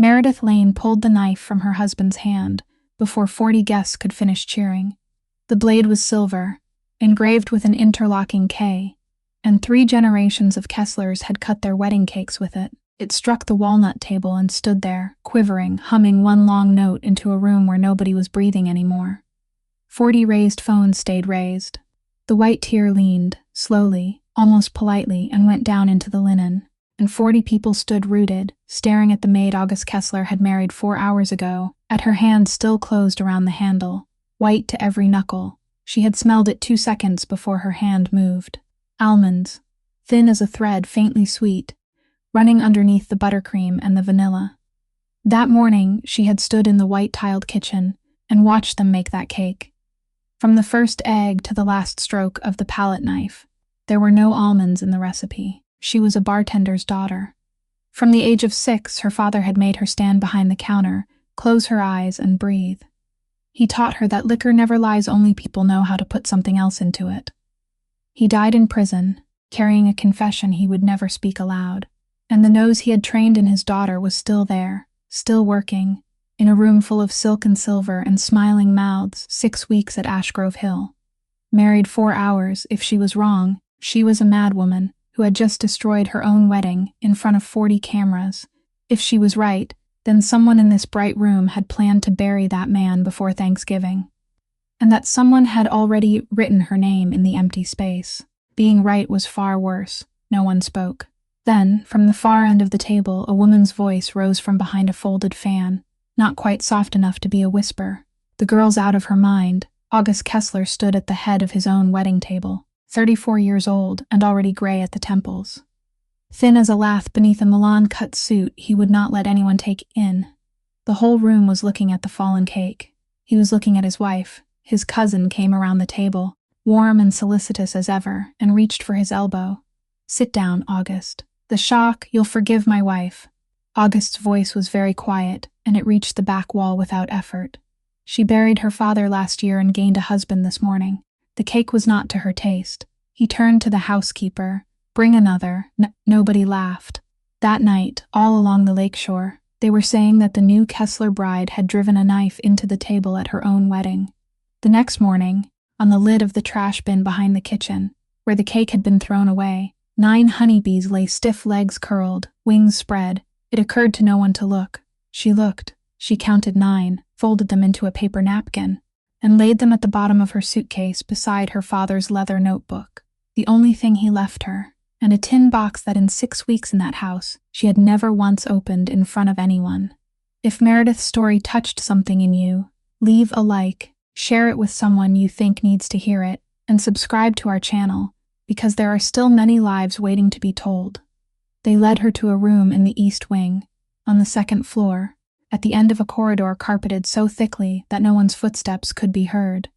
Meredith Lane pulled the knife from her husband's hand before 40 guests could finish cheering. The blade was silver, engraved with an interlocking K, and 3 generations of Kesslers had cut their wedding cakes with it. It struck the walnut table and stood there, quivering, humming one long note into a room where nobody was breathing anymore. 40 raised phones stayed raised. The white tear leaned, slowly, almost politely, and went down into the linen, and 40 people stood rooted, staring at the maid August Kessler had married 4 hours ago, at her hand still closed around the handle, white to every knuckle. She had smelled it 2 seconds before her hand moved. Almonds, thin as a thread, faintly sweet, running underneath the buttercream and the vanilla. That morning, she had stood in the white-tiled kitchen and watched them make that cake. From the first egg to the last stroke of the palette knife, there were no almonds in the recipe. She was a bartender's daughter. From the age of 6, her father had made her stand behind the counter, close her eyes, and breathe. He taught her that liquor never lies, only people know how to put something else into it. He died in prison, carrying a confession he would never speak aloud, and the nose he had trained in his daughter was still there, still working, in a room full of silk and silver and smiling mouths, 6 weeks at Ashgrove Hill. Married 4 hours, if she was wrong, she was a madwoman who had just destroyed her own wedding in front of 40 cameras. If she was right, then someone in this bright room had planned to bury that man before Thanksgiving. And that someone had already written her name in the empty space. Being right was far worse. No one spoke. Then, from the far end of the table, a woman's voice rose from behind a folded fan, not quite soft enough to be a whisper. The girl's out of her mind. August Kessler stood at the head of his own wedding table, 34 years old and already gray at the temples. Thin as a lath beneath a Milan-cut suit he would not let anyone take in. The whole room was looking at the fallen cake. He was looking at his wife. His cousin came around the table, warm and solicitous as ever, and reached for his elbow. "Sit down, August. The shock, you'll forgive my wife." August's voice was very quiet, and it reached the back wall without effort. She buried her father last year and gained a husband this morning. The cake was not to her taste. He turned to the housekeeper. "Bring another." Nobody laughed. That night, all along the lakeshore, they were saying that the new Kessler bride had driven a knife into the table at her own wedding. The next morning, on the lid of the trash bin behind the kitchen, where the cake had been thrown away, 9 honeybees lay stiff, legs curled, wings spread. It occurred to no one to look. She looked. She counted 9, folded them into a paper napkin, and laid them at the bottom of her suitcase beside her father's leather notebook, the only thing he left her, and a tin box that in 6 weeks in that house she had never once opened in front of anyone. If Meredith's story touched something in you, leave a like, share it with someone you think needs to hear it, and subscribe to our channel, because there are still many lives waiting to be told. They led her to a room in the east wing, on the 2nd floor, at the end of a corridor carpeted so thickly that no one's footsteps could be heard.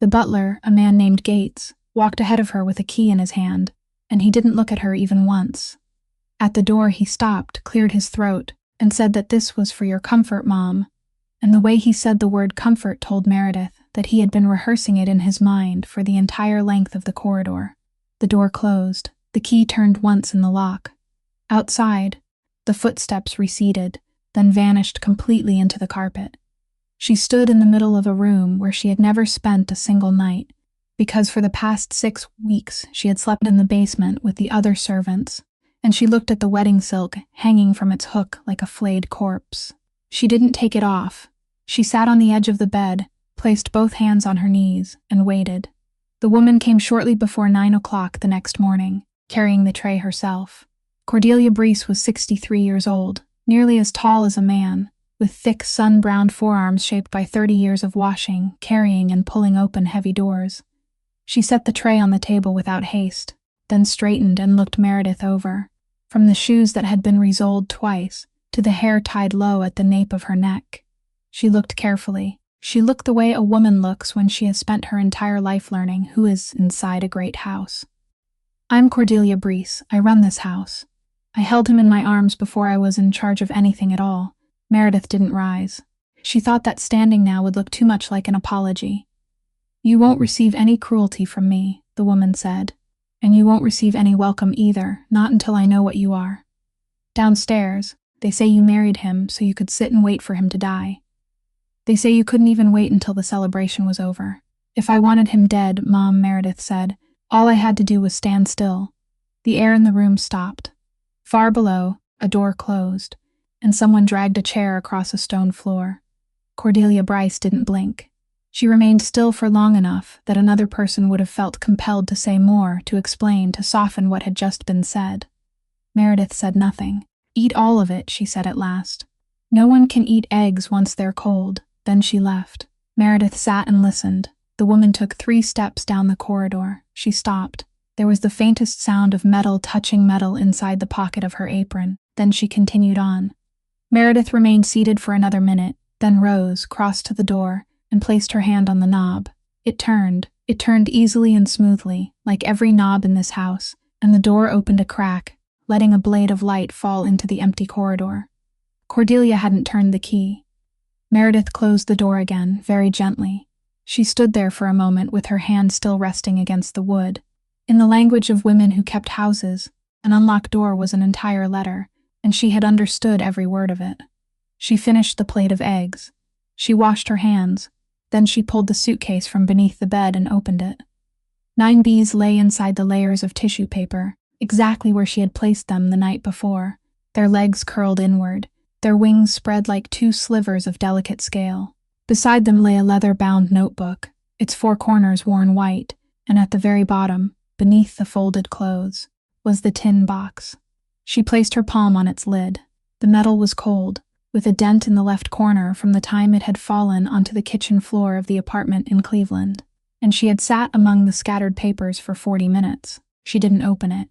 The butler, a man named Gates, walked ahead of her with a key in his hand, and he didn't look at her even once. At the door he stopped, cleared his throat, and said that this was for your comfort, Mom. And the way he said the word comfort told Meredith that he had been rehearsing it in his mind for the entire length of the corridor. The door closed. The key turned once in the lock. Outside, the footsteps receded, then vanished completely into the carpet. She stood in the middle of a room where she had never spent a single night, because for the past 6 weeks she had slept in the basement with the other servants, and she looked at the wedding silk hanging from its hook like a flayed corpse. She didn't take it off. She sat on the edge of the bed, placed both hands on her knees, and waited. The woman came shortly before 9 o'clock the next morning, carrying the tray herself. Cordelia Breese was 63 years old, nearly as tall as a man, with thick sun-browned forearms shaped by 30 years of washing, carrying, and pulling open heavy doors. She set the tray on the table without haste, then straightened and looked Meredith over, from the shoes that had been resoled twice to the hair tied low at the nape of her neck. She looked carefully. She looked the way a woman looks when she has spent her entire life learning who is inside a great house. "I'm Cordelia Breese. I run this house." I held him in my arms before I was in charge of anything at all. Meredith didn't rise. She thought that standing now would look too much like an apology. "You won't receive any cruelty from me," the woman said. "And you won't receive any welcome either, not until I know what you are." Downstairs, They say you married him so you could sit and wait for him to die. They say you couldn't even wait until the celebration was over. If I wanted him dead, Mom, Meredith said, all I had to do was stand still. The air in the room stopped. Far below, a door closed, and someone dragged a chair across a stone floor. Cordelia Bryce didn't blink. She remained still for long enough that another person would have felt compelled to say more, to explain, to soften what had just been said. Meredith said nothing. Eat all of it, she said at last. No one can eat eggs once they're cold. Then she left. Meredith sat and listened. The woman took 3 steps down the corridor. She stopped. There was the faintest sound of metal touching metal inside the pocket of her apron. Then she continued on. Meredith remained seated for another minute, then rose, crossed to the door, and placed her hand on the knob. It turned. It turned easily and smoothly, like every knob in this house, and the door opened a crack, letting a blade of light fall into the empty corridor. Cordelia hadn't turned the key. Meredith closed the door again, very gently. She stood there for a moment with her hand still resting against the wood. In the language of women who kept houses, an unlocked door was an entire letter, and she had understood every word of it. She finished the plate of eggs. She washed her hands. Then she pulled the suitcase from beneath the bed and opened it. 9 bees lay inside the layers of tissue paper, exactly where she had placed them the night before. Their legs curled inward, their wings spread like 2 slivers of delicate scale. Beside them lay a leather-bound notebook, its 4 corners worn white, and at the very bottom, beneath the folded clothes, was the tin box. She placed her palm on its lid. The metal was cold, with a dent in the left corner from the time it had fallen onto the kitchen floor of the apartment in Cleveland, and she had sat among the scattered papers for 40 minutes. She didn't open it.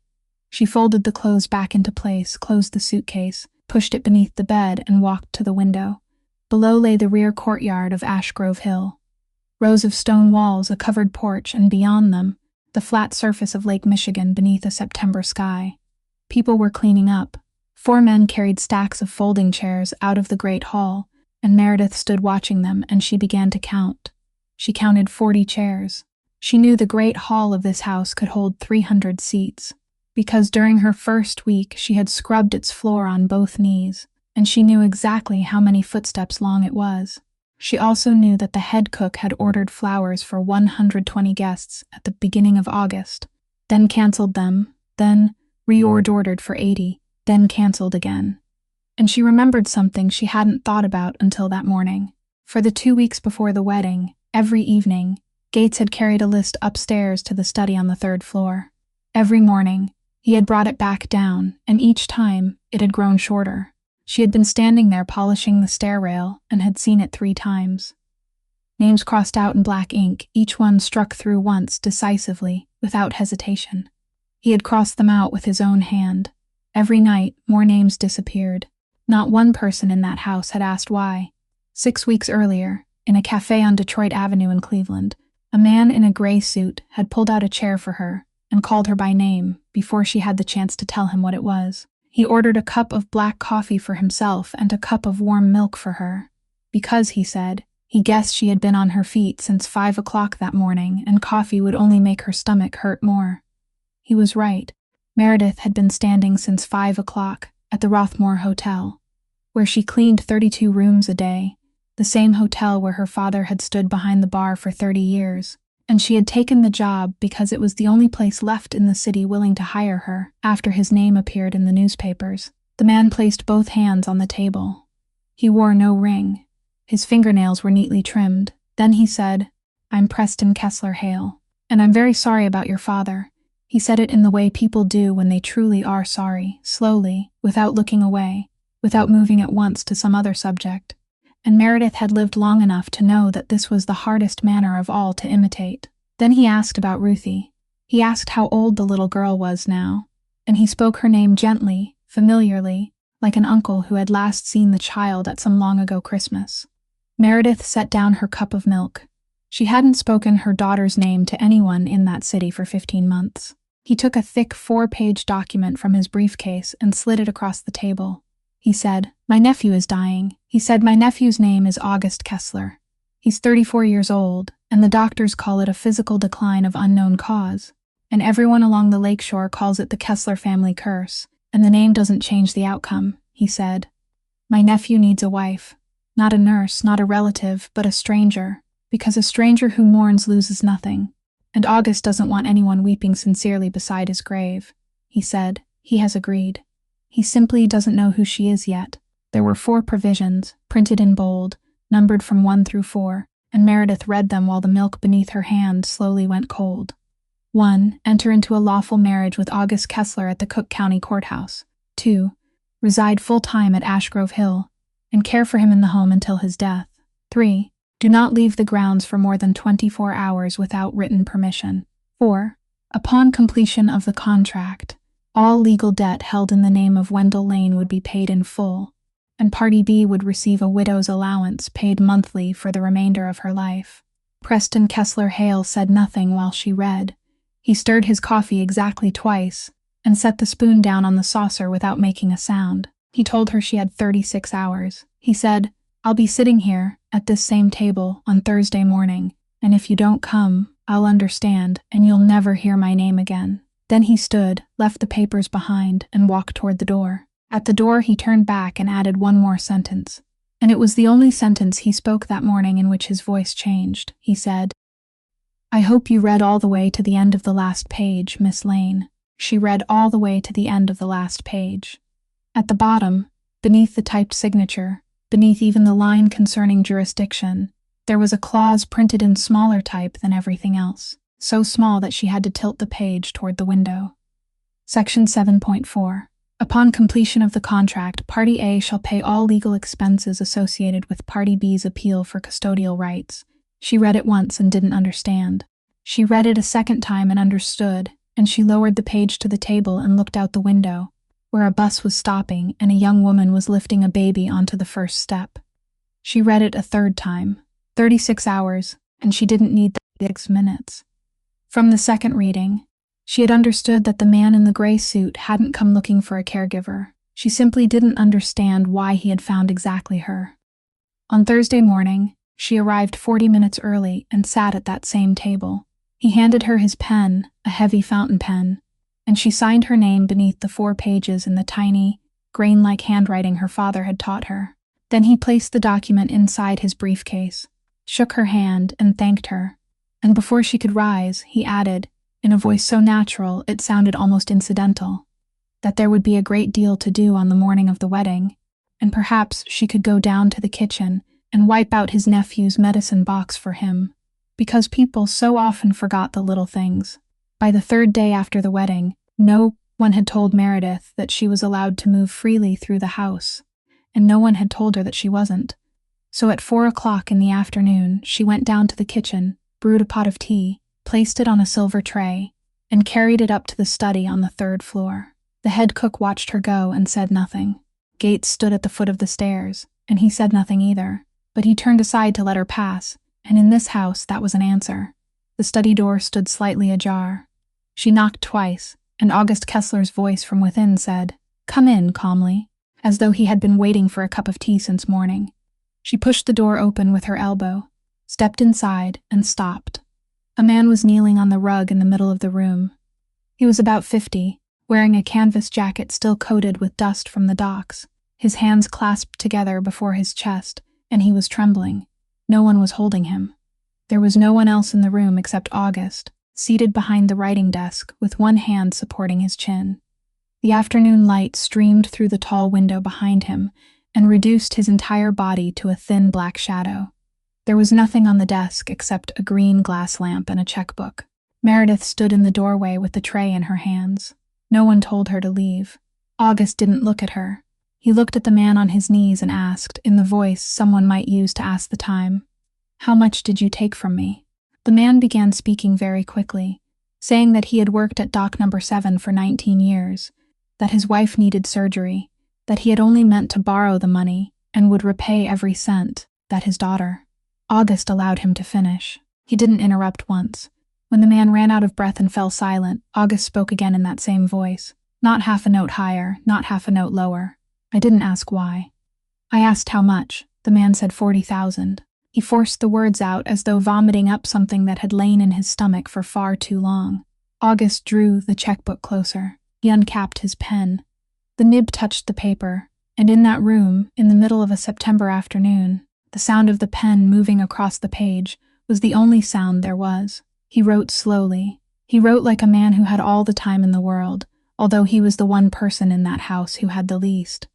She folded the clothes back into place, closed the suitcase, pushed it beneath the bed, and walked to the window. Below lay the rear courtyard of Ash Grove Hill. Rows of stone walls, a covered porch, and beyond them, the flat surface of Lake Michigan beneath a September sky. People were cleaning up. 4 men carried stacks of folding chairs out of the great hall, and Meredith stood watching them, and she began to count. She counted 40 chairs. She knew the great hall of this house could hold 300 seats, because during her first week she had scrubbed its floor on both knees, and she knew exactly how many footsteps long it was. She also knew that the head cook had ordered flowers for 120 guests at the beginning of August, then canceled them, then reordered for 80, then canceled again. And she remembered something she hadn't thought about until that morning. For the 2 weeks before the wedding, every evening, Gates had carried a list upstairs to the study on the 3rd floor. Every morning, he had brought it back down, and each time, it had grown shorter. She had been standing there polishing the stair rail and had seen it 3 times. Names crossed out in black ink, each one struck through once, decisively, without hesitation. He had crossed them out with his own hand. Every night, more names disappeared. Not one person in that house had asked why. 6 weeks earlier, in a cafe on Detroit Avenue in Cleveland, a man in a gray suit had pulled out a chair for her and called her by name before she had the chance to tell him what it was. He ordered a cup of black coffee for himself and a cup of warm milk for her, because, he said, he guessed she had been on her feet since 5 o'clock that morning and coffee would only make her stomach hurt more. He was right. Meredith had been standing since 5 o'clock at the Rothmore Hotel, where she cleaned 32 rooms a day, the same hotel where her father had stood behind the bar for 30 years. And she had taken the job because it was the only place left in the city willing to hire her after his name appeared in the newspapers. The man placed both hands on the table. He wore no ring. His fingernails were neatly trimmed. Then he said, "I'm Preston Kessler Hale, and I'm very sorry about your father." He said it in the way people do when they truly are sorry, slowly, without looking away, without moving at once to some other subject. And Meredith had lived long enough to know that this was the hardest manner of all to imitate. Then he asked about Ruthie. He asked how old the little girl was now, and he spoke her name gently, familiarly, like an uncle who had last seen the child at some long-ago Christmas. Meredith set down her cup of milk. She hadn't spoken her daughter's name to anyone in that city for 15 months. He took a thick 4-page document from his briefcase and slid it across the table. He said, "My nephew is dying." He said, "My nephew's name is August Kessler. He's 34 years old, and the doctors call it a physical decline of unknown cause. And everyone along the lakeshore calls it the Kessler family curse, and the name doesn't change the outcome," he said. My nephew needs a wife. Not a nurse, not a relative, but a stranger, because a stranger who mourns loses nothing. And August doesn't want anyone weeping sincerely beside his grave. He said. He has agreed. He simply doesn't know who she is yet. There were 4 provisions, printed in bold, numbered from 1 through 4, and Meredith read them while the milk beneath her hand slowly went cold. 1. Enter into a lawful marriage with August Kessler at the Cook County Courthouse. 2. Reside full-time at Ashgrove Hill, and care for him in the home until his death. 3. Do not leave the grounds for more than 24 hours without written permission. 4. Upon completion of the contract, all legal debt held in the name of Wendell Lane would be paid in full, and Party B would receive a widow's allowance paid monthly for the remainder of her life. Preston Kessler Hale said nothing while she read. He stirred his coffee exactly twice and set the spoon down on the saucer without making a sound. He told her she had 36 hours. He said, I'll be sitting here, at this same table, on Thursday morning, and if you don't come, I'll understand, and you'll never hear my name again. Then he stood, left the papers behind, and walked toward the door. At the door he turned back and added one more sentence. And it was the only sentence he spoke that morning in which his voice changed. He said, I hope you read all the way to the end of the last page, Miss Lane. She read all the way to the end of the last page. At the bottom, beneath the typed signature, beneath even the line concerning jurisdiction, there was a clause printed in smaller type than everything else, so small that she had to tilt the page toward the window. Section 7.4. Upon completion of the contract, Party A shall pay all legal expenses associated with Party B's appeal for custodial rights. She read it once and didn't understand. She read it a second time and understood, and she lowered the page to the table and looked out the window, where a bus was stopping and a young woman was lifting a baby onto the first step. She read it a third time, 36 hours, and she didn't need the 6 minutes. From the second reading, she had understood that the man in the gray suit hadn't come looking for a caregiver. She simply didn't understand why he had found exactly her. On Thursday morning, she arrived 40 minutes early and sat at that same table. He handed her his pen, a heavy fountain pen, and she signed her name beneath the 4 pages in the tiny, grain-like handwriting her father had taught her. Then he placed the document inside his briefcase, shook her hand, and thanked her. And before she could rise, he added, in a voice so natural it sounded almost incidental, that there would be a great deal to do on the morning of the wedding, and perhaps she could go down to the kitchen and wipe out his nephew's medicine box for him, because people so often forgot the little things. By the 3rd day after the wedding, no one had told Meredith that she was allowed to move freely through the house, and no one had told her that she wasn't. So at 4 o'clock in the afternoon, she went down to the kitchen, brewed a pot of tea, placed it on a silver tray, and carried it up to the study on the 3rd floor. The head cook watched her go and said nothing. Gates stood at the foot of the stairs, and he said nothing either, but he turned aside to let her pass, and in this house that was an answer. The study door stood slightly ajar. She knocked twice, and August Kessler's voice from within said, Come in, calmly, as though he had been waiting for a cup of tea since morning. She pushed the door open with her elbow, stepped inside, and stopped. A man was kneeling on the rug in the middle of the room. He was about 50, wearing a canvas jacket still coated with dust from the docks, his hands clasped together before his chest, and he was trembling. No one was holding him. There was no one else in the room except August, seated behind the writing desk with one hand supporting his chin. The afternoon light streamed through the tall window behind him and reduced his entire body to a thin black shadow. There was nothing on the desk except a green glass lamp and a checkbook. Meredith stood in the doorway with the tray in her hands. No one told her to leave. August didn't look at her. He looked at the man on his knees and asked, in the voice someone might use to ask the time, How much did you take from me? The man began speaking very quickly, saying that he had worked at dock number 7 for 19 years, that his wife needed surgery, that he had only meant to borrow the money and would repay every cent, that his daughter. August allowed him to finish. He didn't interrupt once. When the man ran out of breath and fell silent, August spoke again in that same voice, not half a note higher, not half a note lower. I didn't ask why. I asked how much. The man said 40,000. He forced the words out as though vomiting up something that had lain in his stomach for far too long. August drew the checkbook closer. He uncapped his pen. The nib touched the paper, And in that room, in the middle of a September afternoon, the sound of the pen moving across the page was the only sound there was. He wrote slowly. He wrote like a man who had all the time in the world, although he was the one person in that house who had the least.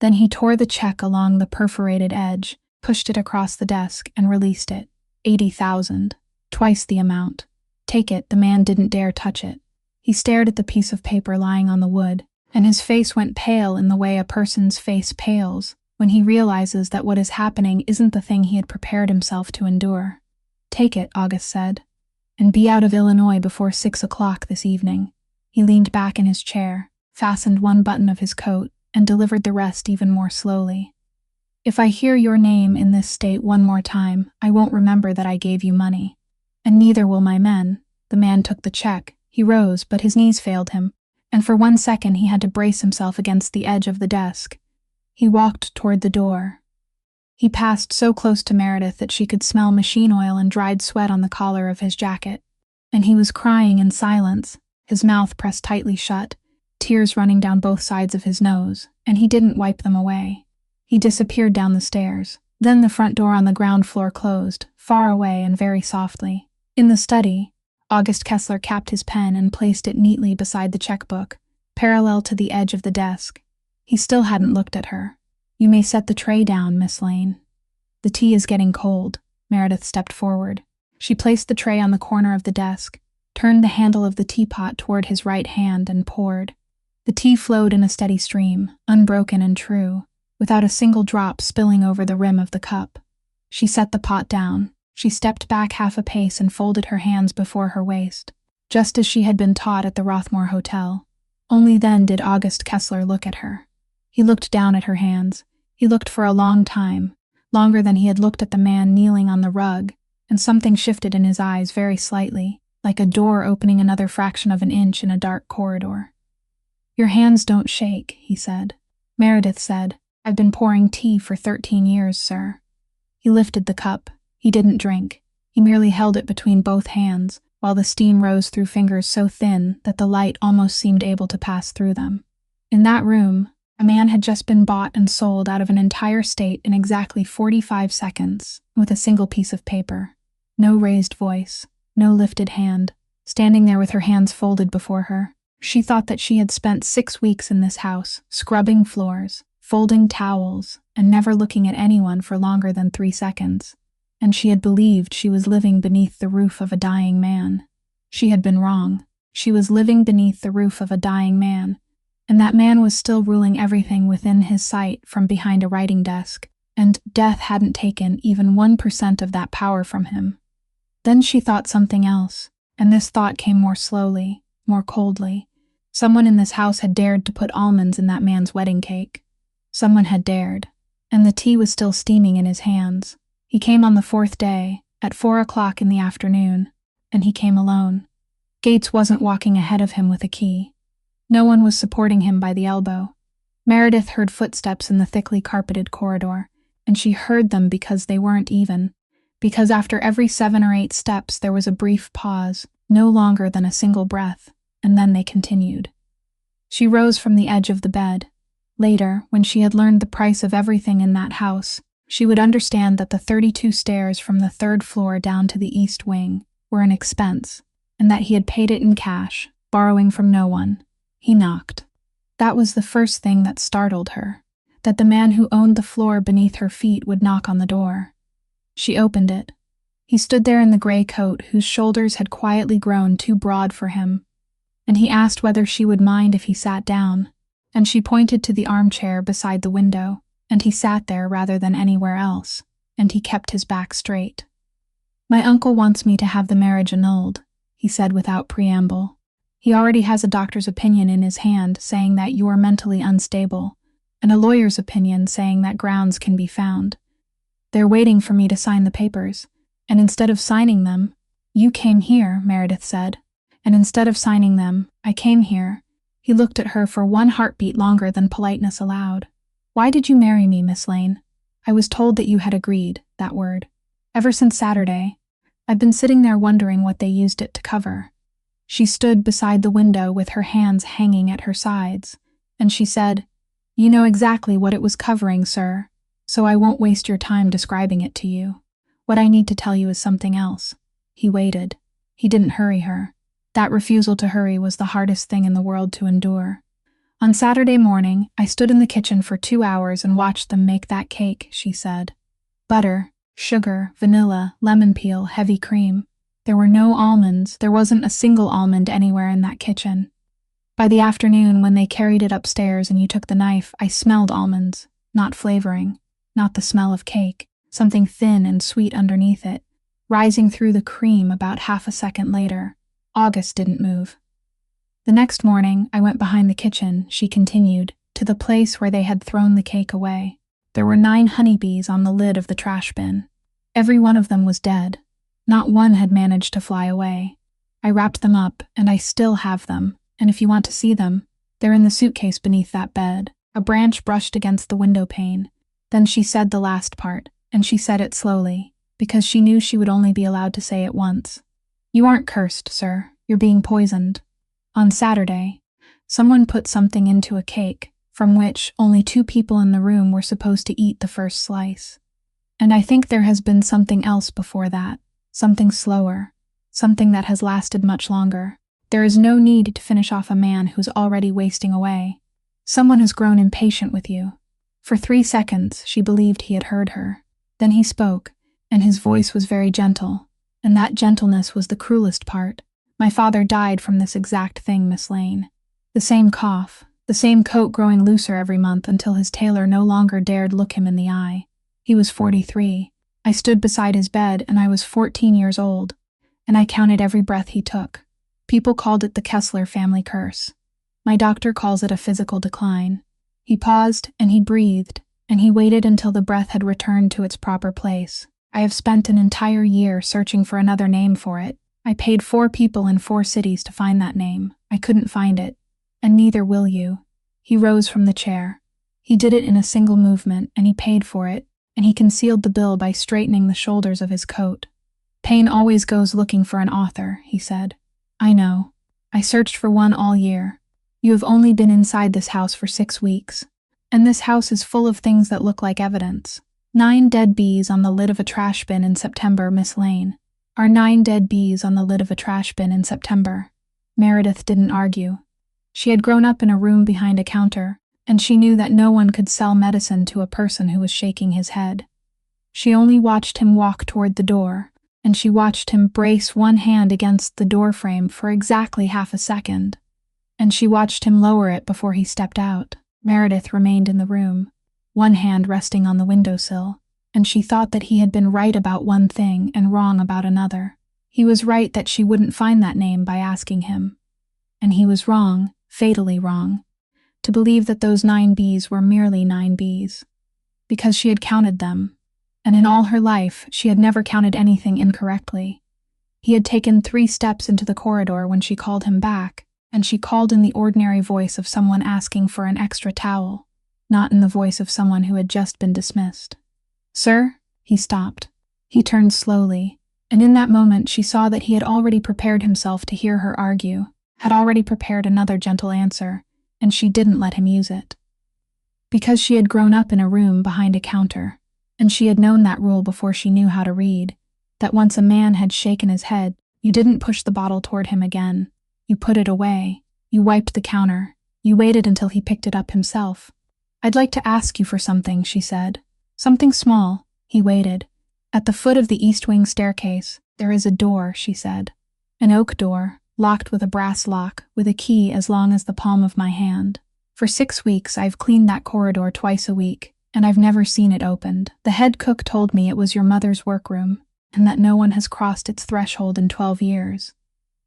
Then he tore the check along the perforated edge, pushed it across the desk, and released it. 80,000. Twice the amount. Take it, the man didn't dare touch it. He stared at the piece of paper lying on the wood, and his face went pale in the way a person's face pales when he realizes that what is happening isn't the thing he had prepared himself to endure. Take it, August said, and be out of Illinois before 6 o'clock this evening. He leaned back in his chair, fastened one button of his coat, and delivered the rest even more slowly. If I hear your name in this state one more time, I won't remember that I gave you money. And neither will my men. The man took the check. He rose, but his knees failed him, and for 1 second he had to brace himself against the edge of the desk. He walked toward the door. He passed so close to Meredith that she could smell machine oil and dried sweat on the collar of his jacket. And he was crying in silence, his mouth pressed tightly shut, tears running down both sides of his nose, and he didn't wipe them away. He disappeared down the stairs. Then the front door on the ground floor closed, far away and very softly. In the study, August Kessler capped his pen and placed it neatly beside the checkbook, parallel to the edge of the desk. He still hadn't looked at her. You may set the tray down, Miss Lane. The tea is getting cold. Meredith stepped forward. She placed the tray on the corner of the desk, turned the handle of the teapot toward his right hand, and poured. The tea flowed in a steady stream, unbroken and true, without a single drop spilling over the rim of the cup. She set the pot down. She stepped back half a pace and folded her hands before her waist, just as she had been taught at the Rothmore Hotel. Only then did August Kessler look at her. He looked down at her hands. He looked for a long time, longer than he had looked at the man kneeling on the rug, and something shifted in his eyes very slightly, like a door opening another fraction of an inch in a dark corridor. Your hands don't shake, he said. Meredith said, I've been pouring tea for 13 years, sir. He lifted the cup. He didn't drink. He merely held it between both hands, while the steam rose through fingers so thin that the light almost seemed able to pass through them. In that room, a man had just been bought and sold out of an entire state in exactly 45 seconds, with a single piece of paper. No raised voice, no lifted hand, standing there with her hands folded before her. She thought that she had spent 6 weeks in this house, scrubbing floors, folding towels, and never looking at anyone for longer than 3 seconds. And she had believed she was living beneath the roof of a dying man. She had been wrong. She was living beneath the roof of a dying man, and that man was still ruling everything within his sight from behind a writing desk, and death hadn't taken even 1% of that power from him. Then she thought something else, and this thought came more slowly, more coldly. Someone in this house had dared to put almonds in that man's wedding cake. Someone had dared, and the tea was still steaming in his hands. He came on the 4th day, at 4 o'clock in the afternoon, and he came alone. Gates wasn't walking ahead of him with a key. No one was supporting him by the elbow. Meredith heard footsteps in the thickly carpeted corridor, and she heard them because they weren't even, because after every 7 or 8 steps there was a brief pause, no longer than a single breath, and then they continued. She rose from the edge of the bed. Later, when she had learned the price of everything in that house, she would understand that the 32 stairs from the 3rd floor down to the east wing were an expense, and that he had paid it in cash, borrowing from no one. He knocked. That was the first thing that startled her, that the man who owned the floor beneath her feet would knock on the door. She opened it. He stood there in the gray coat whose shoulders had quietly grown too broad for him, and he asked whether she would mind if he sat down, and she pointed to the armchair beside the window, and he sat there rather than anywhere else, and he kept his back straight. My uncle wants me to have the marriage annulled, he said without preamble. He already has a doctor's opinion in his hand saying that you are mentally unstable, and a lawyer's opinion saying that grounds can be found. They're waiting for me to sign the papers, and instead of signing them, you came here, Meredith said, and instead of signing them, I came here. He looked at her for 1 heartbeat longer than politeness allowed. Why did you marry me, Miss Lane? I was told that you had agreed, that word. Ever since Saturday, I've been sitting there wondering what they used it to cover. She stood beside the window with her hands hanging at her sides, and she said, You know exactly what it was covering, sir, so I won't waste your time describing it to you. What I need to tell you is something else. He waited. He didn't hurry her. That refusal to hurry was the hardest thing in the world to endure. On Saturday morning, I stood in the kitchen for 2 hours and watched them make that cake, she said. Butter, sugar, vanilla, lemon peel, heavy cream. There were no almonds. There wasn't a single almond anywhere in that kitchen. By the afternoon, when they carried it upstairs and you took the knife, I smelled almonds, not flavoring, not the smell of cake, something thin and sweet underneath it, rising through the cream about half a second later. August didn't move. The next morning, I went behind the kitchen, she continued, to the place where they had thrown the cake away. There were 9 honeybees on the lid of the trash bin. Every one of them was dead. Not one had managed to fly away. I wrapped them up, and I still have them, and if you want to see them, they're in the suitcase beneath that bed. A branch brushed against the window pane. Then she said the last part, and she said it slowly, because she knew she would only be allowed to say it once. You aren't cursed, sir. You're being poisoned. On Saturday, someone put something into a cake, from which only 2 people in the room were supposed to eat the first slice. And I think there has been something else before that, something slower, something that has lasted much longer. There is no need to finish off a man who's already wasting away. Someone has grown impatient with you. For 3 seconds, she believed he had heard her. Then he spoke, and his voice was very gentle, and that gentleness was the cruelest part. My father died from this exact thing, Miss Lane. The same cough, the same coat growing looser every month until his tailor no longer dared look him in the eye. He was 43. I stood beside his bed and I was 14 years old, and I counted every breath he took. People called it the Kessler family curse. My doctor calls it a physical decline. He paused and he breathed, and he waited until the breath had returned to its proper place. I have spent an entire year searching for another name for it. I paid 4 people in 4 cities to find that name. I couldn't find it, and neither will you. He rose from the chair. He did it in a single movement, and he paid for it, and he concealed the bill by straightening the shoulders of his coat. Pain always goes looking for an author, he said. I know. I searched for one all year. You have only been inside this house for 6 weeks, and this house is full of things that look like evidence. 9 dead bees on the lid of a trash bin in September, Miss Lane. Are 9 dead bees on the lid of a trash bin in September. Meredith didn't argue. She had grown up in a room behind a counter, and she knew that no one could sell medicine to a person who was shaking his head. She only watched him walk toward the door, and she watched him brace one hand against the doorframe for exactly half a second, and she watched him lower it before he stepped out. Meredith remained in the room, one hand resting on the windowsill, and she thought that he had been right about one thing and wrong about another. He was right that she wouldn't find that name by asking him, and he was wrong, fatally wrong, to believe that those 9 bees were merely 9 bees, because she had counted them, and in all her life she had never counted anything incorrectly. He had taken 3 steps into the corridor when she called him back, and she called in the ordinary voice of someone asking for an extra towel, not in the voice of someone who had just been dismissed. Sir? He stopped. He turned slowly, and in that moment she saw that he had already prepared himself to hear her argue, had already prepared another gentle answer, and she didn't let him use it. Because she had grown up in a room behind a counter, and she had known that rule before she knew how to read, that once a man had shaken his head, you didn't push the bottle toward him again. You put it away. You wiped the counter. You waited until he picked it up himself. I'd like to ask you for something, she said. Something small. He waited. At the foot of the east wing staircase, there is a door, she said. An oak door, locked with a brass lock, with a key as long as the palm of my hand. For 6 weeks I've cleaned that corridor twice a week, and I've never seen it opened. The head cook told me it was your mother's workroom, and that no one has crossed its threshold in 12 years.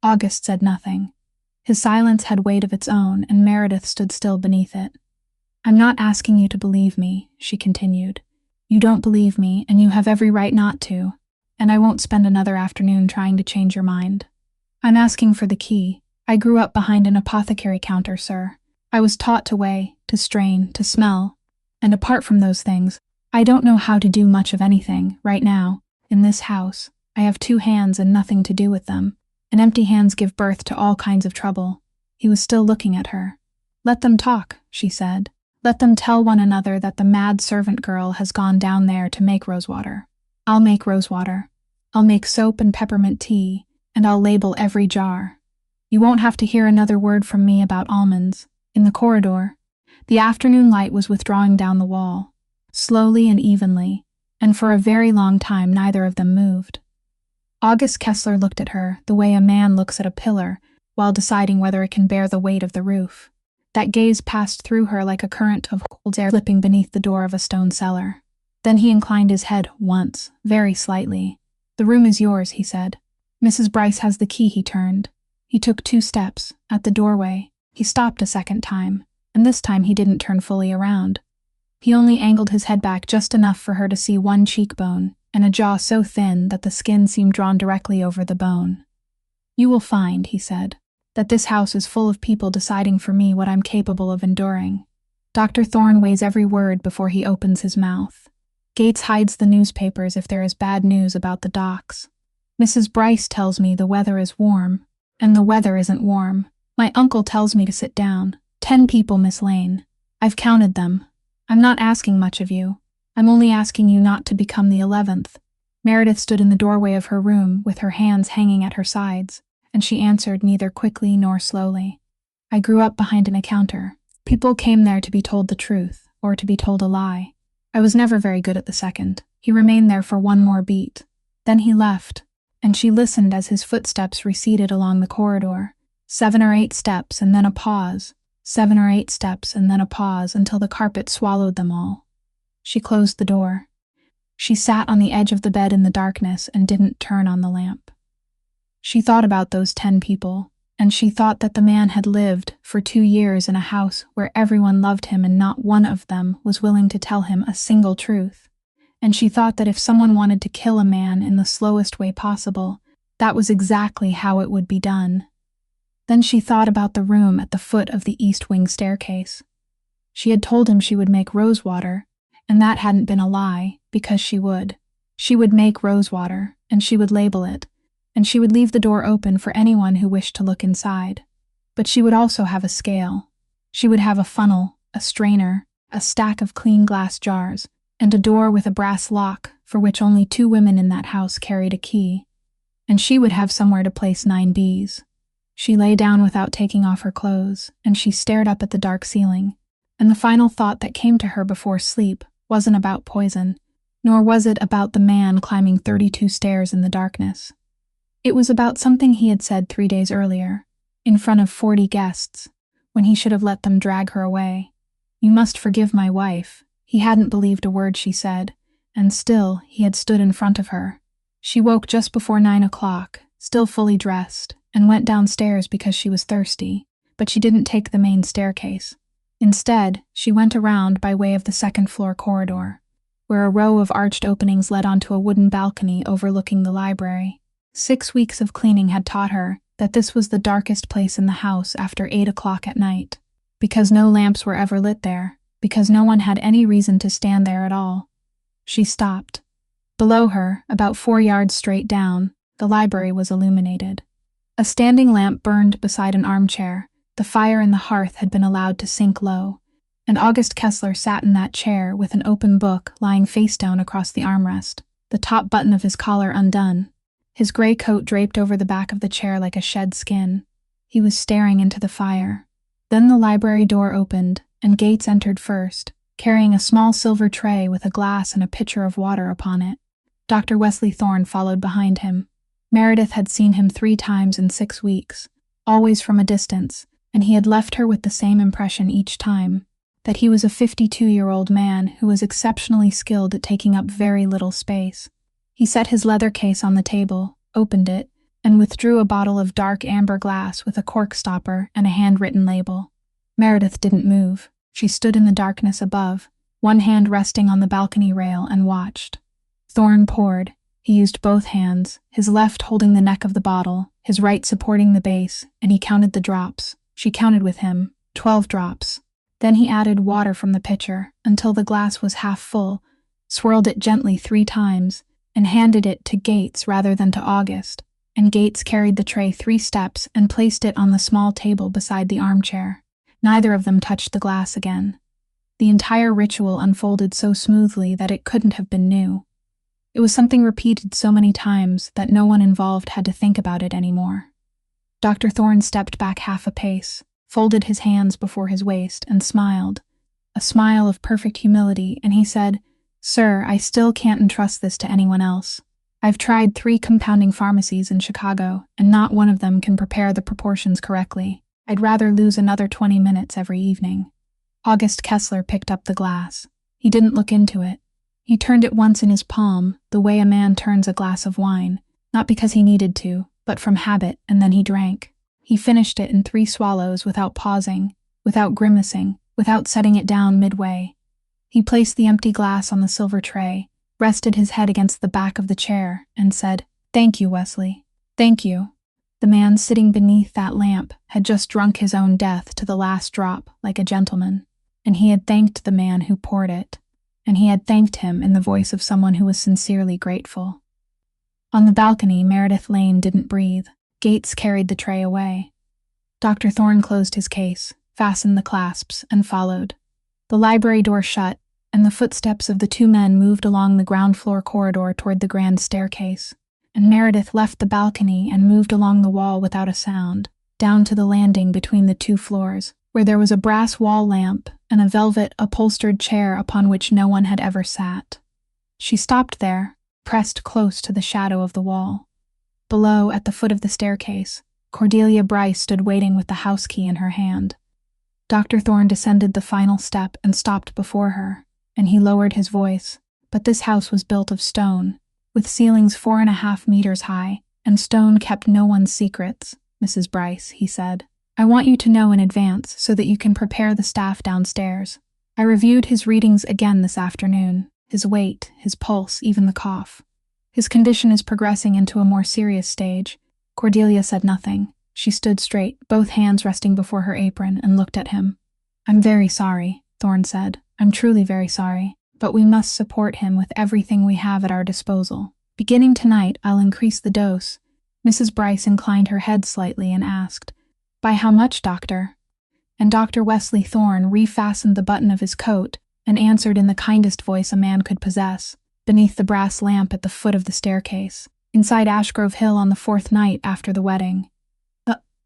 August said nothing. His silence had weight of its own, and Meredith stood still beneath it. I'm not asking you to believe me, she continued. You don't believe me, and you have every right not to, and I won't spend another afternoon trying to change your mind. I'm asking for the key. I grew up behind an apothecary counter, sir. I was taught to weigh, to strain, to smell, and apart from those things, I don't know how to do much of anything, right now, in this house. I have 2 hands and nothing to do with them, and empty hands give birth to all kinds of trouble. He was still looking at her. Let them talk, she said. Let them tell one another that the mad servant girl has gone down there to make rosewater. I'll make rosewater. I'll make soap and peppermint tea, and I'll label every jar. You won't have to hear another word from me about almonds. In the corridor, the afternoon light was withdrawing down the wall, slowly and evenly, and for a very long time neither of them moved. August Kessler looked at her the way a man looks at a pillar while deciding whether it can bear the weight of the roof. That gaze passed through her like a current of cold air slipping beneath the door of a stone cellar. Then he inclined his head once, very slightly. "The room is yours," he said. "Mrs. Bryce has the key." He turned. He took 2 steps. At the doorway, he stopped a second time, and this time he didn't turn fully around. He only angled his head back just enough for her to see one cheekbone, and a jaw so thin that the skin seemed drawn directly over the bone. "You will find," he said, "that this house is full of people deciding for me what I'm capable of enduring. Dr. Thorne weighs every word before he opens his mouth. Gates hides the newspapers if there is bad news about the docks. Mrs. Bryce tells me the weather is warm, and the weather isn't warm. My uncle tells me to sit down. 10 people, Miss Lane. I've counted them. I'm not asking much of you. I'm only asking you not to become the 11th. Meredith stood in the doorway of her room with her hands hanging at her sides, and she answered neither quickly nor slowly. "I grew up behind an counter. People came there to be told the truth, or to be told a lie. I was never very good at the second." He remained there for one more beat. Then he left, and she listened as his footsteps receded along the corridor. 7 or 8 steps and then a pause. 7 or 8 steps and then a pause until the carpet swallowed them all. She closed the door. She sat on the edge of the bed in the darkness and didn't turn on the lamp. She thought about those 10 people, and she thought that the man had lived for 2 years in a house where everyone loved him and not one of them was willing to tell him a single truth. And she thought that if someone wanted to kill a man in the slowest way possible, that was exactly how it would be done. Then she thought about the room at the foot of the east wing staircase. She had told him she would make rosewater, and that hadn't been a lie, because she would. She would make rosewater, and she would label it, and she would leave the door open for anyone who wished to look inside. But she would also have a scale. She would have a funnel, a strainer, a stack of clean glass jars, and a door with a brass lock for which only 2 women in that house carried a key. And she would have somewhere to place 9 bees. She lay down without taking off her clothes, and she stared up at the dark ceiling. And the final thought that came to her before sleep wasn't about poison, nor was it about the man climbing 32 stairs in the darkness. It was about something he had said 3 days earlier, in front of 40 guests, when he should have let them drag her away. "You must forgive my wife." He hadn't believed a word she said, and still he had stood in front of her. She woke just before 9 o'clock, still fully dressed, and went downstairs because she was thirsty, but she didn't take the main staircase. Instead, she went around by way of the 2nd-floor corridor, where a row of arched openings led onto a wooden balcony overlooking the library. 6 weeks of cleaning had taught her that this was the darkest place in the house after 8 o'clock at night, because no lamps were ever lit there, because no one had any reason to stand there at all. She stopped. Below her, about 4 yards straight down, the library was illuminated. A standing lamp burned beside an armchair. The fire in the hearth had been allowed to sink low, and August Kessler sat in that chair with an open book lying face down across the armrest, the top button of his collar undone, his gray coat draped over the back of the chair like a shed skin. He was staring into the fire. Then the library door opened, and Gates entered first, carrying a small silver tray with a glass and a pitcher of water upon it. Dr. Wesley Thorne followed behind him. Meredith had seen him 3 times in 6 weeks, always from a distance, and he had left her with the same impression each time, that he was a 52-year-old man who was exceptionally skilled at taking up very little space. He set his leather case on the table, opened it, and withdrew a bottle of dark amber glass with a cork stopper and a handwritten label. Meredith didn't move. She stood in the darkness above, one hand resting on the balcony rail, and watched. Thorne poured. He used both hands, his left holding the neck of the bottle, his right supporting the base, and he counted the drops. She counted with him, 12 drops. Then he added water from the pitcher until the glass was half full, swirled it gently 3 times, and handed it to Gates rather than to August, and Gates carried the tray 3 steps and placed it on the small table beside the armchair. Neither of them touched the glass again. The entire ritual unfolded so smoothly that it couldn't have been new. It was something repeated so many times that no one involved had to think about it anymore. Dr. Thorne stepped back half a pace, folded his hands before his waist, and smiled, a smile of perfect humility, and he said, "Sir, I still can't entrust this to anyone else. I've tried 3 compounding pharmacies in Chicago, and not one of them can prepare the proportions correctly. I'd rather lose another 20 minutes every evening." August Kessler picked up the glass. He didn't look into it. He turned it once in his palm, the way a man turns a glass of wine, not because he needed to, but from habit, and then he drank. He finished it in 3 swallows without pausing, without grimacing, without setting it down midway. He placed the empty glass on the silver tray, rested his head against the back of the chair, and said, "Thank you, Wesley. Thank you." The man sitting beneath that lamp had just drunk his own death to the last drop like a gentleman, and he had thanked the man who poured it, and he had thanked him in the voice of someone who was sincerely grateful. On the balcony, Meredith Lane didn't breathe. Gates carried the tray away. Dr. Thorne closed his case, fastened the clasps, and followed. The library door shut, and the footsteps of the 2 men moved along the ground-floor corridor toward the grand staircase, and Meredith left the balcony and moved along the wall without a sound, down to the landing between the 2 floors, where there was a brass wall lamp and a velvet upholstered chair upon which no one had ever sat. She stopped there, pressed close to the shadow of the wall. Below, at the foot of the staircase, Cordelia Bryce stood waiting with the house key in her hand. Dr. Thorne descended the final step and stopped before her, and he lowered his voice. But this house was built of stone, with ceilings 4.5 meters high, and stone kept no one's secrets, Mrs. Bryce, he said. I want you to know in advance so that you can prepare the staff downstairs. I reviewed his readings again this afternoon, his weight, his pulse, even the cough. His condition is progressing into a more serious stage. Cordelia said nothing. She stood straight, both hands resting before her apron, and looked at him. I'm very sorry, Thorne said. I'm truly very sorry, but we must support him with everything we have at our disposal. Beginning tonight, I'll increase the dose. Mrs. Bryce inclined her head slightly and asked, By how much, Doctor? And Dr. Wesley Thorne refastened the button of his coat and answered in the kindest voice a man could possess, beneath the brass lamp at the foot of the staircase, inside Ashgrove Hill on the 4th night after the wedding.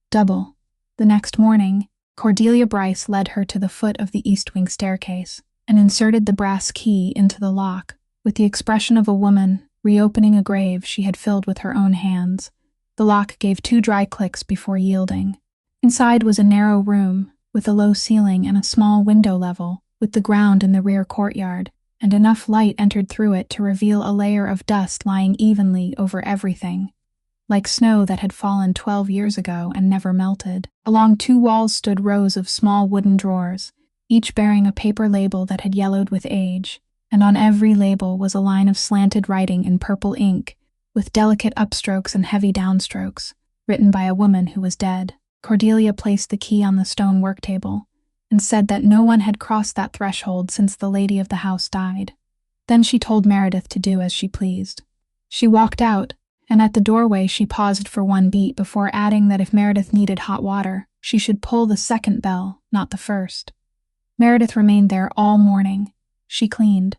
Double. The next morning, Cordelia Bryce led her to the foot of the east wing staircase and inserted the brass key into the lock, with the expression of a woman reopening a grave she had filled with her own hands. The lock gave 2 dry clicks before yielding. Inside was a narrow room, with a low ceiling and a small window level, with the ground in the rear courtyard, and enough light entered through it to reveal a layer of dust lying evenly over everything, like snow that had fallen 12 years ago and never melted. Along 2 walls stood rows of small wooden drawers, each bearing a paper label that had yellowed with age, and on every label was a line of slanted writing in purple ink, with delicate upstrokes and heavy downstrokes, written by a woman who was dead. Cordelia placed the key on the stone work table and said that no one had crossed that threshold since the lady of the house died. Then she told Meredith to do as she pleased. She walked out, and at the doorway she paused for 1 beat before adding that if Meredith needed hot water, she should pull the 2nd bell, not the 1st. Meredith remained there all morning. She cleaned.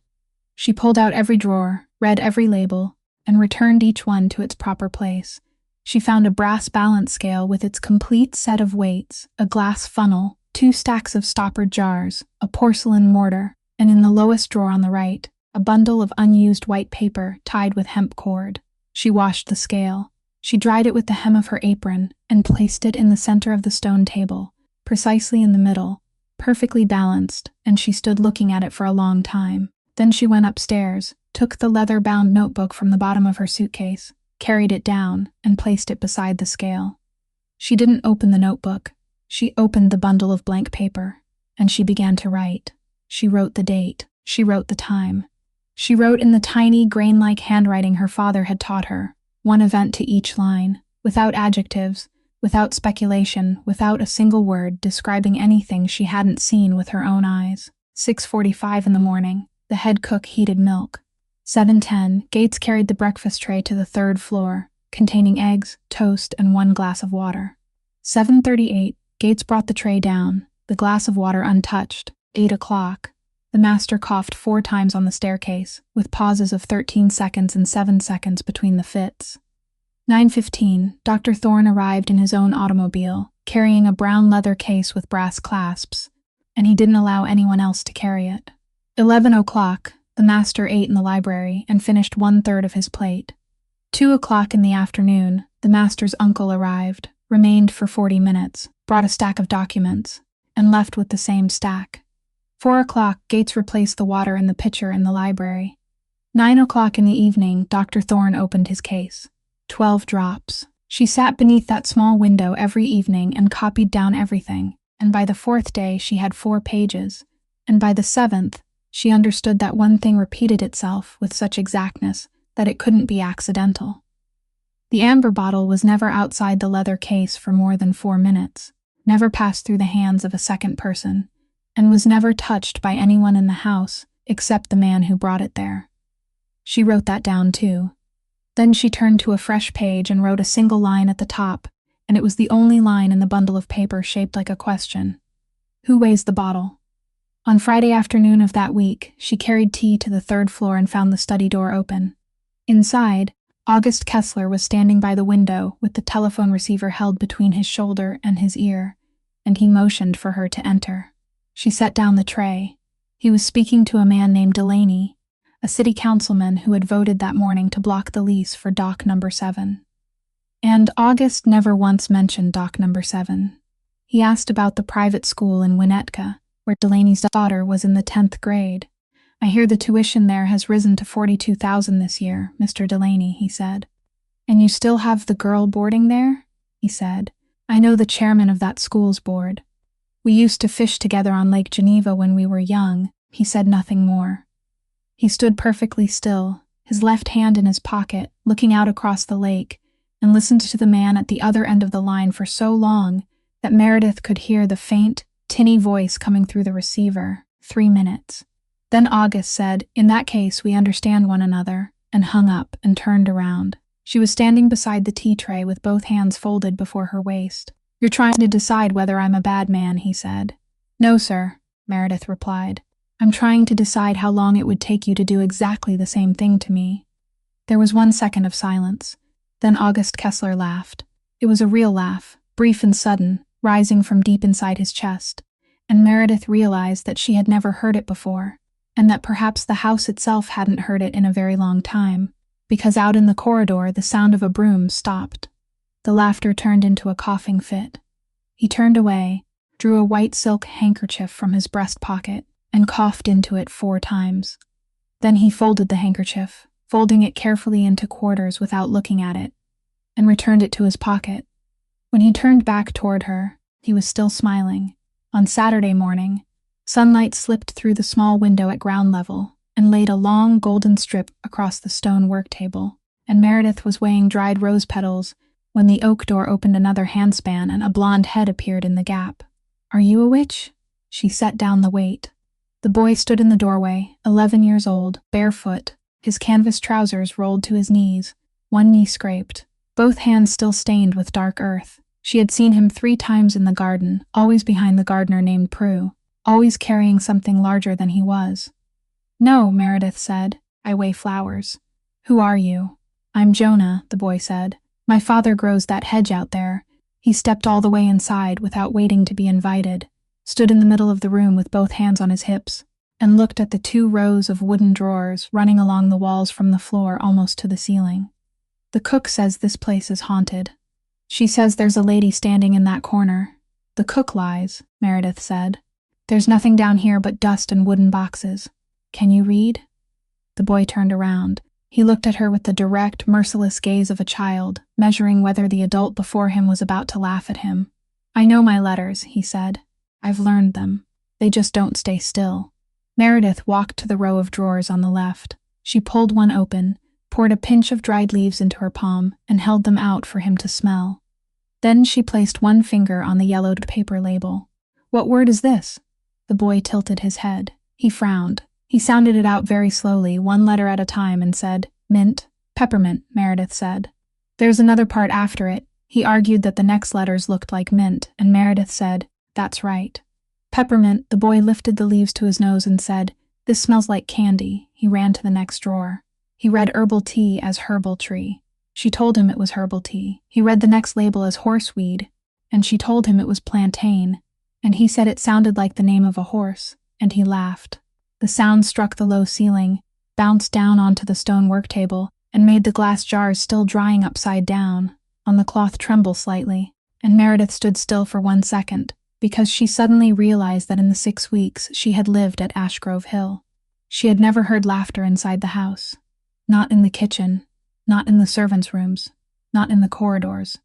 She pulled out every drawer, read every label, and returned each one to its proper place. She found a brass balance scale with its complete set of weights, a glass funnel, 2 stacks of stoppered jars, a porcelain mortar, and in the lowest drawer on the right, a bundle of unused white paper tied with hemp cord. She washed the scale. She dried it with the hem of her apron and placed it in the center of the stone table, precisely in the middle, perfectly balanced, and she stood looking at it for a long time. Then she went upstairs, took the leather-bound notebook from the bottom of her suitcase, carried it down, and placed it beside the scale. She didn't open the notebook. She opened the bundle of blank paper, and she began to write. She wrote the date. She wrote the time. She wrote in the tiny, grain-like handwriting her father had taught her, 1 event to each line, without adjectives, without speculation, without a single word describing anything she hadn't seen with her own eyes. 6:45 in the morning, the head cook heated milk. 7:10, Gates carried the breakfast tray to the 3rd floor, containing eggs, toast, and 1 glass of water. 7:38, Gates brought the tray down, the glass of water untouched. 8 o'clock. The master coughed 4 times on the staircase, with pauses of 13 seconds and 7 seconds between the fits. 9:15, Dr. Thorne arrived in his own automobile, carrying a brown leather case with brass clasps, and he didn't allow anyone else to carry it. 11 o'clock, the master ate in the library and finished 1/3 of his plate. 2 o'clock in the afternoon, the master's uncle arrived, remained for 40 minutes, brought a stack of documents, and left with the same stack. 4 o'clock, Gates replaced the water in the pitcher in the library. 9 o'clock in the evening, Dr. Thorne opened his case. 12 drops. She sat beneath that small window every evening and copied down everything, and by the 4th day she had 4 pages, and by the 7th, she understood that one thing repeated itself with such exactness that it couldn't be accidental. The amber bottle was never outside the leather case for more than 4 minutes, never passed through the hands of a second person, and was never touched by anyone in the house except the man who brought it there. She wrote that down too. Then she turned to a fresh page and wrote a single line at the top, and it was the only line in the bundle of paper shaped like a question. Who weighs the bottle? On Friday afternoon of that week, she carried tea to the 3rd floor and found the study door open. Inside, August Kessler was standing by the window with the telephone receiver held between his shoulder and his ear, and he motioned for her to enter. She set down the tray. He was speaking to a man named Delaney, a city councilman who had voted that morning to block the lease for Dock Number 7. And August never once mentioned Dock Number 7. He asked about the private school in Winnetka, where Delaney's daughter was in the 10th grade. I hear the tuition there has risen to $42,000 this year, Mr. Delaney, he said. And you still have the girl boarding there? He said. I know the chairman of that school's board. We used to fish together on Lake Geneva when we were young. He said nothing more. He stood perfectly still, his left hand in his pocket, looking out across the lake, and listened to the man at the other end of the line for so long that Meredith could hear the faint, tinny voice coming through the receiver. 3 minutes. Then August said, "In that case, we understand one another," and hung up and turned around. She was standing beside the tea tray with both hands folded before her waist. "You're trying to decide whether I'm a bad man," he said. "No, sir," Meredith replied. "I'm trying to decide how long it would take you to do exactly the same thing to me." There was 1 second of silence. Then August Kessler laughed. It was a real laugh, brief and sudden, rising from deep inside his chest, and Meredith realized that she had never heard it before, and that perhaps the house itself hadn't heard it in a very long time, because out in the corridor the sound of a broom stopped. The laughter turned into a coughing fit. He turned away, drew a white silk handkerchief from his breast pocket, and coughed into it 4 times. Then he folded the handkerchief, folding it carefully into quarters without looking at it, and returned it to his pocket. When he turned back toward her, he was still smiling. On Saturday morning, sunlight slipped through the small window at ground level and laid a long golden strip across the stone work table, and Meredith was weighing dried rose petals when the oak door opened another handspan and a blonde head appeared in the gap. "Are you a witch?" She set down the weight. The boy stood in the doorway, 11 years old, barefoot, his canvas trousers rolled to his knees, one knee scraped, both hands still stained with dark earth. She had seen him 3 times in the garden, always behind the gardener named Prue, always carrying something larger than he was. "No," Meredith said, "I weigh flowers." "Who are you?" "I'm Jonah," the boy said. "My father grows that hedge out there." He stepped all the way inside without waiting to be invited, stood in the middle of the room with both hands on his hips, and looked at the 2 rows of wooden drawers running along the walls from the floor almost to the ceiling. "The cook says this place is haunted. She says there's a lady standing in that corner." "The cook lies," Meredith said. "There's nothing down here but dust and wooden boxes. Can you read?" The boy turned around. He looked at her with the direct, merciless gaze of a child, measuring whether the adult before him was about to laugh at him. "I know my letters," he said. "I've learned them. They just don't stay still." Meredith walked to the row of drawers on the left. She pulled one open, poured a pinch of dried leaves into her palm, and held them out for him to smell. Then she placed one finger on the yellowed paper label. "What word is this?" The boy tilted his head. He frowned. He sounded it out very slowly, one letter at a time, and said, "Mint." "Peppermint," Meredith said. "There's another part after it." He argued that the next letters looked like mint, and Meredith said, "That's right." "Peppermint," the boy lifted the leaves to his nose and said, "This smells like candy." He ran to the next drawer. He read herbal tea as herbal tree. She told him it was herbal tea. He read the next label as horseweed, and she told him it was plantain, and he said it sounded like the name of a horse, and he laughed. The sound struck the low ceiling, bounced down onto the stone work table, and made the glass jars still drying upside down on the cloth tremble slightly, and Meredith stood still for 1 second, because she suddenly realized that in the 6 weeks she had lived at Ashgrove Hill, she had never heard laughter inside the house. Not in the kitchen, not in the servants' rooms, not in the corridors.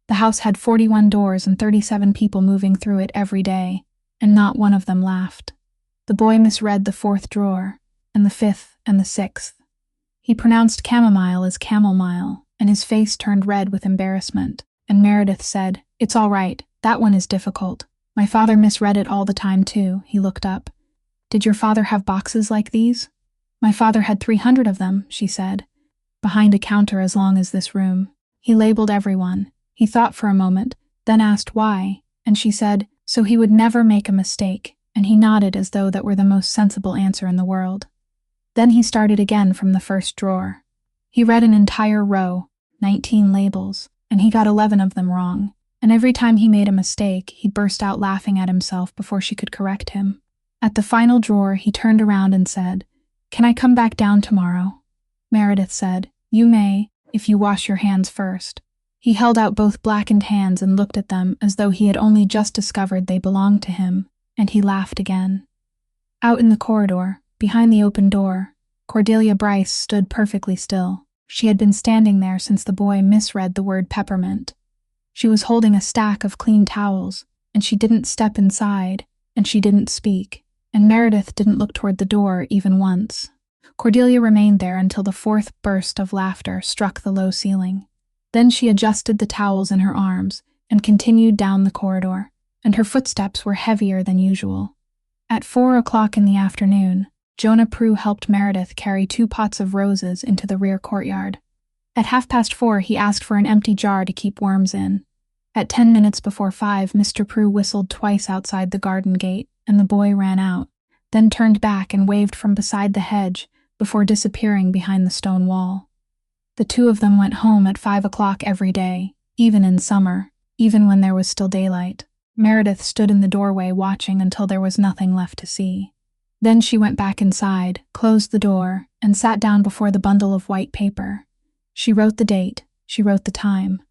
The house had 41 doors and 37 people moving through it every day, and not one of them laughed. The boy misread the 4th drawer, and the 5th and the 6th. He pronounced chamomile as chamomile, and his face turned red with embarrassment, and Meredith said, "It's all right, that one is difficult. My father misread it all the time too." He looked up. "Did your father have boxes like these?" "My father had 300 of them," she said, "behind a counter as long as this room. He labeled everyone." He thought for a moment, then asked why, and she said, "So he would never make a mistake," and he nodded as though that were the most sensible answer in the world. Then he started again from the 1st drawer. He read an entire row, 19 labels, and he got 11 of them wrong, and every time he made a mistake, he burst out laughing at himself before she could correct him. At the final drawer, he turned around and said, "Can I come back down tomorrow?" Meredith said, "You may, if you wash your hands first." He held out both blackened hands and looked at them as though he had only just discovered they belonged to him, and he laughed again. Out in the corridor, behind the open door, Cordelia Bryce stood perfectly still. She had been standing there since the boy misread the word peppermint. She was holding a stack of clean towels, and she didn't step inside, and she didn't speak, and Meredith didn't look toward the door even once. Cordelia remained there until the 4th burst of laughter struck the low ceiling. Then she adjusted the towels in her arms and continued down the corridor, and her footsteps were heavier than usual. At 4 o'clock in the afternoon, Jonah Prue helped Meredith carry 2 pots of roses into the rear courtyard. At 4:30, he asked for an empty jar to keep worms in. At 10 minutes before 5, Mr. Prue whistled twice outside the garden gate, and the boy ran out, then turned back and waved from beside the hedge before disappearing behind the stone wall. The 2 of them went home at 5 o'clock every day, even in summer, even when there was still daylight. Meredith stood in the doorway watching until there was nothing left to see. Then she went back inside, closed the door, and sat down before the bundle of white paper. She wrote the date, she wrote the time.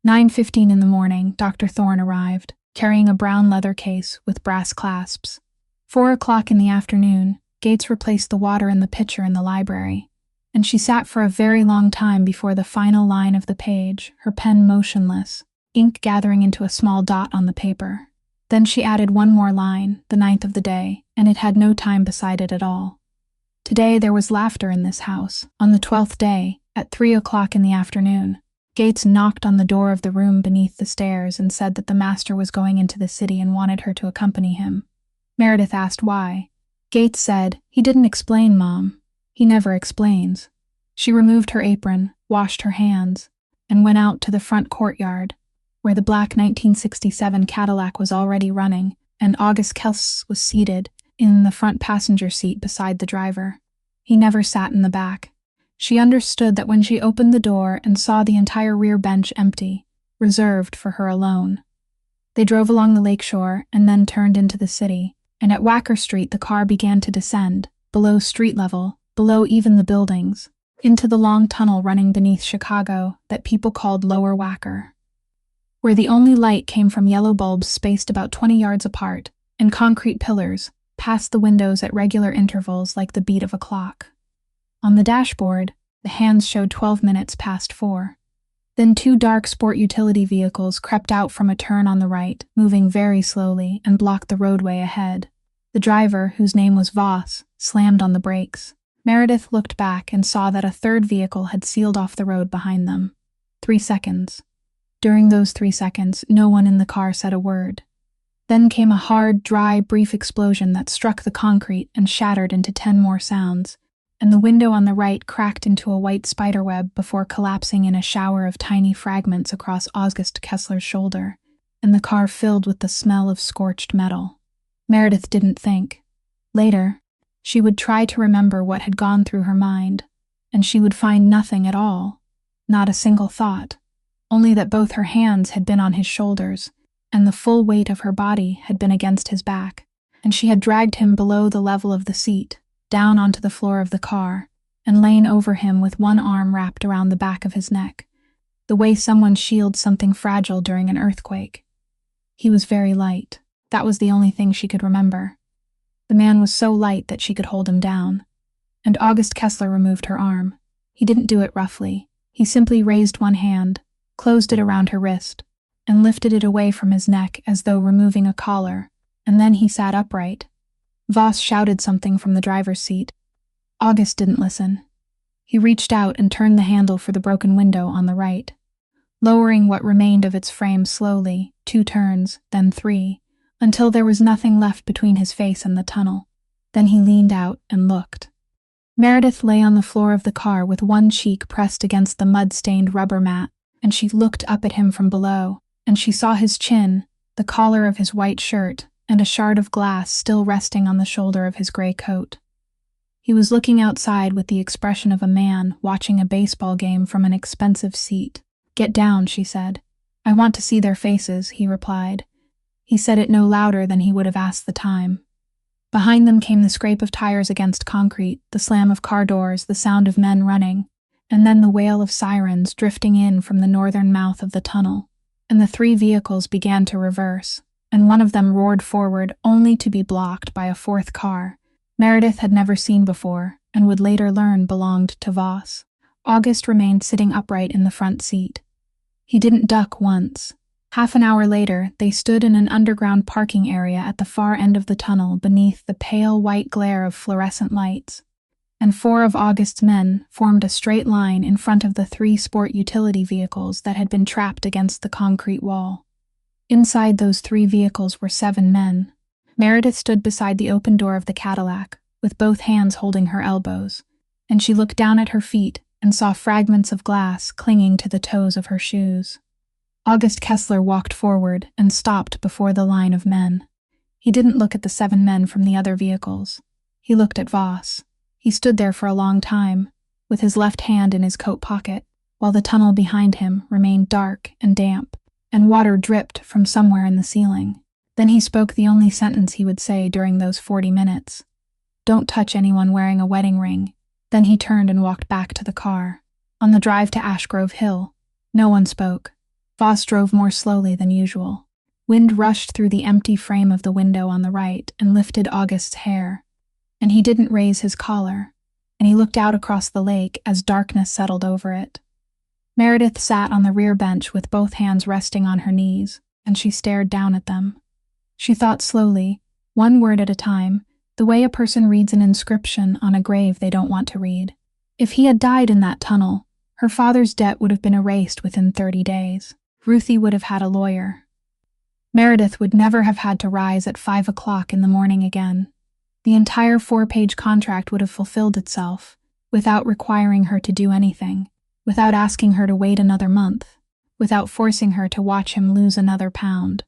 9:15 in the morning, Dr. Thorne arrived, carrying a brown leather case with brass clasps. 4 o'clock in the afternoon, Gates replaced the water in the pitcher in the library, and she sat for a very long time before the final line of the page, her pen motionless, ink gathering into a small dot on the paper. Then she added one more line, the 9th of the day, and it had no time beside it at all. Today there was laughter in this house. On the 12th day, at 3 o'clock in the afternoon, Gates knocked on the door of the room beneath the stairs and said that the master was going into the city and wanted her to accompany him. Meredith asked why. Gates said, "He didn't explain, Mom. He never explains." She removed her apron, washed her hands, and went out to the front courtyard, where the black 1967 Cadillac was already running, and August Kessler was seated in the front passenger seat beside the driver. He never sat in the back. She understood that when she opened the door and saw the entire rear bench empty, reserved for her alone. They drove along the lakeshore and then turned into the city, and at Wacker Street the car began to descend, below street level, below even the buildings, into the long tunnel running beneath Chicago that people called Lower Wacker, where the only light came from yellow bulbs spaced about 20 yards apart, and concrete pillars, past the windows at regular intervals like the beat of a clock. On the dashboard, the hands showed 12 minutes past 4. Then 2 dark sport utility vehicles crept out from a turn on the right, moving very slowly, and blocked the roadway ahead. The driver, whose name was Voss, slammed on the brakes. Meredith looked back and saw that a 3rd vehicle had sealed off the road behind them. 3 seconds. During those 3 seconds, no one in the car said a word. Then came a hard, dry, brief explosion that struck the concrete and shattered into 10 more sounds, and the window on the right cracked into a white spiderweb before collapsing in a shower of tiny fragments across August Kessler's shoulder, and the car filled with the smell of scorched metal. Meredith didn't think. Later, She would try to remember what had gone through her mind, and she would find nothing at all, not a single thought, only that both her hands had been on his shoulders, and the full weight of her body had been against his back, and she had dragged him below the level of the seat, down onto the floor of the car, and lain over him with one arm wrapped around the back of his neck, the way someone shields something fragile during an earthquake. He was very light. That was the only thing she could remember. The man was so light that she could hold him down. And August Kessler removed her arm. He didn't do it roughly. He simply raised one hand, closed it around her wrist, and lifted it away from his neck as though removing a collar, and then he sat upright. Voss shouted something from the driver's seat. August didn't listen. He reached out and turned the handle for the broken window on the right, lowering what remained of its frame slowly, 2 turns, then 3, until there was nothing left between his face and the tunnel. Then he leaned out and looked. Meredith lay on the floor of the car with one cheek pressed against the mud-stained rubber mat, and she looked up at him from below, and she saw his chin, the collar of his white shirt, and a shard of glass still resting on the shoulder of his gray coat. He was looking outside with the expression of a man watching a baseball game from an expensive seat. "Get down," she said. "I want to see their faces," he replied. He said it no louder than he would have asked the time. Behind them came the scrape of tires against concrete, the slam of car doors, the sound of men running, and then the wail of sirens drifting in from the northern mouth of the tunnel. And the 3 vehicles began to reverse, and one of them roared forward only to be blocked by a 4th car Meredith had never seen before and would later learn belonged to Voss. August remained sitting upright in the front seat. He didn't duck once. Half an hour later, they stood in an underground parking area at the far end of the tunnel beneath the pale white glare of fluorescent lights, and 4 of August's men formed a straight line in front of the 3 sport utility vehicles that had been trapped against the concrete wall. Inside those 3 vehicles were 7 men. Meredith stood beside the open door of the Cadillac, with both hands holding her elbows, and she looked down at her feet and saw fragments of glass clinging to the toes of her shoes. August Kessler walked forward and stopped before the line of men. He didn't look at the 7 men from the other vehicles. He looked at Voss. He stood there for a long time, with his left hand in his coat pocket, while the tunnel behind him remained dark and damp, and water dripped from somewhere in the ceiling. Then he spoke the only sentence he would say during those 40 minutes. "Don't touch anyone wearing a wedding ring." Then he turned and walked back to the car. On the drive to Ashgrove Hill, no one spoke. Voss drove more slowly than usual. Wind rushed through the empty frame of the window on the right and lifted August's hair. And he didn't raise his collar, and he looked out across the lake as darkness settled over it. Meredith sat on the rear bench with both hands resting on her knees, and she stared down at them. She thought slowly, one word at a time, the way a person reads an inscription on a grave they don't want to read. If he had died in that tunnel, her father's debt would have been erased within 30 days. Ruthie would have had a lawyer. Meredith would never have had to rise at 5 o'clock in the morning again. The entire 4-page contract would have fulfilled itself, without requiring her to do anything, without asking her to wait another month, without forcing her to watch him lose another pound.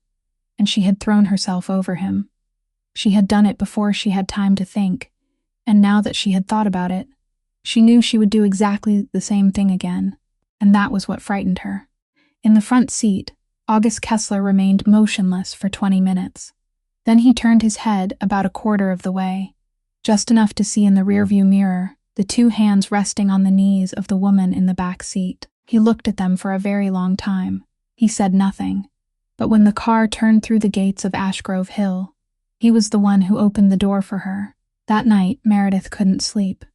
And she had thrown herself over him. She had done it before she had time to think, and now that she had thought about it, she knew she would do exactly the same thing again, and that was what frightened her. In the front seat, August Kessler remained motionless for 20 minutes. Then he turned his head about a quarter of the way, just enough to see in the rearview mirror the 2 hands resting on the knees of the woman in the back seat. He looked at them for a very long time. He said nothing. But when the car turned through the gates of Ashgrove Hill, he was the one who opened the door for her. That night, Meredith couldn't sleep.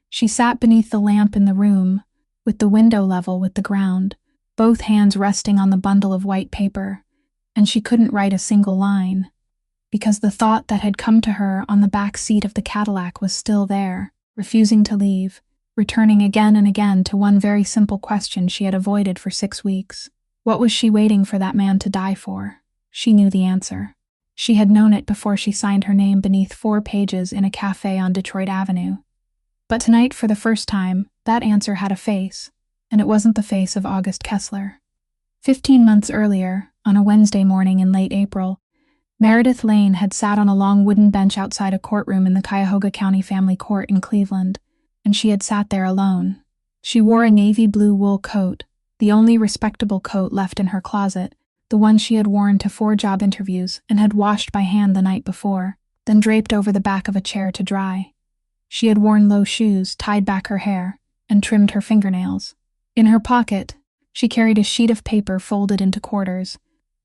She sat beneath the lamp in the room, with the window level with the ground, both hands resting on the bundle of white paper, and she couldn't write a single line, because the thought that had come to her on the back seat of the Cadillac was still there, refusing to leave, returning again and again to one very simple question she had avoided for 6 weeks. What was she waiting for that man to die for? She knew the answer. She had known it before she signed her name beneath 4 pages in a cafe on Detroit Avenue. But tonight, for the first time, that answer had a face, and it wasn't the face of August Kessler. 15 months earlier, on a Wednesday morning in late April, Meredith Lane had sat on a long wooden bench outside a courtroom in the Cuyahoga County Family Court in Cleveland, and she had sat there alone. She wore a navy blue wool coat, the only respectable coat left in her closet, the one she had worn to 4 job interviews and had washed by hand the night before, then draped over the back of a chair to dry. She had worn low shoes, tied back her hair, and trimmed her fingernails. In her pocket, she carried a sheet of paper folded into quarters,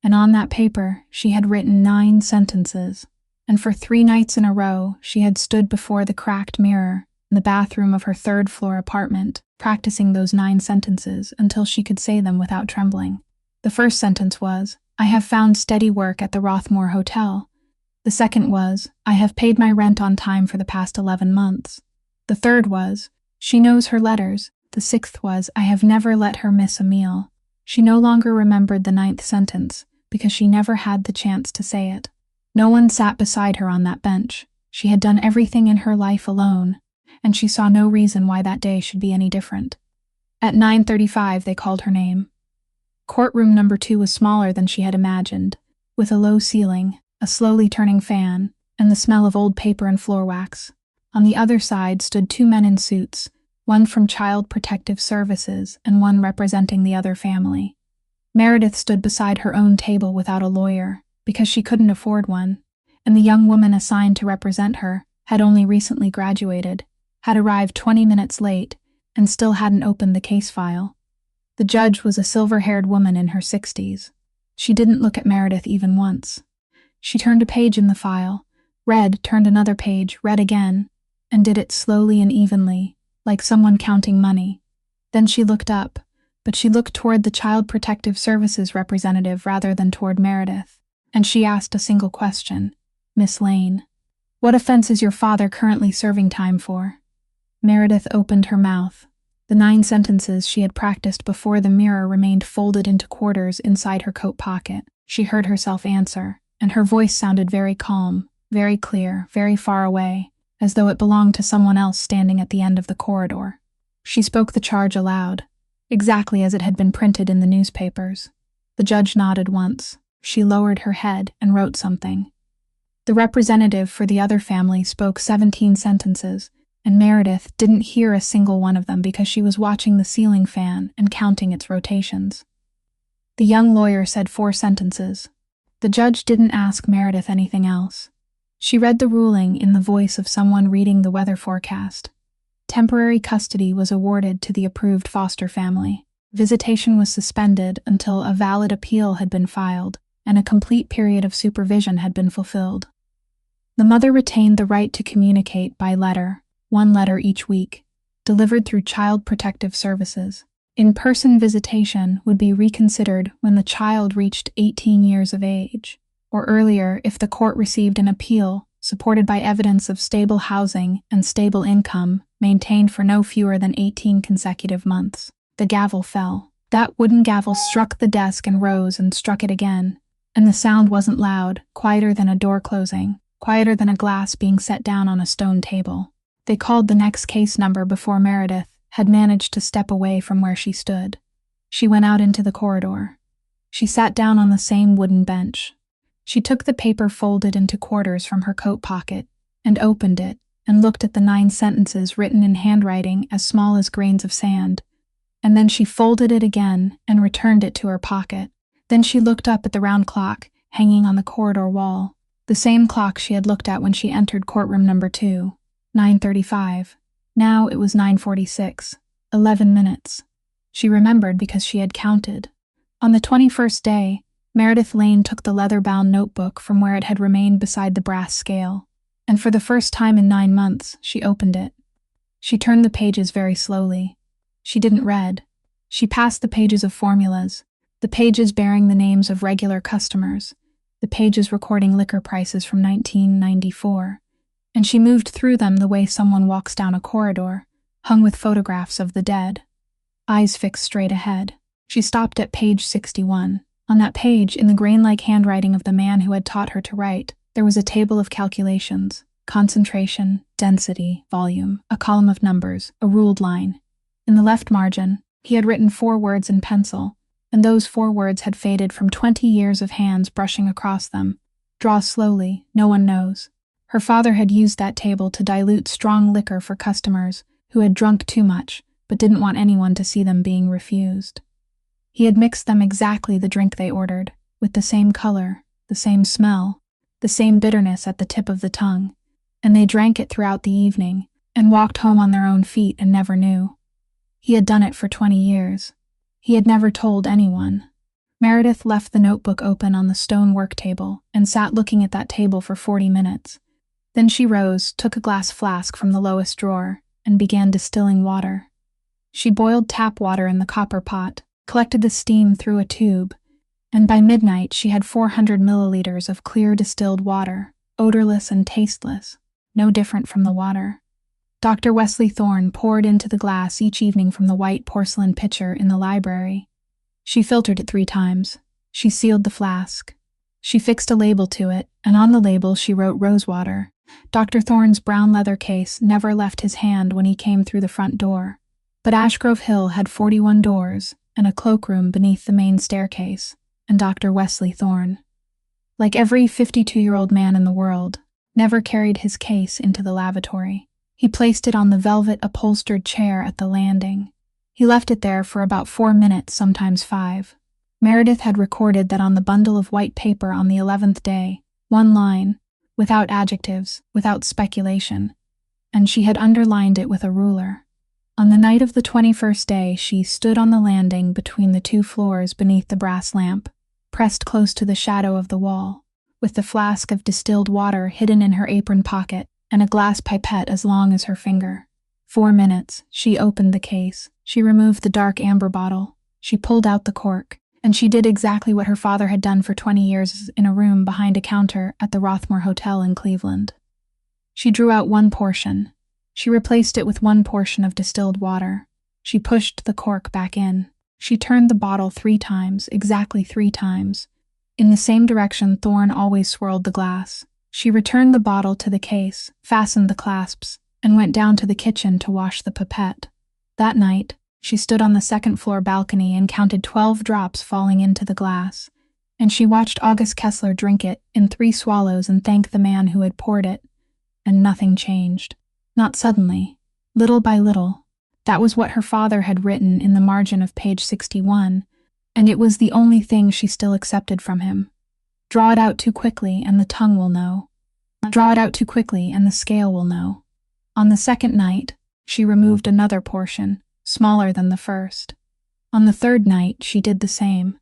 and on that paper she had written 9 sentences, and for 3 nights in a row she had stood before the cracked mirror in the bathroom of her 3rd-floor apartment, practicing those 9 sentences until she could say them without trembling. The first sentence was, "I have found steady work at the Rothmore Hotel." The second was, "I have paid my rent on time for the past 11 months. The third was, "She knows her letters." The 6th was, "I have never let her miss a meal." She no longer remembered the 9th sentence, because she never had the chance to say it. No one sat beside her on that bench. She had done everything in her life alone, and she saw no reason why that day should be any different. At 9:35 they called her name. Courtroom number 2 was smaller than she had imagined, with a low ceiling, a slowly turning fan, and the smell of old paper and floor wax. On the other side stood 2 men in suits, one from Child Protective Services and one representing the other family. Meredith stood beside her own table without a lawyer, because she couldn't afford one, and the young woman assigned to represent her had only recently graduated, had arrived 20 minutes late, and still hadn't opened the case file. The judge was a silver-haired woman in her 60s. She didn't look at Meredith even once. She turned a page in the file, read, turned another page, read again, and did it slowly and evenly, like someone counting money. Then she looked up, but she looked toward the Child Protective Services representative rather than toward Meredith, and she asked a single question. "Miss Lane, what offense is your father currently serving time for?" Meredith opened her mouth. The 9 sentences she had practiced before the mirror remained folded into quarters inside her coat pocket. She heard herself answer, and her voice sounded very calm, very clear, very far away, as though it belonged to someone else standing at the end of the corridor. She spoke the charge aloud, exactly as it had been printed in the newspapers. The judge nodded once. She lowered her head and wrote something. The representative for the other family spoke 17 sentences, and Meredith didn't hear a single one of them because she was watching the ceiling fan and counting its rotations. The young lawyer said 4 sentences. The judge didn't ask Meredith anything else. She read the ruling in the voice of someone reading the weather forecast. Temporary custody was awarded to the approved foster family. Visitation was suspended until a valid appeal had been filed and a complete period of supervision had been fulfilled. The mother retained the right to communicate by letter, 1 letter each week, delivered through Child Protective Services. In-person visitation would be reconsidered when the child reached 18 years of age, or earlier if the court received an appeal supported by evidence of stable housing and stable income maintained for no fewer than 18 consecutive months. The gavel fell. That wooden gavel struck the desk and rose and struck it again, and the sound wasn't loud, quieter than a door closing, quieter than a glass being set down on a stone table. They called the next case number before Meredith had managed to step away from where she stood. She went out into the corridor. She sat down on the same wooden bench. She took the paper folded into quarters from her coat pocket and opened it and looked at the 9 sentences written in handwriting as small as grains of sand, and then she folded it again and returned it to her pocket. Then she looked up at the round clock hanging on the corridor wall, the same clock she had looked at when she entered courtroom number 2. 9:35. Now it was 9:46. 11 minutes. She remembered because she had counted. On the 21st day, Meredith Lane took the leather-bound notebook from where it had remained beside the brass scale, and for the first time in 9 months, she opened it. She turned the pages very slowly. She didn't read. She passed the pages of formulas, the pages bearing the names of regular customers, the pages recording liquor prices from 1994, and she moved through them the way someone walks down a corridor, hung with photographs of the dead. Eyes fixed straight ahead. She stopped at page 61. On that page, in the grain-like handwriting of the man who had taught her to write, there was a table of calculations: concentration, density, volume, a column of numbers, a ruled line. In the left margin, he had written 4 words in pencil, and those 4 words had faded from 20 years of hands brushing across them, Draw slowly, no one knows. Her father had used that table to dilute strong liquor for customers who had drunk too much but didn't want anyone to see them being refused. He had mixed them exactly the drink they ordered, with the same color, the same smell, the same bitterness at the tip of the tongue, and they drank it throughout the evening and walked home on their own feet and never knew. He had done it for 20 years. He had never told anyone. Meredith left the notebook open on the stone work table and sat looking at that table for 40 minutes. Then she rose, took a glass flask from the lowest drawer, and began distilling water. She boiled tap water in the copper pot, collected the steam through a tube, and by midnight she had 400 milliliters of clear distilled water, odorless and tasteless, no different from the water. Dr. Wesley Thorne poured into the glass each evening from the white porcelain pitcher in the library. She filtered it 3 times. She sealed the flask. She fixed a label to it, and on the label she wrote rosewater. Dr. Thorne's brown leather case never left his hand when he came through the front door. But Ashgrove Hill had 41 doors and a cloakroom beneath the main staircase, and Dr. Wesley Thorne, like every 52-year-old man in the world, never carried his case into the lavatory. He placed it on the velvet upholstered chair at the landing. He left it there for about 4 minutes, sometimes 5. Meredith had recorded that on the bundle of white paper on the 11th day, 1 line, without adjectives, without speculation, and she had underlined it with a ruler. On the night of the 21st day, she stood on the landing between the 2 floors beneath the brass lamp, pressed close to the shadow of the wall, with the flask of distilled water hidden in her apron pocket and a glass pipette as long as her finger. 4 minutes, she opened the case. She removed the dark amber bottle. She pulled out the cork, and she did exactly what her father had done for 20 years in a room behind a counter at the Rothmore Hotel in Cleveland. She drew out 1 portion. She replaced it with 1 portion of distilled water. She pushed the cork back in. She turned the bottle 3 times, exactly 3 times, in the same direction Thorne always swirled the glass. She returned the bottle to the case, fastened the clasps, and went down to the kitchen to wash the pipette. That night, she stood on the 2nd floor balcony and counted 12 drops falling into the glass, and she watched August Kessler drink it in 3 swallows and thank the man who had poured it, and nothing changed. Not suddenly, little by little. That was what her father had written in the margin of page 61, and it was the only thing she still accepted from him. Draw it out too quickly and the tongue will know. Draw it out too quickly and the scale will know. On the 2nd night, she removed another portion, smaller than the first. On the 3rd night, she did the same.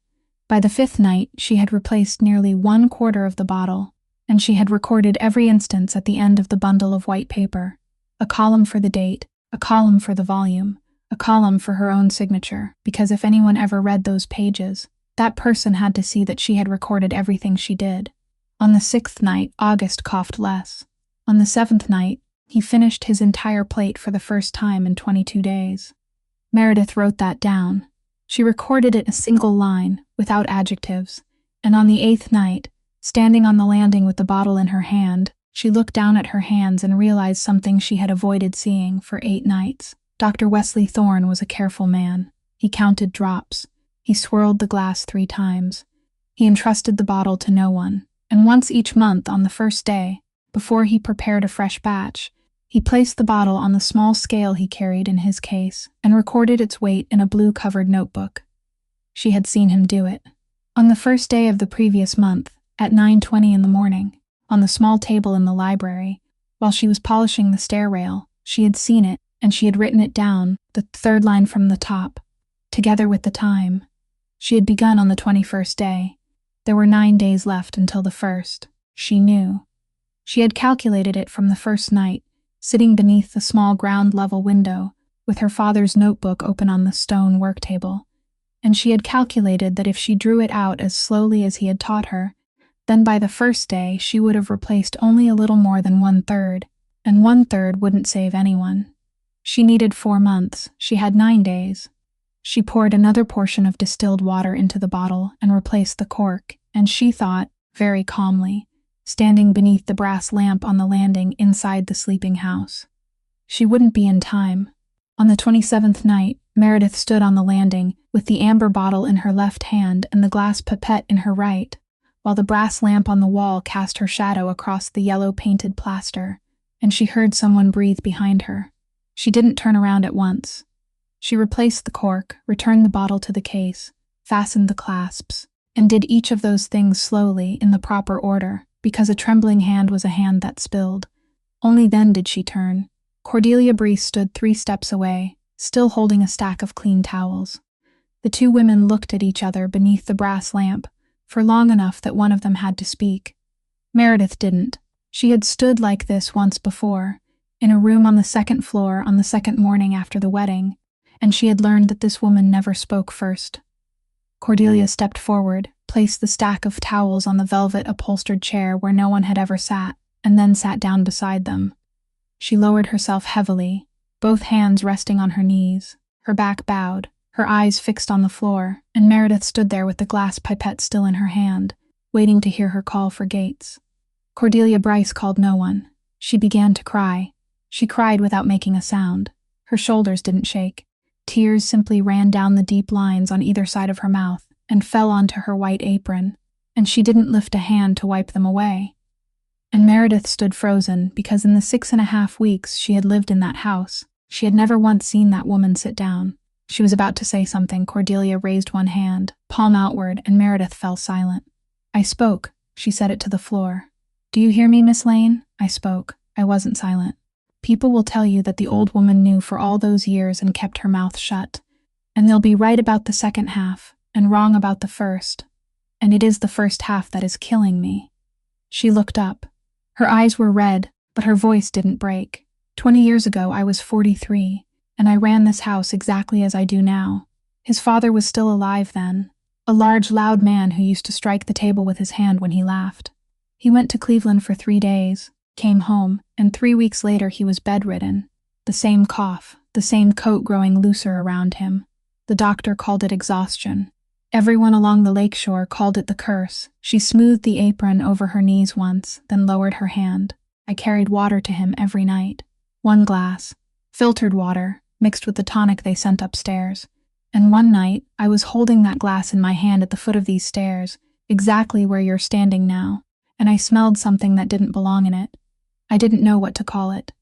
By the 5th night, she had replaced nearly 1/4 of the bottle, and she had recorded every instance at the end of the bundle of white paper. A column for the date, a column for the volume, a column for her own signature, because if anyone ever read those pages, that person had to see that she had recorded everything she did. On the 6th night, August coughed less. On the 7th night, he finished his entire plate for the first time in 22 days. Meredith wrote that down. She recorded it a single line, without adjectives, and on the 8th night, standing on the landing with the bottle in her hand, she looked down at her hands and realized something she had avoided seeing for 8 nights. Dr. Wesley Thorne was a careful man. He counted drops. He swirled the glass 3 times. He entrusted the bottle to no one, and once each month on the 1st day, before he prepared a fresh batch, he placed the bottle on the small scale he carried in his case and recorded its weight in a blue-covered notebook. She had seen him do it. On the 1st day of the previous month, at 9:20 in the morning, on the small table in the library, while she was polishing the stair rail, she had seen it, and she had written it down, the 3rd line from the top, together with the time. She had begun on the 21st day. There were 9 days left until the 1st. She knew. She had calculated it from the 1st night, sitting beneath the small ground-level window, with her father's notebook open on the stone work table, and she had calculated that if she drew it out as slowly as he had taught her, then by the 1st day she would have replaced only a little more than 1/3, and 1/3 wouldn't save anyone. She needed 4 months. She had 9 days. She poured another portion of distilled water into the bottle and replaced the cork, and she thought, very calmly, standing beneath the brass lamp on the landing inside the sleeping house. She wouldn't be in time. On the 27th night, Meredith stood on the landing with the amber bottle in her left hand and the glass pipette in her right, while while the brass lamp on the wall cast her shadow across the yellow-painted plaster, and she heard someone breathe behind her. She didn't turn around at once. She replaced the cork, returned the bottle to the case, fastened the clasps, and did each of those things slowly in the proper order, because a trembling hand was a hand that spilled. Only then did she turn. Cordelia Breese stood 3 steps away, still holding a stack of clean towels. The 2 women looked at each other beneath the brass lamp, for long enough that one of them had to speak. Meredith didn't. She had stood like this once before, in a room on the 2nd floor on the 2nd morning after the wedding, and she had learned that this woman never spoke first. Cordelia stepped forward, placed the stack of towels on the velvet-upholstered chair where no one had ever sat, and then sat down beside them. She lowered herself heavily, both hands resting on her knees, her back bowed, her eyes fixed on the floor, and Meredith stood there with the glass pipette still in her hand, waiting to hear her call for Gates. Cordelia Bryce called no one. She began to cry. She cried without making a sound. Her shoulders didn't shake. Tears simply ran down the deep lines on either side of her mouth and fell onto her white apron, and she didn't lift a hand to wipe them away. And Meredith stood frozen because in the 6.5 weeks she had lived in that house, she had never once seen that woman sit down. She was about to say something. Cordelia raised one hand, palm outward, and Meredith fell silent. "I spoke," she said it to the floor. "Do you hear me, Miss Lane? I spoke. I wasn't silent. People will tell you that the old woman knew for all those years and kept her mouth shut. And they'll be right about the second half, and wrong about the first. And it is the first half that is killing me." She looked up. Her eyes were red, but her voice didn't break. 20 years ago, I was 43, and I ran this house exactly as I do now. His father was still alive then, a large, loud man who used to strike the table with his hand when he laughed. He went to Cleveland for 3 days, came home, and 3 weeks later he was bedridden. The same cough, the same coat growing looser around him. The doctor called it exhaustion. Everyone along the lakeshore called it the curse. She smoothed the apron over her knees once, then lowered her hand. I carried water to him every night. 1 glass. Filtered water, mixed with the tonic they sent upstairs. And one night, I was holding that glass in my hand at the foot of these stairs, exactly where you're standing now, and I smelled something that didn't belong in it. I didn't know what to call it.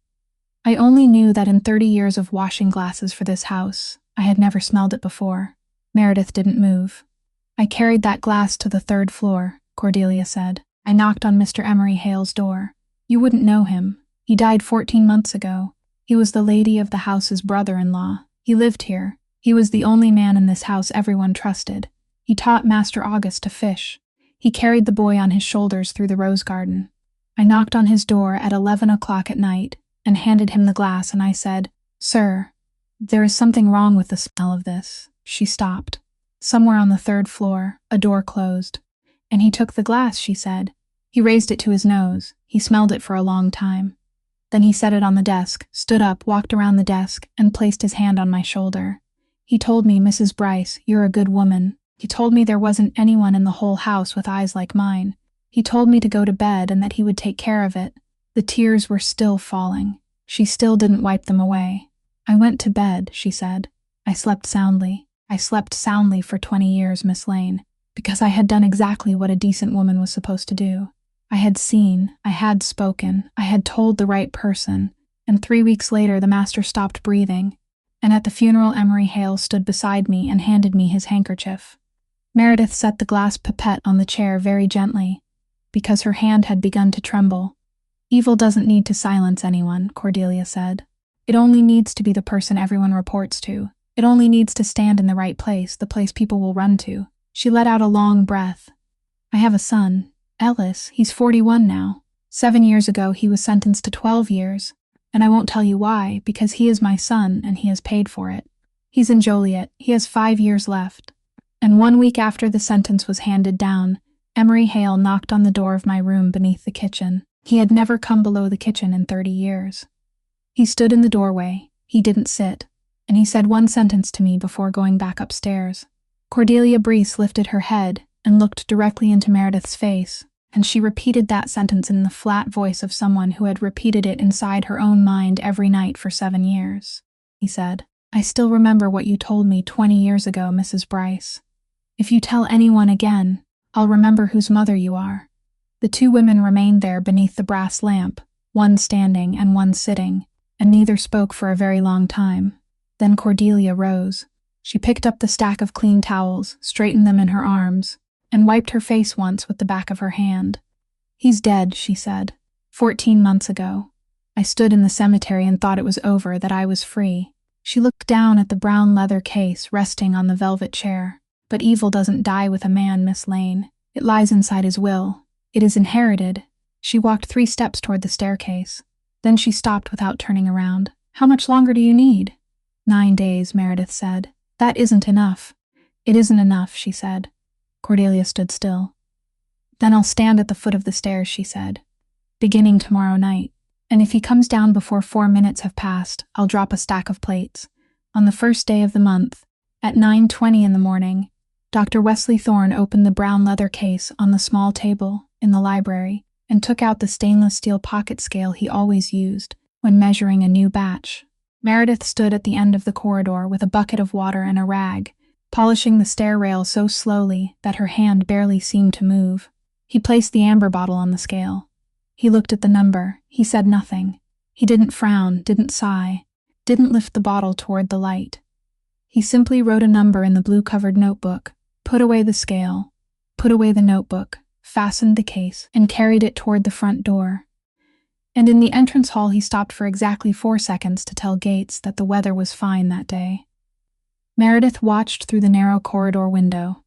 I only knew that in 30 years of washing glasses for this house, I had never smelled it before. Meredith didn't move. "I carried that glass to the 3rd floor, Cordelia said. "I knocked on Mr. Emery Hale's door. You wouldn't know him. He died 14 months ago. He was the lady of the house's brother-in-law. He lived here. He was the only man in this house everyone trusted. He taught Master August to fish. He carried the boy on his shoulders through the rose garden. I knocked on his door at 11 o'clock at night and handed him the glass, and I said, 'Sir, there is something wrong with the smell of this.'" She stopped. "Somewhere on the 3rd floor, a door closed. And he took the glass," she said. "He raised it to his nose. He smelled it for a long time. Then he set it on the desk, stood up, walked around the desk, and placed his hand on my shoulder. He told me, 'Mrs. Bryce, you're a good woman.' He told me there wasn't anyone in the whole house with eyes like mine. He told me to go to bed and that he would take care of it." The tears were still falling. She still didn't wipe them away. "I went to bed," she said. "I slept soundly. I slept soundly for 20 years, Miss Lane, because I had done exactly what a decent woman was supposed to do. I had seen, I had spoken, I had told the right person, and 3 weeks later the master stopped breathing, and at the funeral Emery Hale stood beside me and handed me his handkerchief." Meredith set the glass pipette on the chair very gently, because her hand had begun to tremble. "Evil doesn't need to silence anyone," Cordelia said. "It only needs to be the person everyone reports to. It only needs to stand in the right place, the place people will run to." She let out a long breath. "I have a son, Ellis. He's 41 now. 7 years ago he was sentenced to 12 years, and I won't tell you why, because he is my son and he has paid for it. He's in Joliet. He has 5 years left." And 1 week after the sentence was handed down, Emery Hale knocked on the door of my room beneath the kitchen. He had never come below the kitchen in 30 years. He stood in the doorway. He didn't sit. And he said one sentence to me before going back upstairs. Cordelia Breese lifted her head and looked directly into Meredith's face, and she repeated that sentence in the flat voice of someone who had repeated it inside her own mind every night for 7 years. He said, "I still remember what you told me 20 years ago, Mrs. Bryce. If you tell anyone again, I'll remember whose mother you are." The two women remained there beneath the brass lamp, one standing and one sitting, and neither spoke for a very long time. Then Cordelia rose. She picked up the stack of clean towels, straightened them in her arms, and wiped her face once with the back of her hand. "He's dead," she said. 14 months ago. I stood in the cemetery and thought it was over, that I was free." She looked down at the brown leather case resting on the velvet chair. "But evil doesn't die with a man, Miss Lane. It lies inside his will. It is inherited." She walked 3 steps toward the staircase. Then she stopped without turning around. "How much longer do you need?" 9 days, Meredith said. "That isn't enough." "It isn't enough," she said. Cordelia stood still. "Then I'll stand at the foot of the stairs," she said. "Beginning tomorrow night. And if he comes down before 4 minutes have passed, I'll drop a stack of plates. On the first day of the month, at 9:20 in the morning." Dr. Wesley Thorne opened the brown leather case on the small table in the library and took out the stainless steel pocket scale he always used when measuring a new batch. Meredith stood at the end of the corridor with a bucket of water and a rag, polishing the stair rail so slowly that her hand barely seemed to move. He placed the amber bottle on the scale. He looked at the number. He said nothing. He didn't frown, didn't sigh, didn't lift the bottle toward the light. He simply wrote a number in the blue-covered notebook, put away the scale, put away the notebook, fastened the case, and carried it toward the front door. And in the entrance hall he stopped for exactly 4 seconds to tell Gates that the weather was fine that day. Meredith watched through the narrow corridor window.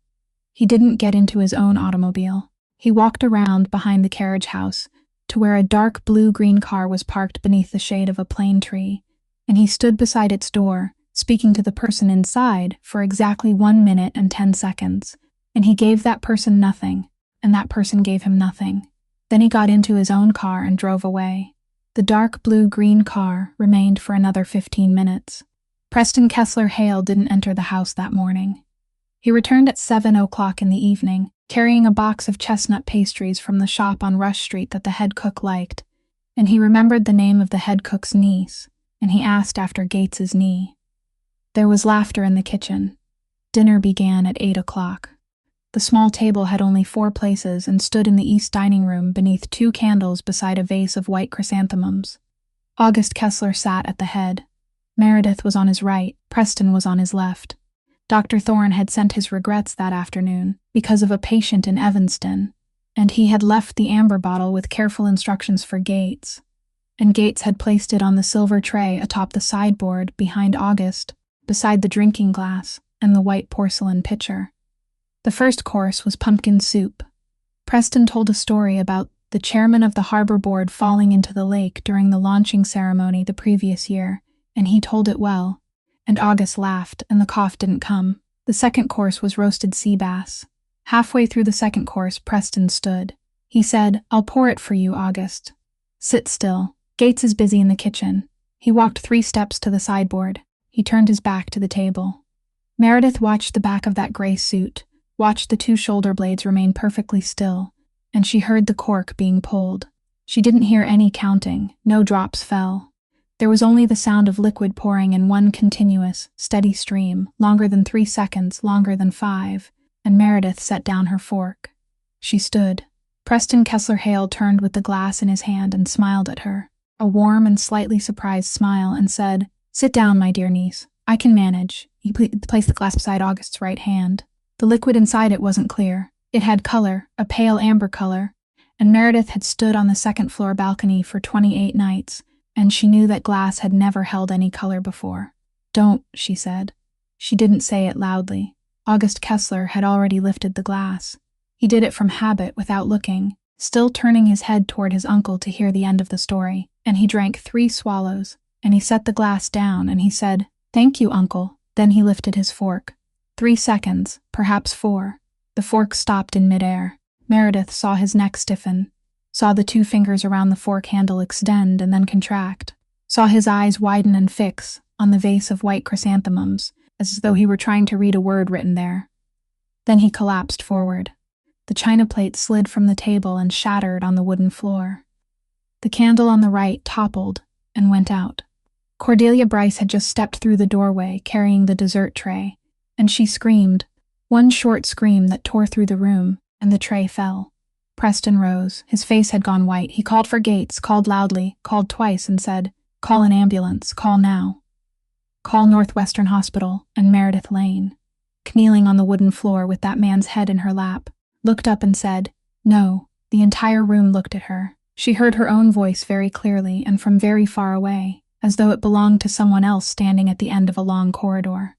He didn't get into his own automobile. He walked around behind the carriage house to where a dark blue-green car was parked beneath the shade of a plane tree, and he stood beside its door, speaking to the person inside for exactly 1 minute and 10 seconds, and he gave that person nothing, and that person gave him nothing. Then he got into his own car and drove away. The dark blue-green car remained for another 15 minutes. Preston Kessler Hale didn't enter the house that morning. He returned at 7:00 in the evening, carrying a box of chestnut pastries from the shop on Rush Street that the head cook liked, and he remembered the name of the head cook's niece, and he asked after Gates's knee. There was laughter in the kitchen. Dinner began at 8:00. The small table had only 4 places and stood in the east dining room beneath 2 candles beside a vase of white chrysanthemums. August Kessler sat at the head. Meredith was on his right, Preston was on his left. Dr. Thorne had sent his regrets that afternoon because of a patient in Evanston, and he had left the amber bottle with careful instructions for Gates, and Gates had placed it on the silver tray atop the sideboard behind August, beside the drinking glass and the white porcelain pitcher. The first course was pumpkin soup. Preston told a story about the chairman of the harbor board falling into the lake during the launching ceremony the previous year, and he told it well. And August laughed, and the cough didn't come. The second course was roasted sea bass. Halfway through the second course, Preston stood. He said, "I'll pour it for you, August." "Sit still. Gates is busy in the kitchen." He walked 3 steps to the sideboard. He turned his back to the table. Meredith watched the back of that gray suit, watched the 2 shoulder blades remain perfectly still, and she heard the cork being pulled. She didn't hear any counting. No drops fell. There was only the sound of liquid pouring in one continuous, steady stream, longer than 3 seconds, longer than 5, and Meredith set down her fork. She stood. Preston Kessler Hale turned with the glass in his hand and smiled at her, a warm and slightly surprised smile, and said, "Sit down, my dear niece. I can manage." He placed the glass beside August's right hand. The liquid inside it wasn't clear. It had color, a pale amber color, and Meredith had stood on the second-floor balcony for 28 nights, and she knew that glass had never held any color before. "Don't," she said. She didn't say it loudly. August Kessler had already lifted the glass. He did it from habit, without looking, still turning his head toward his uncle to hear the end of the story, and he drank 3 swallows, and he set the glass down, and he said, "Thank you, uncle." Then he lifted his fork. 3 seconds, perhaps 4. The fork stopped in midair. Meredith saw his neck stiffen, saw the 2 fingers around the fork handle extend and then contract, saw his eyes widen and fix on the vase of white chrysanthemums, as though he were trying to read a word written there. Then he collapsed forward. The china plate slid from the table and shattered on the wooden floor. The candle on the right toppled and went out. Cordelia Bryce had just stepped through the doorway carrying the dessert tray, and she screamed, one short scream that tore through the room, and the tray fell. Preston rose. His face had gone white. He called for Gates, called loudly, called twice, and said, "Call an ambulance, call now. Call Northwestern Hospital and Meredith Lane." Kneeling on the wooden floor with that man's head in her lap, looked up and said, "No." The entire room looked at her. She heard her own voice very clearly and from very far away, as though it belonged to someone else standing at the end of a long corridor.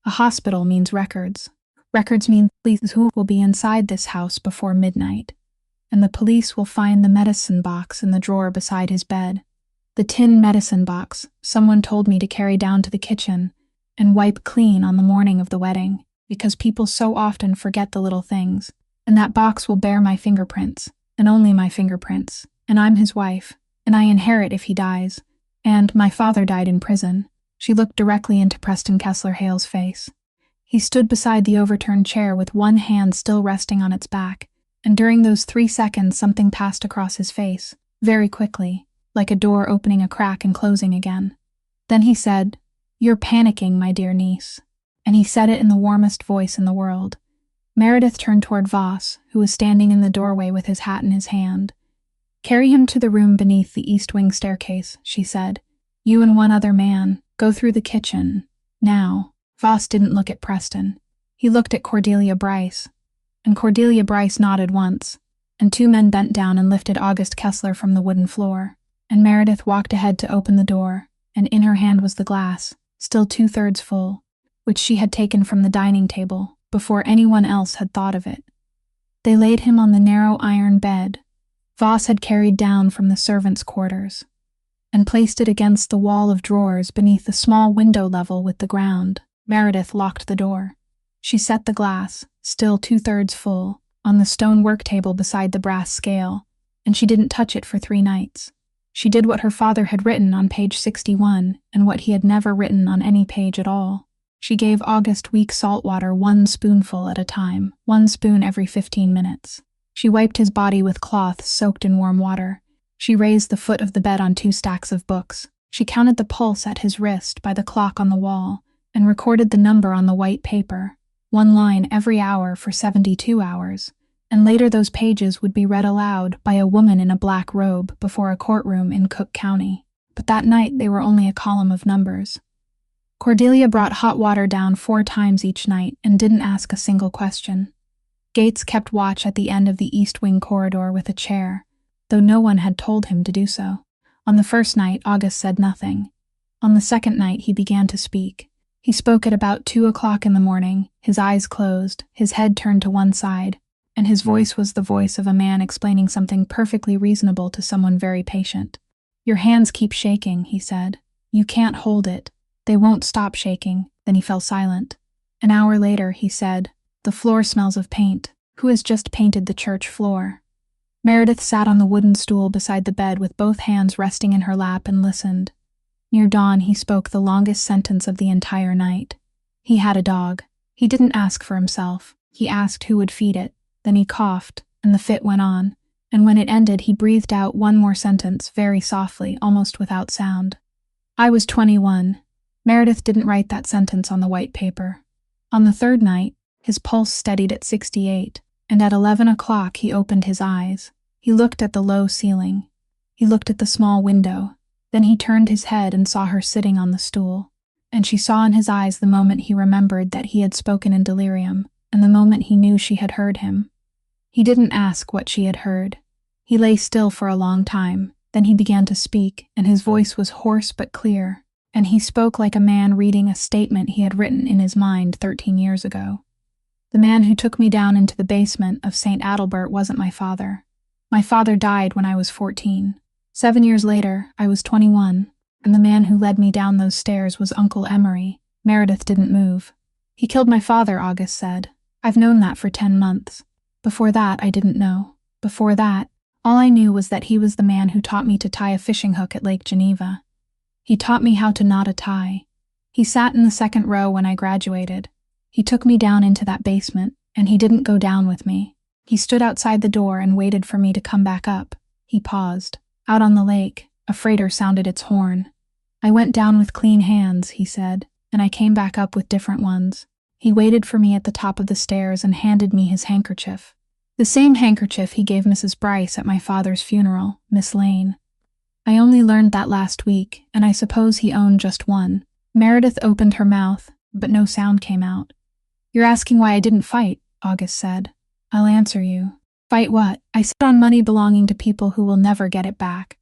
A hospital means records. Records mean police who will be inside this house before midnight. And the police will find the medicine box in the drawer beside his bed. The tin medicine box someone told me to carry down to the kitchen and wipe clean on the morning of the wedding, because people so often forget the little things. And that box will bear my fingerprints, and only my fingerprints, and I'm his wife, and I inherit if he dies. And my father died in prison. She looked directly into Preston Kessler Hale's face. He stood beside the overturned chair with one hand still resting on its back, and during those 3 seconds something passed across his face, very quickly, like a door opening a crack and closing again. Then he said, "You're panicking, my dear niece." And he said it in the warmest voice in the world. Meredith turned toward Voss, who was standing in the doorway with his hat in his hand. "Carry him to the room beneath the east wing staircase," she said. "You and one other man. Go through the kitchen. Now." Voss didn't look at Preston. He looked at Cordelia Bryce. And Cordelia Bryce nodded once, and 2 men bent down and lifted August Kessler from the wooden floor. And Meredith walked ahead to open the door, and in her hand was the glass, still 2/3 full, which she had taken from the dining table before anyone else had thought of it. They laid him on the narrow iron bed Voss had carried down from the servants' quarters, and placed it against the wall of drawers beneath the small window level with the ground. Meredith locked the door. She set the glass, still 2/3 full, on the stone work table beside the brass scale, and she didn't touch it for 3 nights. She did what her father had written on page 61 and what he had never written on any page at all. She gave August weak salt water 1 spoonful at a time, 1 spoon every 15 minutes. She wiped his body with cloths soaked in warm water. She raised the foot of the bed on 2 stacks of books. She counted the pulse at his wrist by the clock on the wall and recorded the number on the white paper, 1 line every hour for 72 hours, and later those pages would be read aloud by a woman in a black robe before a courtroom in Cook County. But that night they were only a column of numbers. Cordelia brought hot water down 4 times each night and didn't ask a single question. Gates kept watch at the end of the east wing corridor with a chair, though no one had told him to do so. On the first night, August said nothing. On the second night, he began to speak. He spoke at about 2 o'clock in the morning, his eyes closed, his head turned to one side, and his voice was the voice of a man explaining something perfectly reasonable to someone very patient. "Your hands keep shaking," he said. "You can't hold it. They won't stop shaking." Then he fell silent. An hour later, he said, "The floor smells of paint. Who has just painted the church floor?" Meredith sat on the wooden stool beside the bed with both hands resting in her lap and listened. Near dawn, he spoke the longest sentence of the entire night. He had a dog. He didn't ask for himself. He asked who would feed it. Then he coughed, and the fit went on, and when it ended, he breathed out one more sentence, very softly, almost without sound. "I was 21. Meredith didn't write that sentence on the white paper. On the third night, his pulse steadied at 68, and at 11 o'clock he opened his eyes. He looked at the low ceiling. He looked at the small window. Then he turned his head and saw her sitting on the stool, and she saw in his eyes the moment he remembered that he had spoken in delirium, and the moment he knew she had heard him. He didn't ask what she had heard. He lay still for a long time, then he began to speak, and his voice was hoarse but clear, and he spoke like a man reading a statement he had written in his mind 13 years ago. "The man who took me down into the basement of St. Adalbert wasn't my father. My father died when I was 14. 7 years later, I was 21, and the man who led me down those stairs was Uncle Emery." Meredith didn't move. "He killed my father," August said. "I've known that for 10 months. Before that, I didn't know. Before that, all I knew was that he was the man who taught me to tie a fishing hook at Lake Geneva. He taught me how to knot a tie. He sat in the 2nd row when I graduated. He took me down into that basement, and he didn't go down with me. He stood outside the door and waited for me to come back up." He paused. "Out on the lake, a freighter sounded its horn. I went down with clean hands," he said, "and I came back up with different ones. He waited for me at the top of the stairs and handed me his handkerchief. The same handkerchief he gave Mrs. Bryce at my father's funeral, Miss Lane. I only learned that last week, and I suppose he owned just one. Meredith opened her mouth, but no sound came out. You're asking why I didn't fight, August said. I'll answer you. Fight what? I sit on money belonging to people who will never get it back.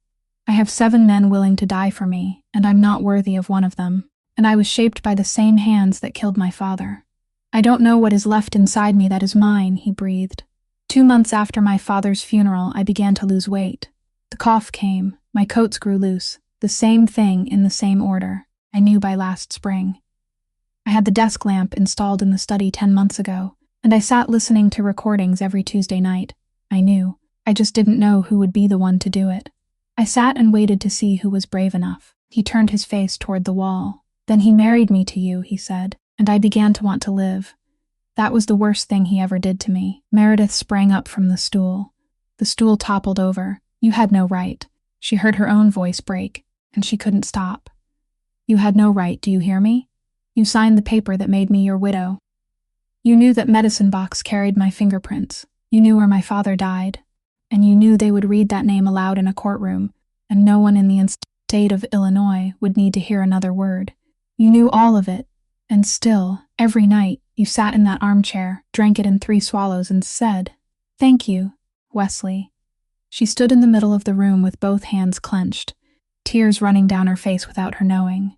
I have 7 men willing to die for me, and I'm not worthy of one of them. And I was shaped by the same hands that killed my father. I don't know what is left inside me that is mine, he breathed. 2 months after my father's funeral, I began to lose weight. The cough came, my coats grew loose, the same thing in the same order. I knew by last spring. I had the desk lamp installed in the study 10 months ago, and I sat listening to recordings every Tuesday night. I knew. I just didn't know who would be the one to do it. I sat and waited to see who was brave enough. He turned his face toward the wall. Then he married me to you, he said, and I began to want to live. That was the worst thing he ever did to me. Meredith sprang up from the stool. The stool toppled over. You had no right. She heard her own voice break, and she couldn't stop. You had no right, do you hear me? You signed the paper that made me your widow. You knew that medicine box carried my fingerprints. You knew where my father died. And you knew they would read that name aloud in a courtroom, and no one in the state of Illinois would need to hear another word. You knew all of it, and still, every night, you sat in that armchair, drank it in 3 swallows, and said, Thank you, Wesley. She stood in the middle of the room with both hands clenched, tears running down her face without her knowing.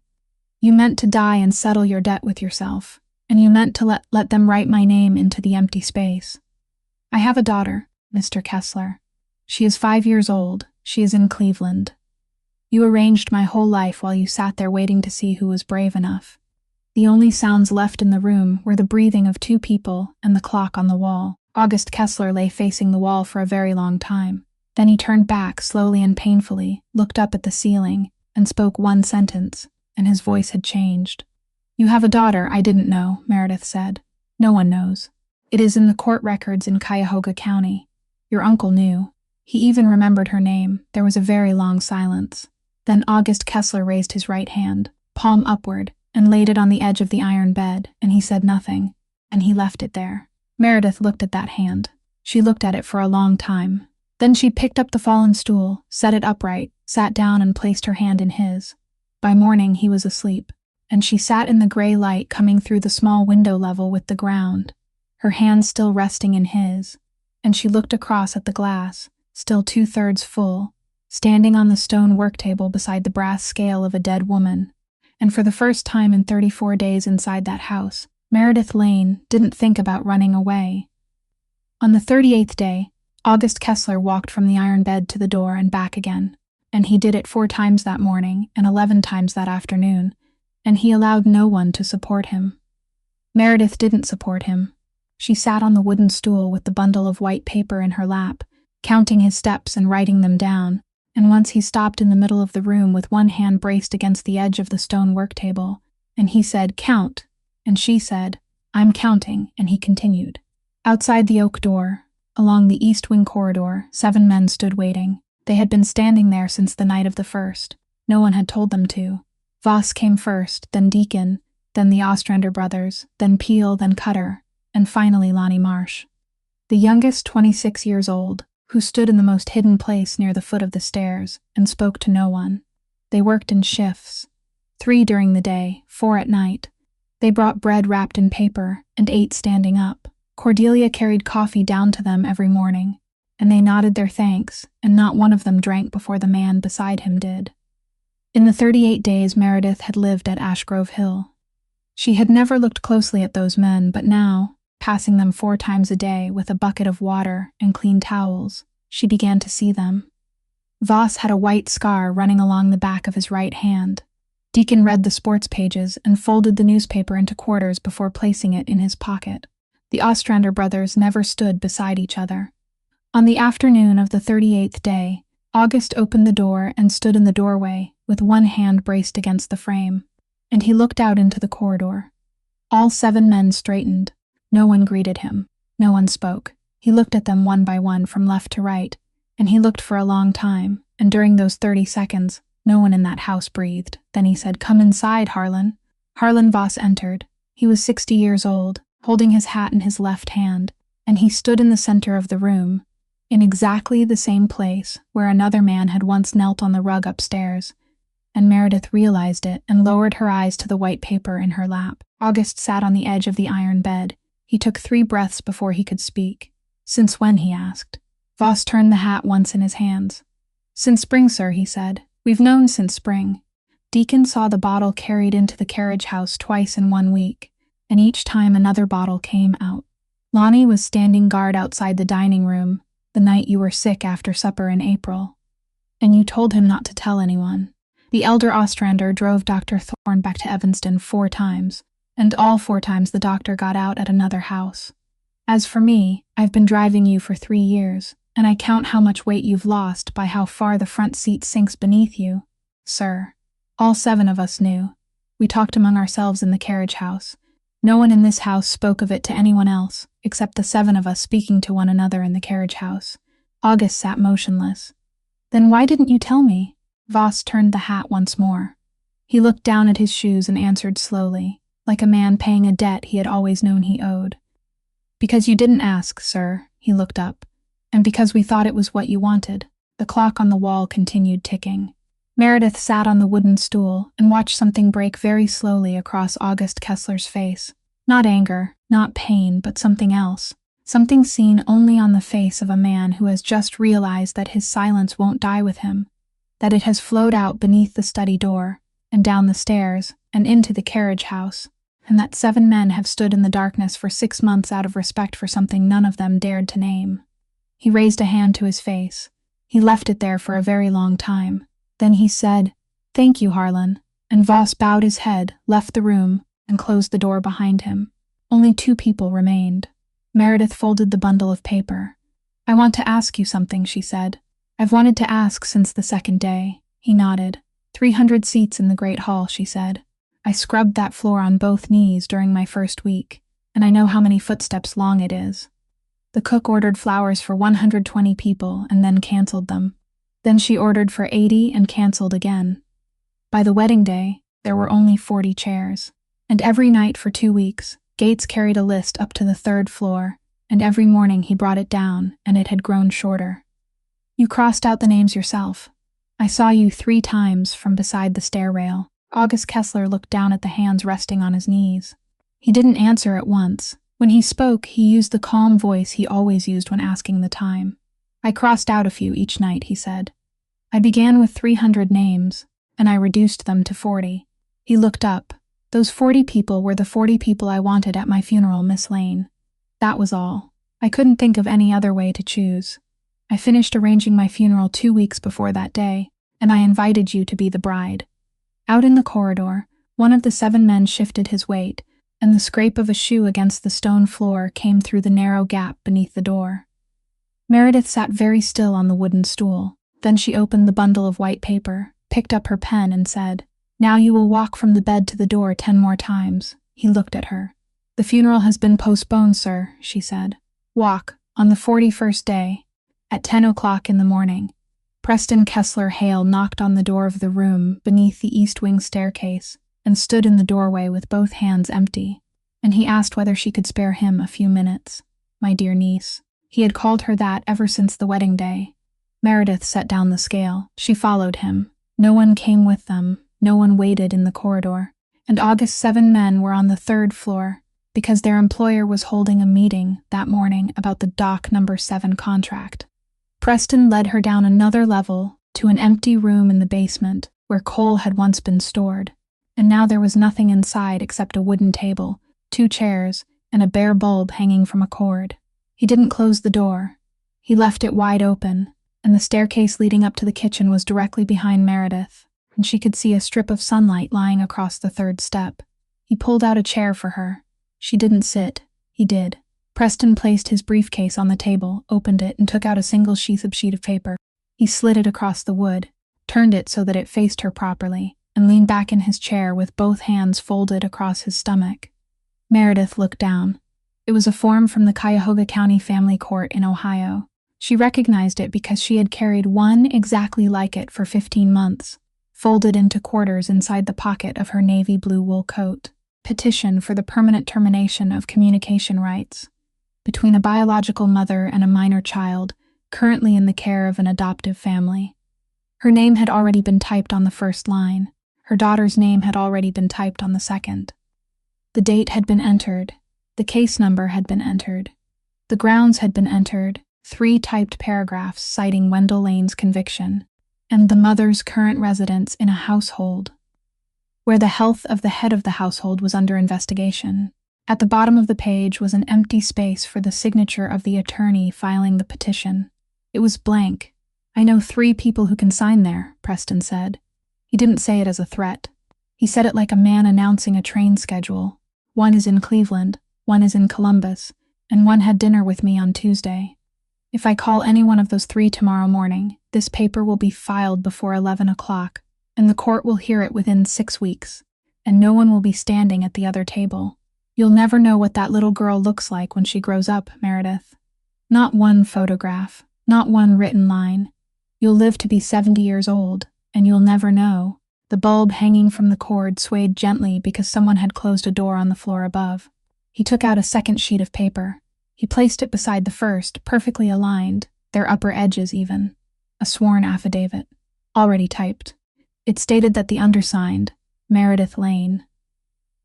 You meant to die and settle your debt with yourself, and you meant to let them write my name into the empty space. I have a daughter, Mr. Kessler. She is 5 years old. She is in Cleveland. You arranged my whole life while you sat there waiting to see who was brave enough. The only sounds left in the room were the breathing of 2 people and the clock on the wall. August Kessler lay facing the wall for a very long time. Then he turned back slowly and painfully, looked up at the ceiling, and spoke 1 sentence, and his voice had changed. You have a daughter I didn't know, Meredith said. No one knows. It is in the court records in Cuyahoga County. Your uncle knew. He even remembered her name. There was a very long silence. Then August Kessler raised his right hand, palm upward, and laid it on the edge of the iron bed, and he said nothing, and he left it there. Meredith looked at that hand. She looked at it for a long time. Then she picked up the fallen stool, set it upright, sat down and placed her hand in his. By morning he was asleep, and she sat in the gray light coming through the small window level with the ground, her hand still resting in his, and she looked across at the glass, still 2/3 full, standing on the stone work table beside the brass scale of a dead woman. And for the first time in 34 days inside that house, Meredith Lane didn't think about running away. On the 38th day, August Kessler walked from the iron bed to the door and back again, and he did it 4 times that morning and 11 times that afternoon, and he allowed no one to support him. Meredith didn't support him. She sat on the wooden stool with the bundle of white paper in her lap, counting his steps and writing them down, and once he stopped in the middle of the room with one hand braced against the edge of the stone work table, and he said, "Count," and she said, "I'm counting," and he continued. Outside the oak door, along the east wing corridor, 7 men stood waiting. They had been standing there since the night of the 1st. No one had told them to. Voss came first, then Deacon, then the Ostrander brothers, then Peel, then Cutter, and finally Lonnie Marsh. The youngest, 26 years old, who stood in the most hidden place near the foot of the stairs and spoke to no one. They worked in shifts, 3 during the day, 4 at night. They brought bread wrapped in paper and ate standing up. Cordelia carried coffee down to them every morning, and they nodded their thanks, and not one of them drank before the man beside him did. In the 38 days Meredith had lived at Ashgrove Hill. She had never looked closely at those men, but now, passing them 4 times a day with a bucket of water and clean towels, she began to see them. Voss had a white scar running along the back of his right hand. Deacon read the sports pages and folded the newspaper into quarters before placing it in his pocket. The Ostrander brothers never stood beside each other. On the afternoon of the 38th day, August opened the door and stood in the doorway with one hand braced against the frame, and he looked out into the corridor. All 7 men straightened. No one greeted him. No one spoke. He looked at them one by one from left to right, and he looked for a long time, and during those 30 seconds, no one in that house breathed. Then he said, "Come inside, Harlan." Harlan Voss entered. He was 60 years old, holding his hat in his left hand, and he stood in the center of the room, in exactly the same place where another man had once knelt on the rug upstairs, and Meredith realized it and lowered her eyes to the white paper in her lap. August sat on the edge of the iron bed. He took 3 breaths before he could speak. "Since when?" he asked. Voss turned the hat once in his hands. "Since spring, sir," he said. "We've known since spring." Deacon saw the bottle carried into the carriage house twice in 1 week, and each time another bottle came out. Lonnie was standing guard outside the dining room the night you were sick after supper in April, and you told him not to tell anyone. The elder Ostrander drove Dr. Thorne back to Evanston 4 times, and all 4 times the doctor got out at another house. As for me, I've been driving you for 3 years, and I count how much weight you've lost by how far the front seat sinks beneath you, sir. All 7 of us knew. We talked among ourselves in the carriage house. No one in this house spoke of it to anyone else, except the 7 of us speaking to one another in the carriage house. August sat motionless. "Then why didn't you tell me?" Voss turned the hat once more. He looked down at his shoes and answered slowly, like a man paying a debt he had always known he owed. "Because you didn't ask, sir." He looked up. "And because we thought it was what you wanted." The clock on the wall continued ticking. Meredith sat on the wooden stool and watched something break very slowly across August Kessler's face. Not anger, not pain, but something else. Something seen only on the face of a man who has just realized that his silence won't die with him, that it has flowed out beneath the study door, and down the stairs, and into the carriage house, and that 7 men have stood in the darkness for 6 months out of respect for something none of them dared to name. He raised a hand to his face. He left it there for a very long time. Then he said, "Thank you, Harlan," and Voss bowed his head, left the room, and closed the door behind him. Only 2 people remained. Meredith folded the bundle of paper. "I want to ask you something," she said. "I've wanted to ask since the 2nd day." He nodded. 300 seats in the great hall, she said. "I scrubbed that floor on both knees during my first week, and I know how many footsteps long it is." The cook ordered flowers for 120 people and then canceled them. Then she ordered for 80 and canceled again. By the wedding day, there were only 40 chairs. And every night for 2 weeks, Gates carried a list up to the 3rd floor, and every morning he brought it down, and it had grown shorter. "You crossed out the names yourself. I saw you 3 times from beside the stair rail." August Kessler looked down at the hands resting on his knees. He didn't answer at once. When he spoke, he used the calm voice he always used when asking the time. "I crossed out a few each night," he said. "I began with 300 names, and I reduced them to 40. He looked up. "Those 40 people were the 40 people I wanted at my funeral, Miss Lane. That was all. I couldn't think of any other way to choose. I finished arranging my funeral 2 weeks before that day, and I invited you to be the bride." Out in the corridor, one of the 7 men shifted his weight, and the scrape of a shoe against the stone floor came through the narrow gap beneath the door. Meredith sat very still on the wooden stool. Then she opened the bundle of white paper, picked up her pen, and said, "Now you will walk from the bed to the door 10 more times." He looked at her. "The funeral has been postponed, sir," she said. "Walk, on the 41st day, at 10 o'clock in the morning." Preston Kessler Hale knocked on the door of the room beneath the east wing staircase and stood in the doorway with both hands empty, and he asked whether she could spare him a few minutes. "My dear niece." He had called her that ever since the wedding day. Meredith set down the scale. She followed him. No one came with them. No one waited in the corridor. And August's 7 men were on the 3rd floor because their employer was holding a meeting that morning about the Dock No. 7 contract. Preston led her down another level to an empty room in the basement where coal had once been stored, and now there was nothing inside except a wooden table, 2 chairs, and a bare bulb hanging from a cord. He didn't close the door. He left it wide open, and the staircase leading up to the kitchen was directly behind Meredith, and she could see a strip of sunlight lying across the 3rd step. He pulled out a chair for her. She didn't sit. He did. Preston placed his briefcase on the table, opened it, and took out a single sheet of paper. He slid it across the wood, turned it so that it faced her properly, and leaned back in his chair with both hands folded across his stomach. Meredith looked down. It was a form from the Cuyahoga County Family Court in Ohio. She recognized it because she had carried one exactly like it for 15 months, folded into quarters inside the pocket of her navy blue wool coat. Petition for the permanent termination of communication rights. between a biological mother and a minor child, currently in the care of an adoptive family. Her name had already been typed on the first line. Her daughter's name had already been typed on the second. The date had been entered. The case number had been entered. The grounds had been entered, 3 typed paragraphs citing Wendell Lane's conviction, and the mother's current residence in a household where the health of the head of the household was under investigation. At the bottom of the page was an empty space for the signature of the attorney filing the petition. It was blank. "I know 3 people who can sign there," Preston said. He didn't say it as a threat. He said it like a man announcing a train schedule. "One is in Cleveland, one is in Columbus, and one had dinner with me on Tuesday. If I call any one of those 3 tomorrow morning, this paper will be filed before 11 o'clock, and the court will hear it within 6 weeks, and no one will be standing at the other table. You'll never know what that little girl looks like when she grows up, Meredith. Not one photograph, not one written line. You'll live to be 70 years old, and you'll never know." The bulb hanging from the cord swayed gently because someone had closed a door on the floor above. He took out a second sheet of paper. He placed it beside the first, perfectly aligned, their upper edges even. A sworn affidavit, already typed. It stated that the undersigned, Meredith Lane,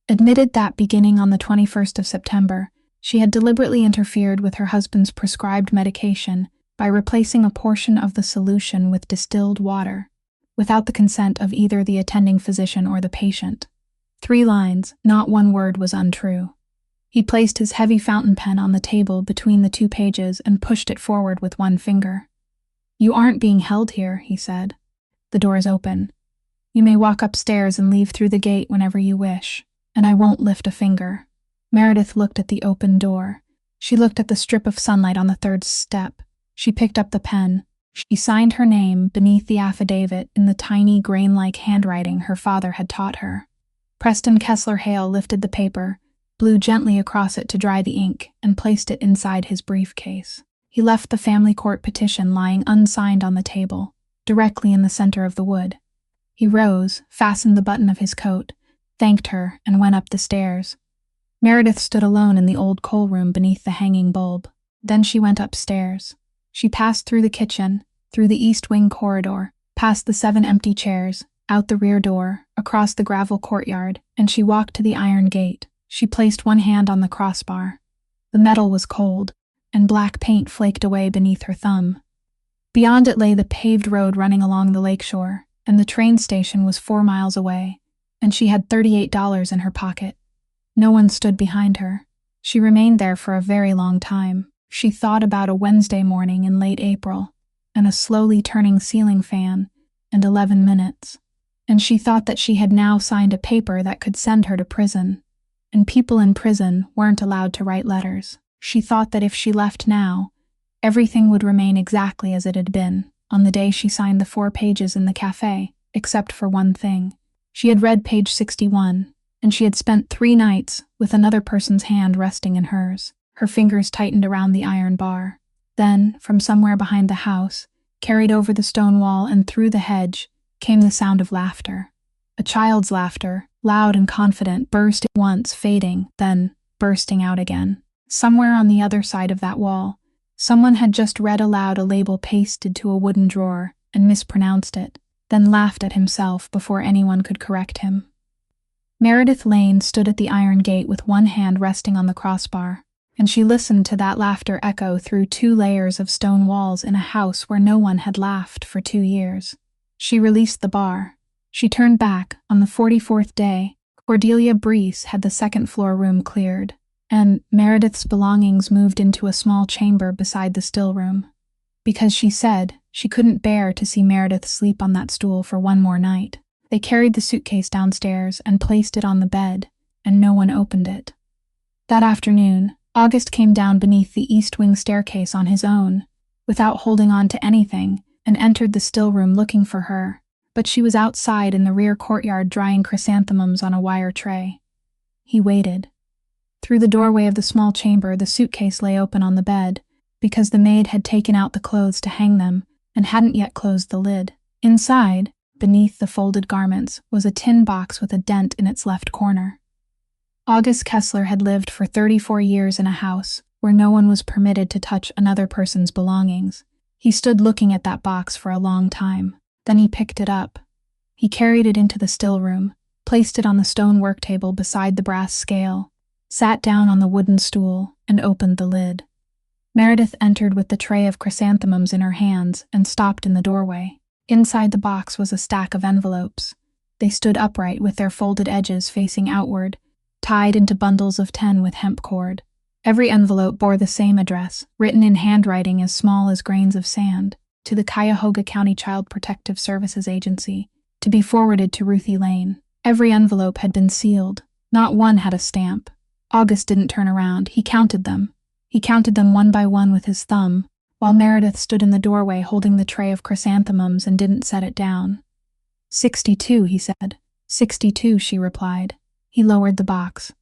admitted that beginning on the 21st of September, she had deliberately interfered with her husband's prescribed medication by replacing a portion of the solution with distilled water, without the consent of either the attending physician or the patient. 3 lines, not one word was untrue. He placed his heavy fountain pen on the table between the 2 pages and pushed it forward with one finger. "You aren't being held here," he said. "The door is open. You may walk upstairs and leave through the gate whenever you wish, and I won't lift a finger." Meredith looked at the open door. She looked at the strip of sunlight on the 3rd step. She picked up the pen. She signed her name beneath the affidavit in the tiny grain-like handwriting her father had taught her. Preston Kessler Hale lifted the paper, blew gently across it to dry the ink, and placed it inside his briefcase. He left the family court petition lying unsigned on the table, directly in the center of the wood. He rose, fastened the button of his coat, thanked her, and went up the stairs. Meredith stood alone in the old coal room beneath the hanging bulb. Then she went upstairs. She passed through the kitchen, through the east wing corridor, past the 7 empty chairs, out the rear door, across the gravel courtyard, and she walked to the iron gate. She placed one hand on the crossbar. The metal was cold, and black paint flaked away beneath her thumb. Beyond it lay the paved road running along the lakeshore, and the train station was 4 miles away, and she had $38 in her pocket. No one stood behind her. She remained there for a very long time. She thought about a Wednesday morning in late April, and a slowly turning ceiling fan, and 11 minutes. And she thought that she had now signed a paper that could send her to prison, and people in prison weren't allowed to write letters. She thought that if she left now, everything would remain exactly as it had been on the day she signed the 4 pages in the cafe, except for one thing. She had read page 61, and she had spent 3 nights with another person's hand resting in hers. Her fingers tightened around the iron bar. Then, from somewhere behind the house, carried over the stone wall and through the hedge, came the sound of laughter. A child's laughter, loud and confident, burst at once, fading, then bursting out again. Somewhere on the other side of that wall, someone had just read aloud a label pasted to a wooden drawer and mispronounced it, then laughed at himself before anyone could correct him. Meredith Lane stood at the iron gate with one hand resting on the crossbar, and she listened to that laughter echo through 2 layers of stone walls in a house where no one had laughed for 2 years. She released the bar. She turned back. On the 44th day, Cordelia Breese had the 2nd floor room cleared, and Meredith's belongings moved into a small chamber beside the still room, because she said she couldn't bear to see Meredith sleep on that stool for one more night. They carried the suitcase downstairs and placed it on the bed, and no one opened it. That afternoon, August came down beneath the east wing staircase on his own, without holding on to anything, and entered the still room looking for her, but she was outside in the rear courtyard drying chrysanthemums on a wire tray. He waited. Through the doorway of the small chamber, the suitcase lay open on the bed, because the maid had taken out the clothes to hang them and hadn't yet closed the lid. Inside, beneath the folded garments, was a tin box with a dent in its left corner. August Kessler had lived for 34 years in a house where no one was permitted to touch another person's belongings. He stood looking at that box for a long time. Then he picked it up. He carried it into the still room, placed it on the stone work table beside the brass scale, sat down on the wooden stool, and opened the lid. Meredith entered with the tray of chrysanthemums in her hands and stopped in the doorway. Inside the box was a stack of envelopes. They stood upright with their folded edges facing outward, tied into bundles of 10 with hemp cord. Every envelope bore the same address, written in handwriting as small as grains of sand, to the Cuyahoga County Child Protective Services Agency, to be forwarded to Ruthie Lane. Every envelope had been sealed. Not one had a stamp. August didn't turn around. He counted them. He counted them one by one with his thumb, while Meredith stood in the doorway holding the tray of chrysanthemums and didn't set it down. 62, he said. 62, she replied. He lowered the box.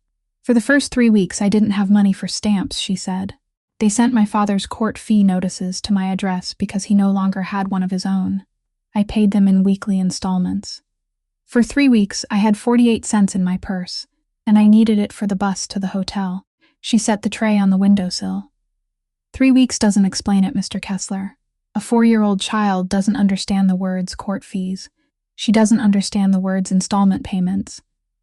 For the first 3 weeks I didn't have money for stamps, she said. They sent my father's court fee notices to my address because he no longer had one of his own. I paid them in weekly installments. For 3 weeks I had 48 cents in my purse, and I needed it for the bus to the hotel. She set the tray on the windowsill. 3 weeks doesn't explain it, Mr. Kessler. A 4-year-old child doesn't understand the words court fees. She doesn't understand the words installment payments.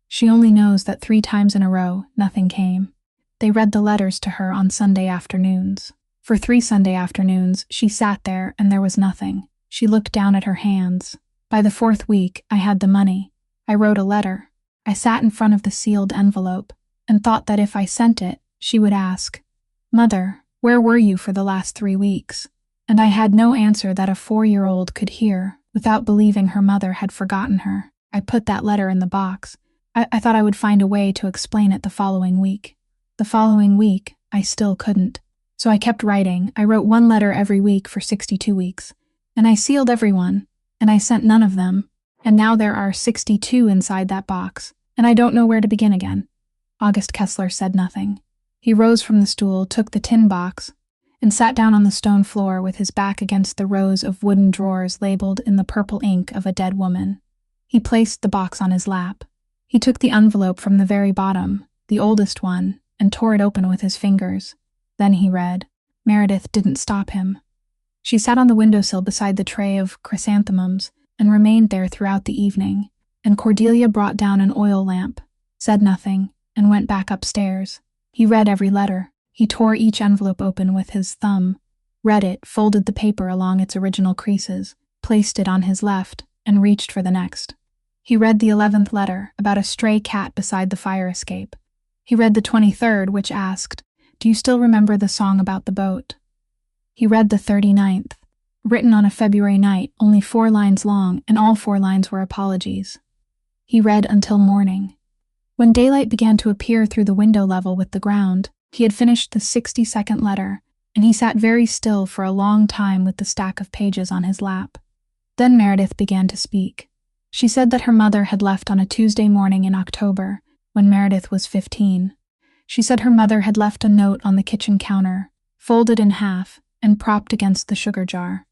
She only knows that 3 times in a row, nothing came. They read the letters to her on Sunday afternoons. For 3 Sunday afternoons, she sat there and there was nothing. She looked down at her hands. By the 4th week, I had the money. I wrote a letter. I sat in front of the sealed envelope and thought that if I sent it, she would ask, "Mother, where were you for the last 3 weeks?" And I had no answer that a 4-year-old could hear without believing her mother had forgotten her. I put that letter in the box. I thought I would find a way to explain it the following week. The following week, I still couldn't. So I kept writing. I wrote 1 letter every week for 62 weeks. And I sealed every one. And I sent none of them. And now there are 62 inside that box. And I don't know where to begin again. August Kessler said nothing. He rose from the stool, took the tin box, and sat down on the stone floor with his back against the rows of wooden drawers labeled in the purple ink of a dead woman. He placed the box on his lap. He took the envelope from the very bottom, the oldest one, and tore it open with his fingers. Then he read. Meredith didn't stop him. She sat on the windowsill beside the tray of chrysanthemums and remained there throughout the evening, and Cordelia brought down an oil lamp, said nothing, and went back upstairs. He read every letter. He tore each envelope open with his thumb, read it, folded the paper along its original creases, placed it on his left, and reached for the next. He read the 11th letter, about a stray cat beside the fire escape. He read the 23rd, which asked, "Do you still remember the song about the boat?" He read the 39th, written on a February night, only 4 lines long, and all 4 lines were apologies. He read until morning. When daylight began to appear through the window level with the ground, he had finished the 62nd letter, and he sat very still for a long time with the stack of pages on his lap. Then Meredith began to speak. She said that her mother had left on a Tuesday morning in October, when Meredith was 15. She said her mother had left a note on the kitchen counter, folded in half, and propped against the sugar jar.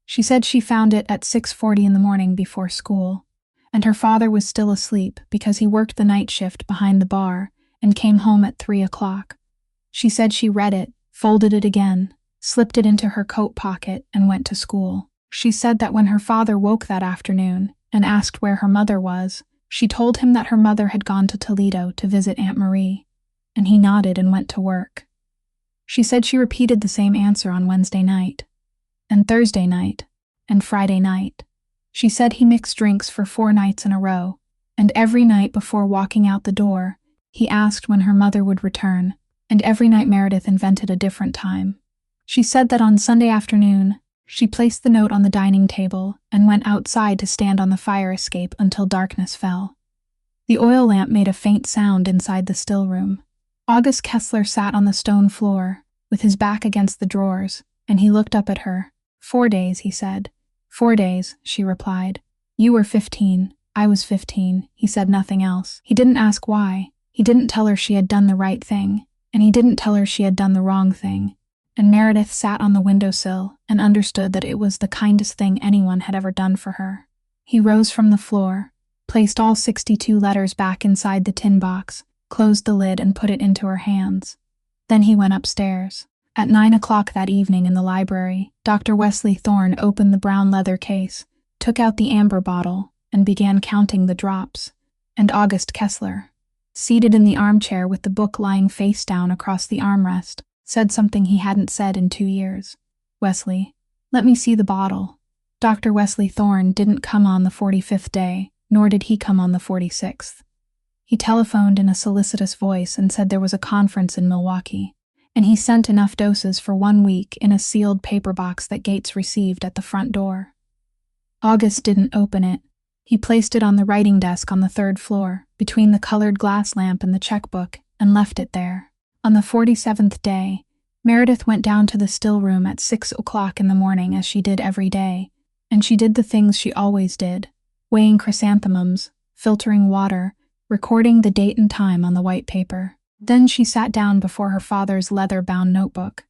She said she found it at 6:40 in the morning before school, and her father was still asleep because he worked the night shift behind the bar and came home at 3 o'clock. She said she read it, folded it again, slipped it into her coat pocket, and went to school. She said that when her father woke that afternoon and asked where her mother was, she told him that her mother had gone to Toledo to visit Aunt Marie, and he nodded and went to work. She said she repeated the same answer on Wednesday night, and Thursday night, and Friday night. She said he mixed drinks for 4 nights in a row, and every night before walking out the door, he asked when her mother would return, and every night Meredith invented a different time. She said that on Sunday afternoon, she placed the note on the dining table and went outside to stand on the fire escape until darkness fell. The oil lamp made a faint sound inside the still room. August Kessler sat on the stone floor, with his back against the drawers, and he looked up at her. 4 days, he said. 4 days, she replied. You were 15. I was 15. He said nothing else. He didn't ask why. He didn't tell her she had done the right thing, and he didn't tell her she had done the wrong thing. And Meredith sat on the windowsill and understood that it was the kindest thing anyone had ever done for her. He rose from the floor, placed all 62 letters back inside the tin box, closed the lid and put it into her hands. Then he went upstairs. At 9 o'clock that evening in the library, Dr. Wesley Thorne opened the brown leather case, took out the amber bottle, and began counting the drops. And August Kessler, seated in the armchair with the book lying face down across the armrest, said something he hadn't said in 2 years. "Wesley, let me see the bottle." Dr. Wesley Thorne didn't come on the 45th day, nor did he come on the 46th. He telephoned in a solicitous voice and said there was a conference in Milwaukee, and he sent enough doses for 1 week in a sealed paper box that Gates received at the front door. August didn't open it. He placed it on the writing desk on the 3rd floor, between the colored glass lamp and the checkbook, and left it there. On the 47th day, Meredith went down to the still room at 6 o'clock in the morning as she did every day, and she did the things she always did, weighing chrysanthemums, filtering water, recording the date and time on the white paper. Then she sat down before her father's leather-bound notebook.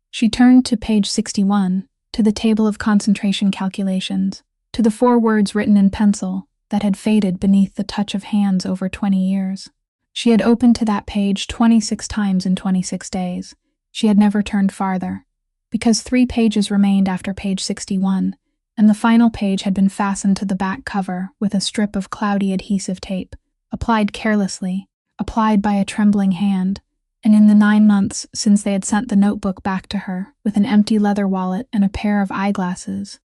She turned to page 61, to the table of concentration calculations, to the 4 words written in pencil that had faded beneath the touch of hands over 20 years. She had opened to that page 26 times in 26 days. She had never turned farther, because 3 pages remained after page 61, and the final page had been fastened to the back cover with a strip of cloudy adhesive tape, applied carelessly, applied by a trembling hand, and in the 9 months since they had sent the notebook back to her with an empty leather wallet and a pair of eyeglasses,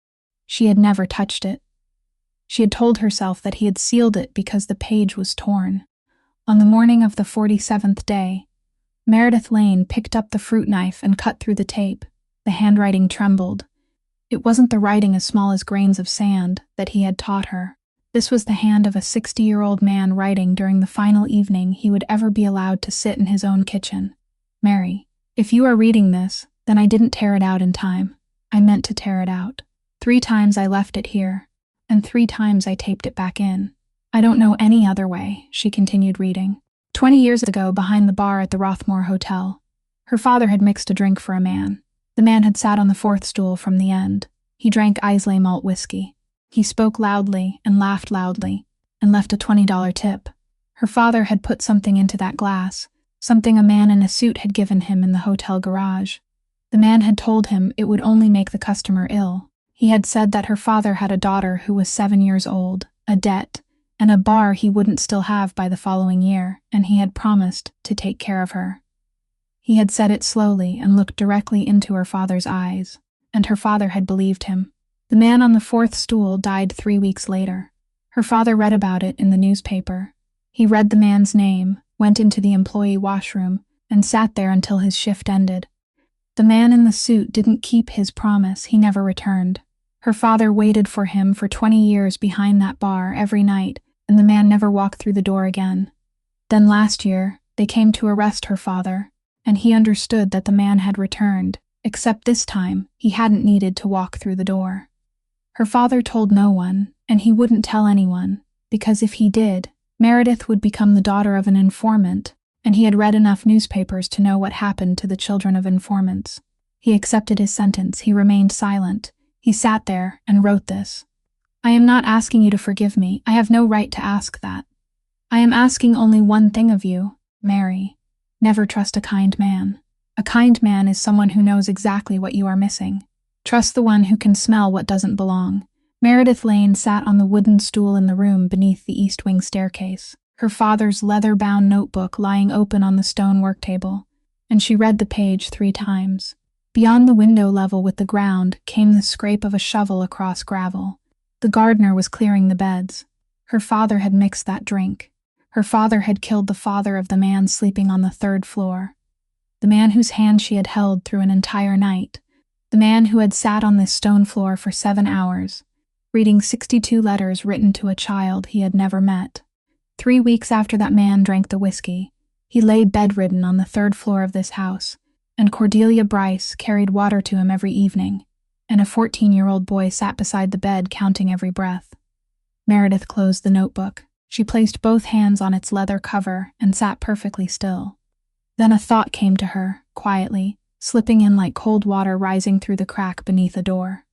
she had never touched it. She had told herself that he had sealed it because the page was torn. On the morning of the 47th day, Meredith Lane picked up the fruit knife and cut through the tape. The handwriting trembled. It wasn't the writing as small as grains of sand that he had taught her. This was the hand of a 60-year-old man writing during the final evening he would ever be allowed to sit in his own kitchen. "Mary, if you are reading this, then I didn't tear it out in time. I meant to tear it out. 3 times I left it here, and 3 times I taped it back in. I don't know any other way," she continued reading. 20 years ago, behind the bar at the Rothmore Hotel, her father had mixed a drink for a man. The man had sat on the 4th stool from the end. He drank Islay malt whiskey. He spoke loudly and laughed loudly, and left a $20 tip. Her father had put something into that glass, something a man in a suit had given him in the hotel garage. The man had told him it would only make the customer ill. He had said that her father had a daughter who was 7 years old, a debt, and a bar he wouldn't still have by the following year, and he had promised to take care of her. He had said it slowly and looked directly into her father's eyes, and her father had believed him. The man on the 4th stool died 3 weeks later. Her father read about it in the newspaper. He read the man's name, went into the employee washroom, and sat there until his shift ended. The man in the suit didn't keep his promise. He never returned. Her father waited for him for 20 years behind that bar every night, and the man never walked through the door again. Then last year, they came to arrest her father, and he understood that the man had returned, except this time he hadn't needed to walk through the door. Her father told no one, and he wouldn't tell anyone, because if he did, Meredith would become the daughter of an informant, and he had read enough newspapers to know what happened to the children of informants. He accepted his sentence. He remained silent. He sat there and wrote this. "I am not asking you to forgive me. I have no right to ask that. I am asking only one thing of you, Mary. Never trust a kind man. A kind man is someone who knows exactly what you are missing. Trust the one who can smell what doesn't belong." Meredith Lane sat on the wooden stool in the room beneath the east wing staircase, her father's leather-bound notebook lying open on the stone work table, and she read the page 3 times. Beyond the window level with the ground came the scrape of a shovel across gravel. The gardener was clearing the beds. Her father had mixed that drink. Her father had killed the father of the man sleeping on the 3rd floor. The man whose hand she had held through an entire night. The man who had sat on this stone floor for 7 hours, reading 62 letters written to a child he had never met. 3 weeks after that man drank the whiskey, he lay bedridden on the 3rd floor of this house, and Cordelia Bryce carried water to him every evening, and a 14-year-old boy sat beside the bed counting every breath. Meredith closed the notebook. She placed both hands on its leather cover and sat perfectly still. Then a thought came to her, quietly, slipping in like cold water rising through the crack beneath a door.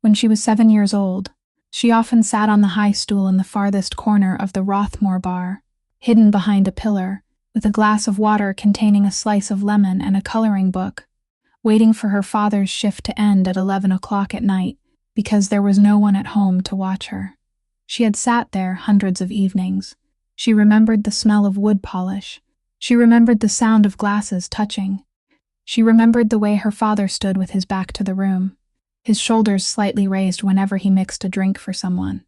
When she was 7 years old, she often sat on the high stool in the farthest corner of the Rothmore bar, hidden behind a pillar, with a glass of water containing a slice of lemon and a coloring book, waiting for her father's shift to end at 11 o'clock at night because there was no one at home to watch her. She had sat there hundreds of evenings. She remembered the smell of wood polish. She remembered the sound of glasses touching. She remembered the way her father stood with his back to the room, his shoulders slightly raised whenever he mixed a drink for someone.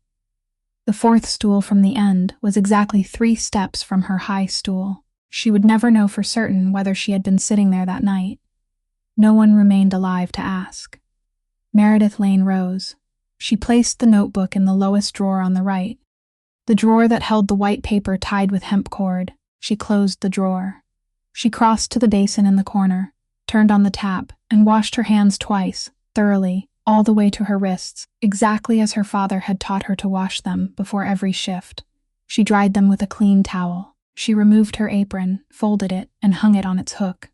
The fourth stool from the end was exactly 3 steps from her high stool. She would never know for certain whether she had been sitting there that night. No one remained alive to ask. Meredith Lane rose. She placed the notebook in the lowest drawer on the right, the drawer that held the white paper tied with hemp cord. She closed the drawer. She crossed to the basin in the corner, turned on the tap, and washed her hands twice, thoroughly, all the way to her wrists, exactly as her father had taught her to wash them before every shift. She dried them with a clean towel. She removed her apron, folded it, and hung it on its hook.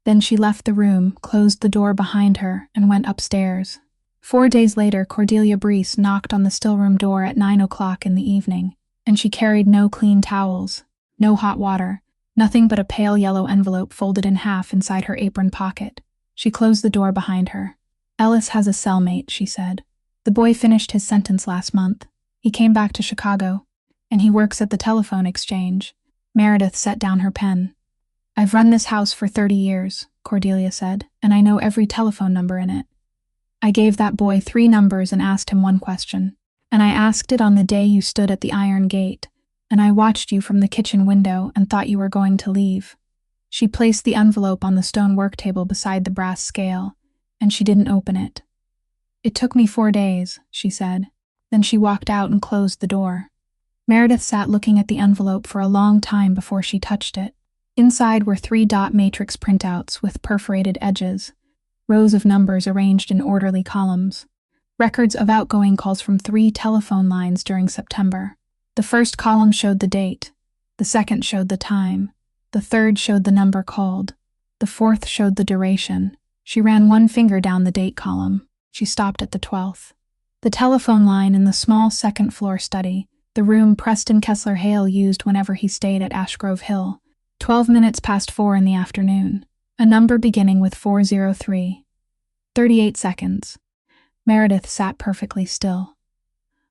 Then she left the room, closed the door behind her, and went upstairs. 4 days later, Cordelia Breese knocked on the stillroom door at 9 o'clock in the evening, and she carried no clean towels, no hot water, nothing but a pale yellow envelope folded in half inside her apron pocket. She closed the door behind her. "Ellis has a cellmate," she said. "The boy finished his sentence last month. He came back to Chicago, and he works at the telephone exchange." Meredith set down her pen. "I've run this house for 30 years, Cordelia said, "and I know every telephone number in it. I gave that boy 3 numbers and asked him 1 question, and I asked it on the day you stood at the iron gate, and I watched you from the kitchen window and thought you were going to leave." She placed the envelope on the stone work table beside the brass scale, and she didn't open it. "It took me 4 days," she said. Then she walked out and closed the door. Meredith sat looking at the envelope for a long time before she touched it. Inside were 3-dot matrix printouts with perforated edges, rows of numbers arranged in orderly columns, records of outgoing calls from 3 telephone lines during September. The first column showed the date, the second showed the time, the third showed the number called, the fourth showed the duration. She ran 1 finger down the date column. She stopped at the 12th. The telephone line in the small second-floor study, the room Preston Kessler Hale used whenever he stayed at Ashgrove Hill. 12 minutes past 4 in the afternoon. A number beginning with 403. 38 seconds. Meredith sat perfectly still.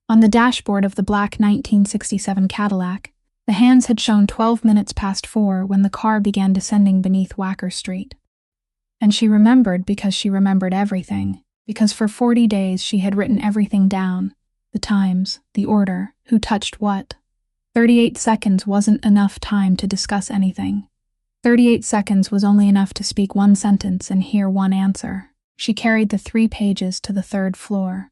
On the dashboard of the black 1967 Cadillac, the hands had shown 12 minutes past 4 when the car began descending beneath Wacker Street. And she remembered because she remembered everything, because for 40 days she had written everything down, the times, the order, who touched what. 38 seconds wasn't enough time to discuss anything. 38 seconds was only enough to speak 1 sentence and hear 1 answer. She carried the 3 pages to the 3rd floor.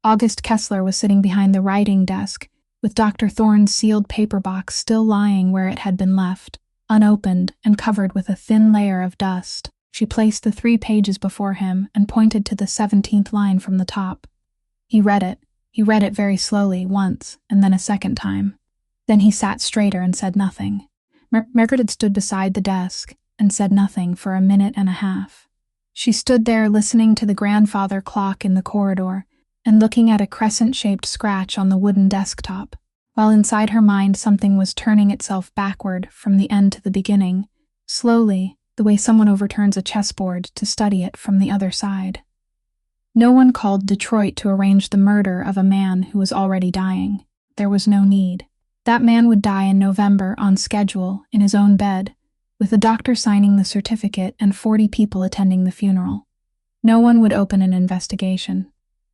August Kessler was sitting behind the writing desk, with Dr. Thorne's sealed paper box still lying where it had been left, unopened and covered with a thin layer of dust. She placed the 3 pages before him and pointed to the 17th line from the top. He read it. He read it very slowly once, and then a second time. Then he sat straighter and said nothing. Meredith stood beside the desk and said nothing for a minute and a half. She stood there listening to the grandfather clock in the corridor and looking at a crescent-shaped scratch on the wooden desktop, while inside her mind something was turning itself backward from the end to the beginning, slowly, the way someone overturns a chessboard to study it from the other side. No one called Detroit to arrange the murder of a man who was already dying. There was no need. That man would die in November on schedule, in his own bed, with the doctor signing the certificate and 40 people attending the funeral. No one would open an investigation.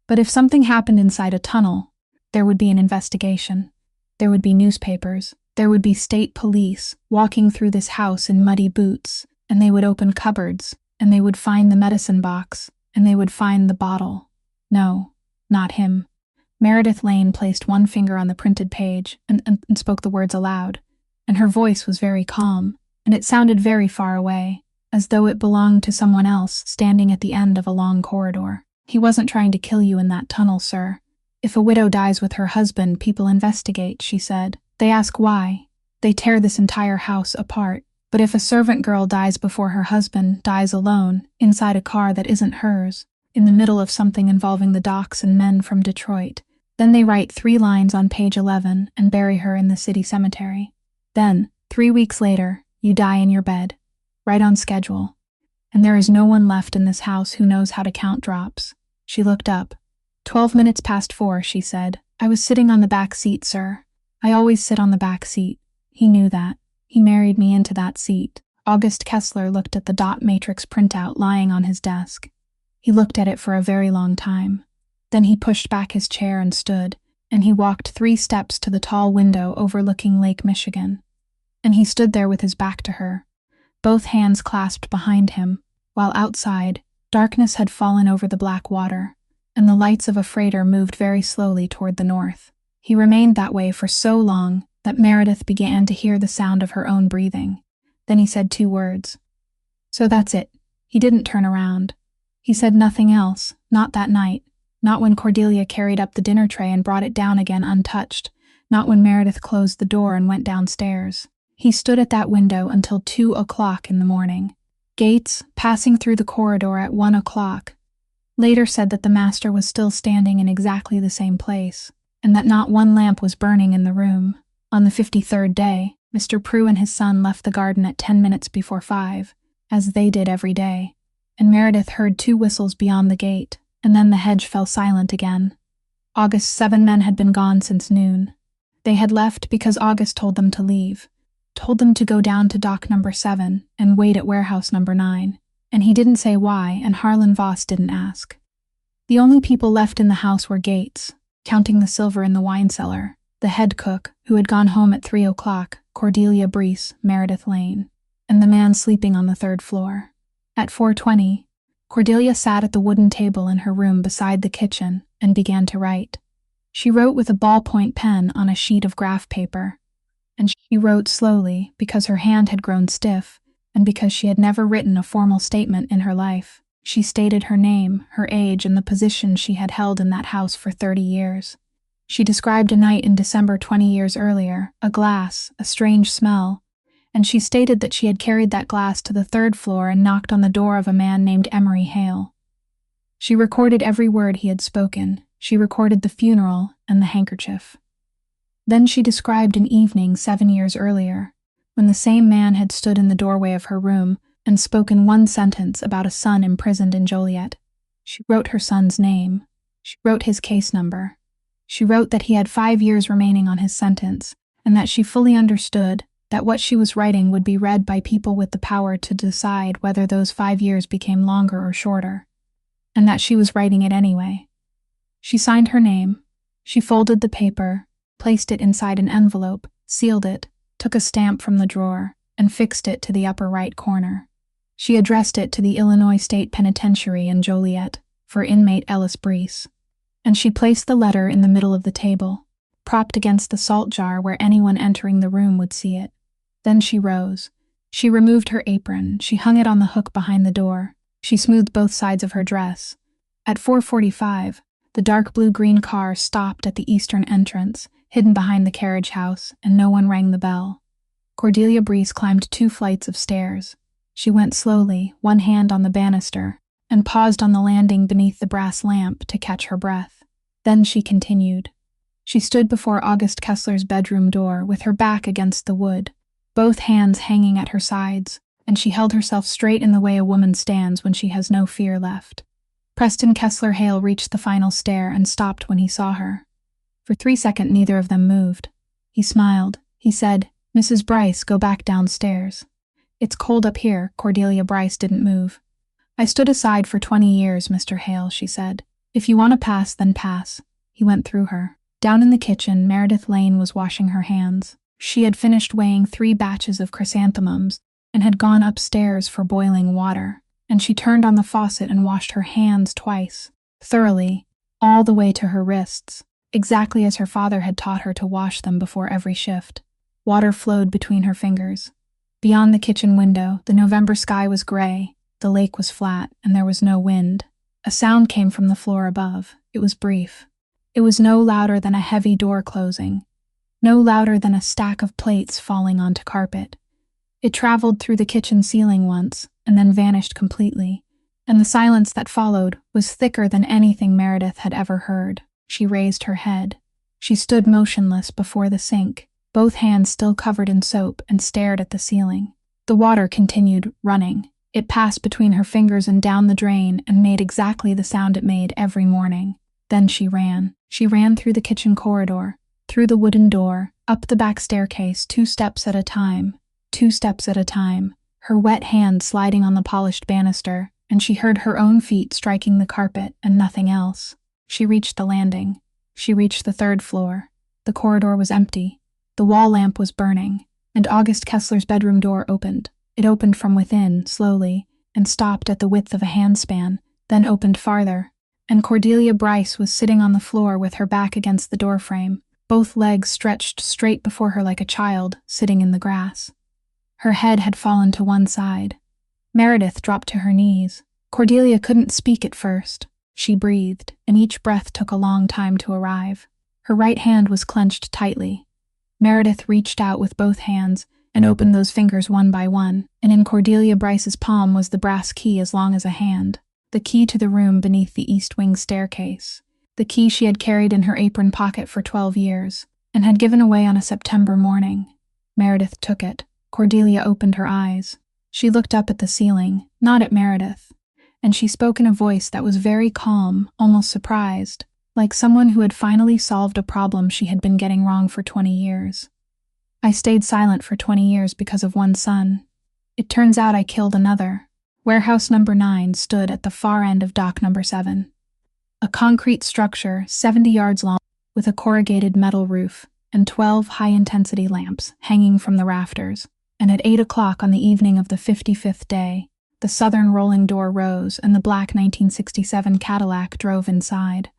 But if something happened inside a tunnel, there would be an investigation. There would be newspapers. There would be state police walking through this house in muddy boots, and they would open cupboards, and they would find the medicine box, and they would find the bottle. No, not him. Meredith Lane placed 1 finger on the printed page and spoke the words aloud, and her voice was very calm, and it sounded very far away, as though it belonged to someone else standing at the end of a long corridor. "He wasn't trying to kill you in that tunnel, sir. If a widow dies with her husband, people investigate," she said. "They ask why. They tear this entire house apart. But if a servant girl dies before her husband, dies alone, inside a car that isn't hers, in the middle of something involving the docks and men from Detroit, then they write 3 lines on page 11 and bury her in the city cemetery. Then, 3 weeks later, You die in your bed. Right on schedule. And there is no one left in this house who knows how to count drops. She looked up. 12 minutes past 4, she said. I was sitting on the back seat, sir. I always sit on the back seat. He knew that. He married me into that seat. August Kessler looked at the dot matrix printout lying on his desk. He looked at it for a very long time. Then he pushed back his chair and stood, and he walked 3 steps to the tall window overlooking Lake Michigan. And he stood there with his back to her, both hands clasped behind him, while outside, darkness had fallen over the black water, and the lights of a freighter moved very slowly toward the north. He remained that way for so long that Meredith began to hear the sound of her own breathing. Then he said 2 words. So that's it. He didn't turn around. He said nothing else, not that night, not when Cordelia carried up the dinner tray and brought it down again untouched, not when Meredith closed the door and went downstairs. He stood at that window until 2 o'clock in the morning. Gates, passing through the corridor at 1 o'clock, later said that the master was still standing in exactly the same place, and that not one lamp was burning in the room. On the 53rd day, Mr. Prue and his son left the garden at 10 minutes before 5, as they did every day, and Meredith heard 2 whistles beyond the gate, and then the hedge fell silent again. August's 7 men had been gone since noon. They had left because August told them to leave, told them to go down to dock number 7 and wait at warehouse number 9, and he didn't say why, and Harlan Voss didn't ask. The only people left in the house were Gates, counting the silver in the wine cellar, the head cook, who had gone home at 3 o'clock, Cordelia Breese, Meredith Lane, and the man sleeping on the 3rd floor. At 4:20, Cordelia sat at the wooden table in her room beside the kitchen and began to write. She wrote with a ballpoint pen on a sheet of graph paper, and she wrote slowly because her hand had grown stiff and because she had never written a formal statement in her life. She stated her name, her age, and the position she had held in that house for 30 years. She described a night in December 20 years earlier, a glass, a strange smell, and she stated that she had carried that glass to the 3rd floor and knocked on the door of a man named Emery Hale. She recorded every word he had spoken. She recorded the funeral and the handkerchief. Then she described an evening 7 years earlier, when the same man had stood in the doorway of her room and spoken 1 sentence about a son imprisoned in Joliet. She wrote her son's name. She wrote his case number. She wrote that he had 5 years remaining on his sentence, and that she fully understood that what she was writing would be read by people with the power to decide whether those 5 years became longer or shorter, and that she was writing it anyway. She signed her name. She folded the paper, placed it inside an envelope, sealed it, took a stamp from the drawer, and fixed it to the upper right corner. She addressed it to the Illinois State Penitentiary in Joliet for inmate Ellis Breese, and she placed the letter in the middle of the table, propped against the salt jar where anyone entering the room would see it. Then she rose. She removed her apron. She hung it on the hook behind the door. She smoothed both sides of her dress. At 4:45, the dark blue-green car stopped at the eastern entrance, hidden behind the carriage house, and no one rang the bell. Cordelia Breese climbed 2 flights of stairs. She went slowly, 1 hand on the banister, and paused on the landing beneath the brass lamp to catch her breath. Then she continued. She stood before August Kessler's bedroom door with her back against the wood, both hands hanging at her sides, and she held herself straight in the way a woman stands when she has no fear left. Preston Kessler Hale reached the final stair and stopped when he saw her. For 3 seconds neither of them moved. He smiled. He said, "Mrs. Bryce, go back downstairs." "It's cold up here." Cordelia Bryce didn't move. "I stood aside for 20 years, Mr. Hale," she said. "If you want to pass, then pass." He went through her. Down in the kitchen, Meredith Lane was washing her hands. She had finished weighing 3 batches of chrysanthemums and had gone upstairs for boiling water, and she turned on the faucet and washed her hands twice, thoroughly, all the way to her wrists, exactly as her father had taught her to wash them before every shift. Water flowed between her fingers. Beyond the kitchen window, the November sky was gray, the lake was flat, and there was no wind. A sound came from the floor above. It was brief. It was no louder than a heavy door closing, no louder than a stack of plates falling onto carpet. It traveled through the kitchen ceiling once, and then vanished completely, and the silence that followed was thicker than anything Meredith had ever heard. She raised her head. She stood motionless before the sink, both hands still covered in soap, and stared at the ceiling. The water continued running. It passed between her fingers and down the drain and made exactly the sound it made every morning. Then she ran. She ran through the kitchen corridor, through the wooden door, up the back staircase, 2 steps at a time, 2 steps at a time, her wet hand sliding on the polished banister, and she heard her own feet striking the carpet and nothing else. She reached the landing. She reached the 3rd floor. The corridor was empty. The wall lamp was burning, and August Kessler's bedroom door opened. It opened from within, slowly, and stopped at the width of a handspan, then opened farther, and Cordelia Bryce was sitting on the floor with her back against the doorframe, both legs stretched straight before her like a child, sitting in the grass. Her head had fallen to one side. Meredith dropped to her knees. Cordelia couldn't speak at first. She breathed, and each breath took a long time to arrive. Her right hand was clenched tightly. Meredith reached out with both hands and opened those fingers one by one, and in Cordelia Bryce's palm was the brass key as long as a hand, the key to the room beneath the east wing staircase, the key she had carried in her apron pocket for 12 years, and had given away on a September morning. Meredith took it. Cordelia opened her eyes. She looked up at the ceiling, not at Meredith, and she spoke in a voice that was very calm, almost surprised, like someone who had finally solved a problem she had been getting wrong for 20 years. I stayed silent for 20 years because of one son. It turns out I killed another. Warehouse number 9 stood at the far end of dock number 7. A concrete structure 70 yards long with a corrugated metal roof and 12 high-intensity lamps hanging from the rafters. And at 8 o'clock on the evening of the 55th day, the southern rolling door rose and the black 1967 Cadillac drove inside.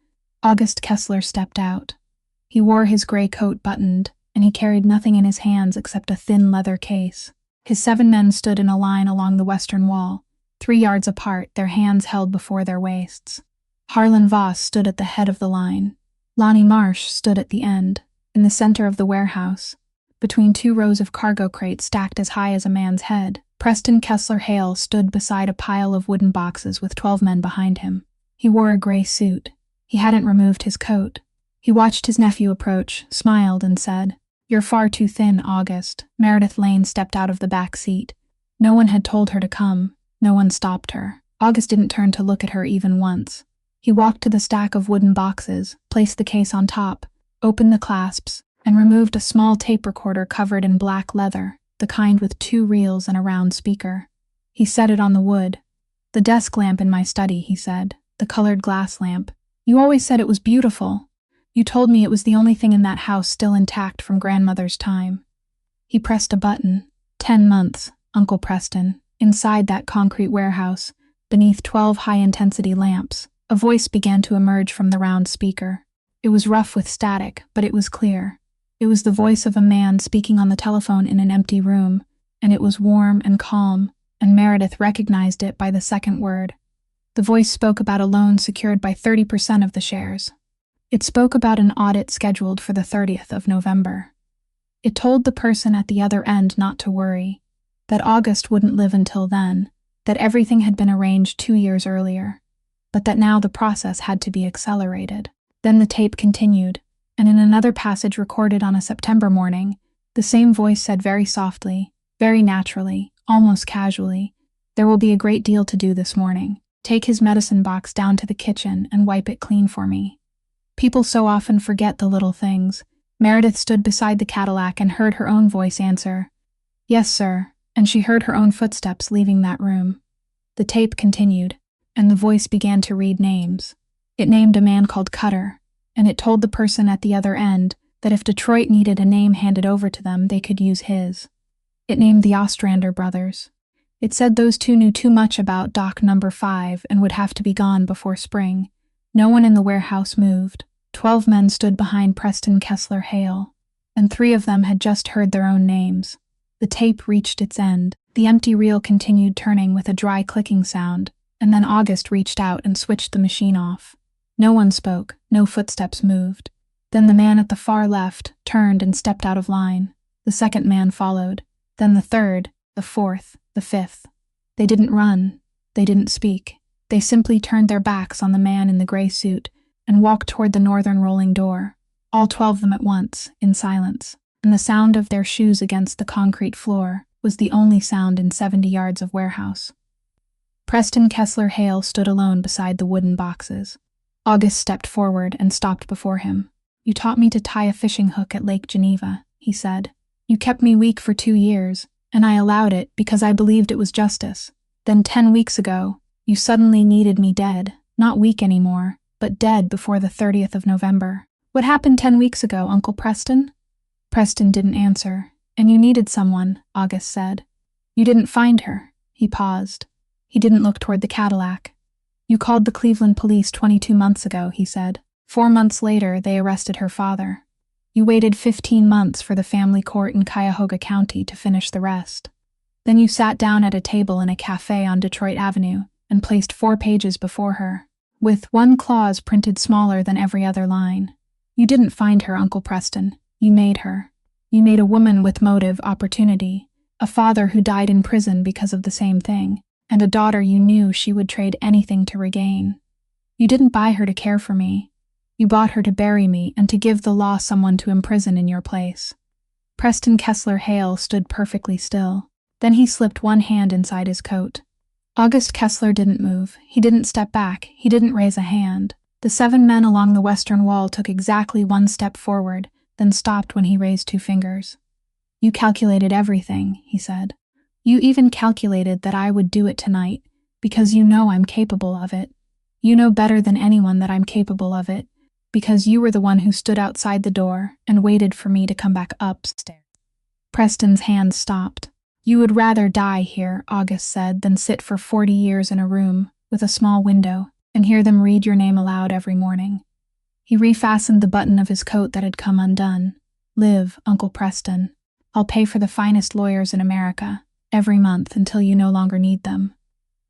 August Kessler stepped out. He wore his gray coat buttoned, and he carried nothing in his hands except a thin leather case. His 7 men stood in a line along the western wall, 3 yards apart, their hands held before their waists. Harlan Voss stood at the head of the line. Lonnie Marsh stood at the end, in the center of the warehouse, between 2 rows of cargo crates stacked as high as a man's head. Preston Kessler Hale stood beside a pile of wooden boxes with 12 men behind him. He wore a gray suit. He hadn't removed his coat. He watched his nephew approach, smiled, and said, "You're far too thin, August." Meredith Lane stepped out of the back seat. No one had told her to come. No one stopped her. August didn't turn to look at her even once. He walked to the stack of wooden boxes, placed the case on top, opened the clasps, and removed a small tape recorder covered in black leather, the kind with 2 reels and a round speaker. He set it on the wood. "The desk lamp in my study," he said, "the colored glass lamp. You always said it was beautiful. You told me it was the only thing in that house still intact from grandmother's time." He pressed a button. 10 months, Uncle Preston, inside that concrete warehouse, beneath 12 high-intensity lamps. A voice began to emerge from the round speaker. It was rough with static, but it was clear. It was the voice of a man speaking on the telephone in an empty room, and it was warm and calm, and Meredith recognized it by the second word. The voice spoke about a loan secured by 30% of the shares. It spoke about an audit scheduled for the 30th of November. It told the person at the other end not to worry, that August wouldn't live until then, that everything had been arranged 2 years earlier, but that now the process had to be accelerated. Then the tape continued, and in another passage recorded on a September morning, the same voice said very softly, very naturally, almost casually, "There will be a great deal to do this morning. Take his medicine box down to the kitchen and wipe it clean for me." People so often forget the little things. Meredith stood beside the Cadillac and heard her own voice answer, "Yes, sir," and she heard her own footsteps leaving that room. The tape continued, and the voice began to read names. It named a man called Cutter, and it told the person at the other end that if Detroit needed a name handed over to them, they could use his. It named the Ostrander brothers. It said those 2 knew too much about dock number 5 and would have to be gone before spring. No one in the warehouse moved. 12 men stood behind Preston Kessler Hale, and 3 of them had just heard their own names. The tape reached its end. The empty reel continued turning with a dry clicking sound, and then August reached out and switched the machine off. No one spoke, no footsteps moved. Then the man at the far left turned and stepped out of line. The second man followed, then the third, the fourth, the fifth. They didn't run. They didn't speak. They simply turned their backs on the man in the gray suit and walked toward the northern rolling door, all 12 of them at once, in silence, and the sound of their shoes against the concrete floor was the only sound in 70 yards of warehouse. Preston Kessler Hale stood alone beside the wooden boxes. August stepped forward and stopped before him. "You taught me to tie a fishing hook at Lake Geneva," he said. "You kept me weak for 2 years, and I allowed it because I believed it was justice. Then 10 weeks ago, you suddenly needed me dead, not weak anymore, but dead before the 30th of November. What happened 10 weeks ago, Uncle Preston?" Preston didn't answer. "And you needed someone," August said. "You didn't find her." He paused. He didn't look toward the Cadillac. "You called the Cleveland police 22 months ago," he said. 4 months later, they arrested her father. You waited 15 months for the family court in Cuyahoga County to finish the rest. Then you sat down at a table in a cafe on Detroit Avenue and placed 4 pages before her, with one clause printed smaller than every other line. You didn't find her, Uncle Preston. You made her. You made a woman with motive, opportunity, a father who died in prison because of the same thing, and a daughter you knew she would trade anything to regain. You didn't buy her to care for me. You bought her to bury me and to give the law someone to imprison in your place." Preston Kessler Hale stood perfectly still. Then he slipped one hand inside his coat. August Kessler didn't move. He didn't step back. He didn't raise a hand. The 7 men along the western wall took exactly 1 step forward, then stopped when he raised 2 fingers. "You calculated everything," he said. "You even calculated that I would do it tonight, because you know I'm capable of it. You know better than anyone that I'm capable of it, because you were the one who stood outside the door and waited for me to come back upstairs." Preston's hand stopped. "You would rather die here," August said, "than sit for 40 years in a room with a small window and hear them read your name aloud every morning." He refastened the button of his coat that had come undone. "Live, Uncle Preston. I'll pay for the finest lawyers in America, every month until you no longer need them.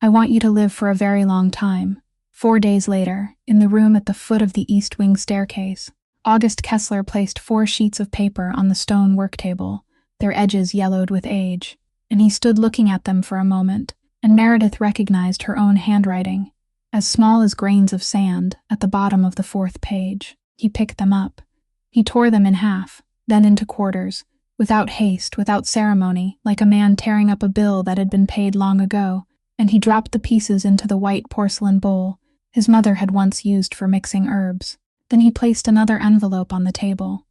I want you to live for a very long time." 4 days later, in the room at the foot of the East Wing staircase, August Kessler placed 4 sheets of paper on the stone work table, their edges yellowed with age, and he stood looking at them for a moment, and Meredith recognized her own handwriting, as small as grains of sand, at the bottom of the 4th page. He picked them up. He tore them in half, then into quarters, without haste, without ceremony, like a man tearing up a bill that had been paid long ago, and he dropped the pieces into the white porcelain bowl his mother had once used for mixing herbs. Then he placed another envelope on the table.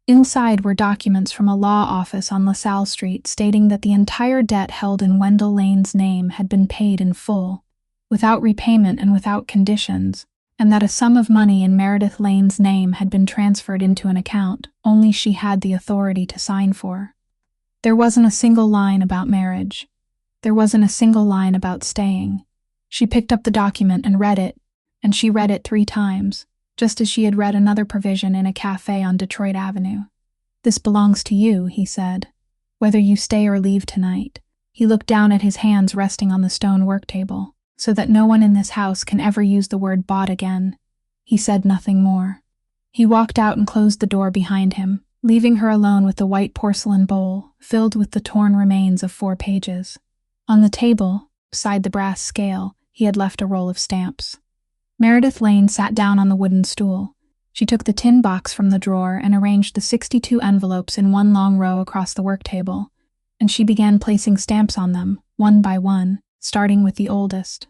Inside were documents from a law office on LaSalle Street stating that the entire debt held in Wendell Lane's name had been paid in full, without repayment and without conditions, and that a sum of money in Meredith Lane's name had been transferred into an account only she had the authority to sign for. There wasn't a single line about marriage. There wasn't a single line about staying. She picked up the document and read it, and she read it 3 times, just as she had read another provision in a cafe on Detroit Avenue. "This belongs to you," he said, "whether you stay or leave tonight." He looked down at his hands resting on the stone work table, "so that no one in this house can ever use the word bought again." He said nothing more. He walked out and closed the door behind him, leaving her alone with the white porcelain bowl filled with the torn remains of 4 pages. On the table, beside the brass scale, he had left a roll of stamps. Meredith Lane sat down on the wooden stool. She took the tin box from the drawer and arranged the 62 envelopes in one long row across the work table, and she began placing stamps on them, one by one, starting with the oldest.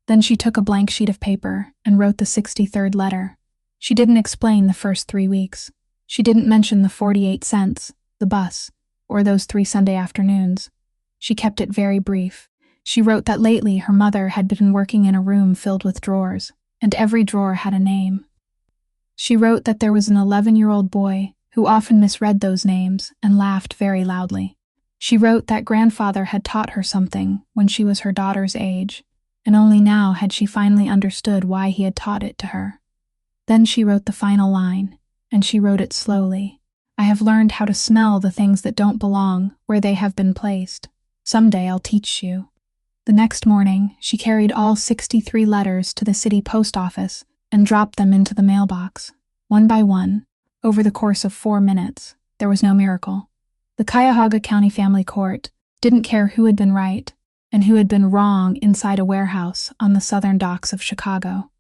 Then she took a blank sheet of paper and wrote the 63rd letter. She didn't explain the first 3 weeks. She didn't mention the 48 cents, the bus, or those 3 Sunday afternoons. She kept it very brief. She wrote that lately her mother had been working in a room filled with drawers, and every drawer had a name. She wrote that there was an 11-year-old boy who often misread those names and laughed very loudly. She wrote that grandfather had taught her something when she was her daughter's age, and only now had she finally understood why he had taught it to her. Then she wrote the final line, and she wrote it slowly. "I have learned how to smell the things that don't belong where they have been placed. Someday I'll teach you." The next morning, she carried all 63 letters to the city post office and dropped them into the mailbox, one by one, over the course of 4 minutes. There was no miracle. The Cuyahoga County Family Court didn't care who had been right and who had been wrong inside a warehouse on the southern docks of Chicago.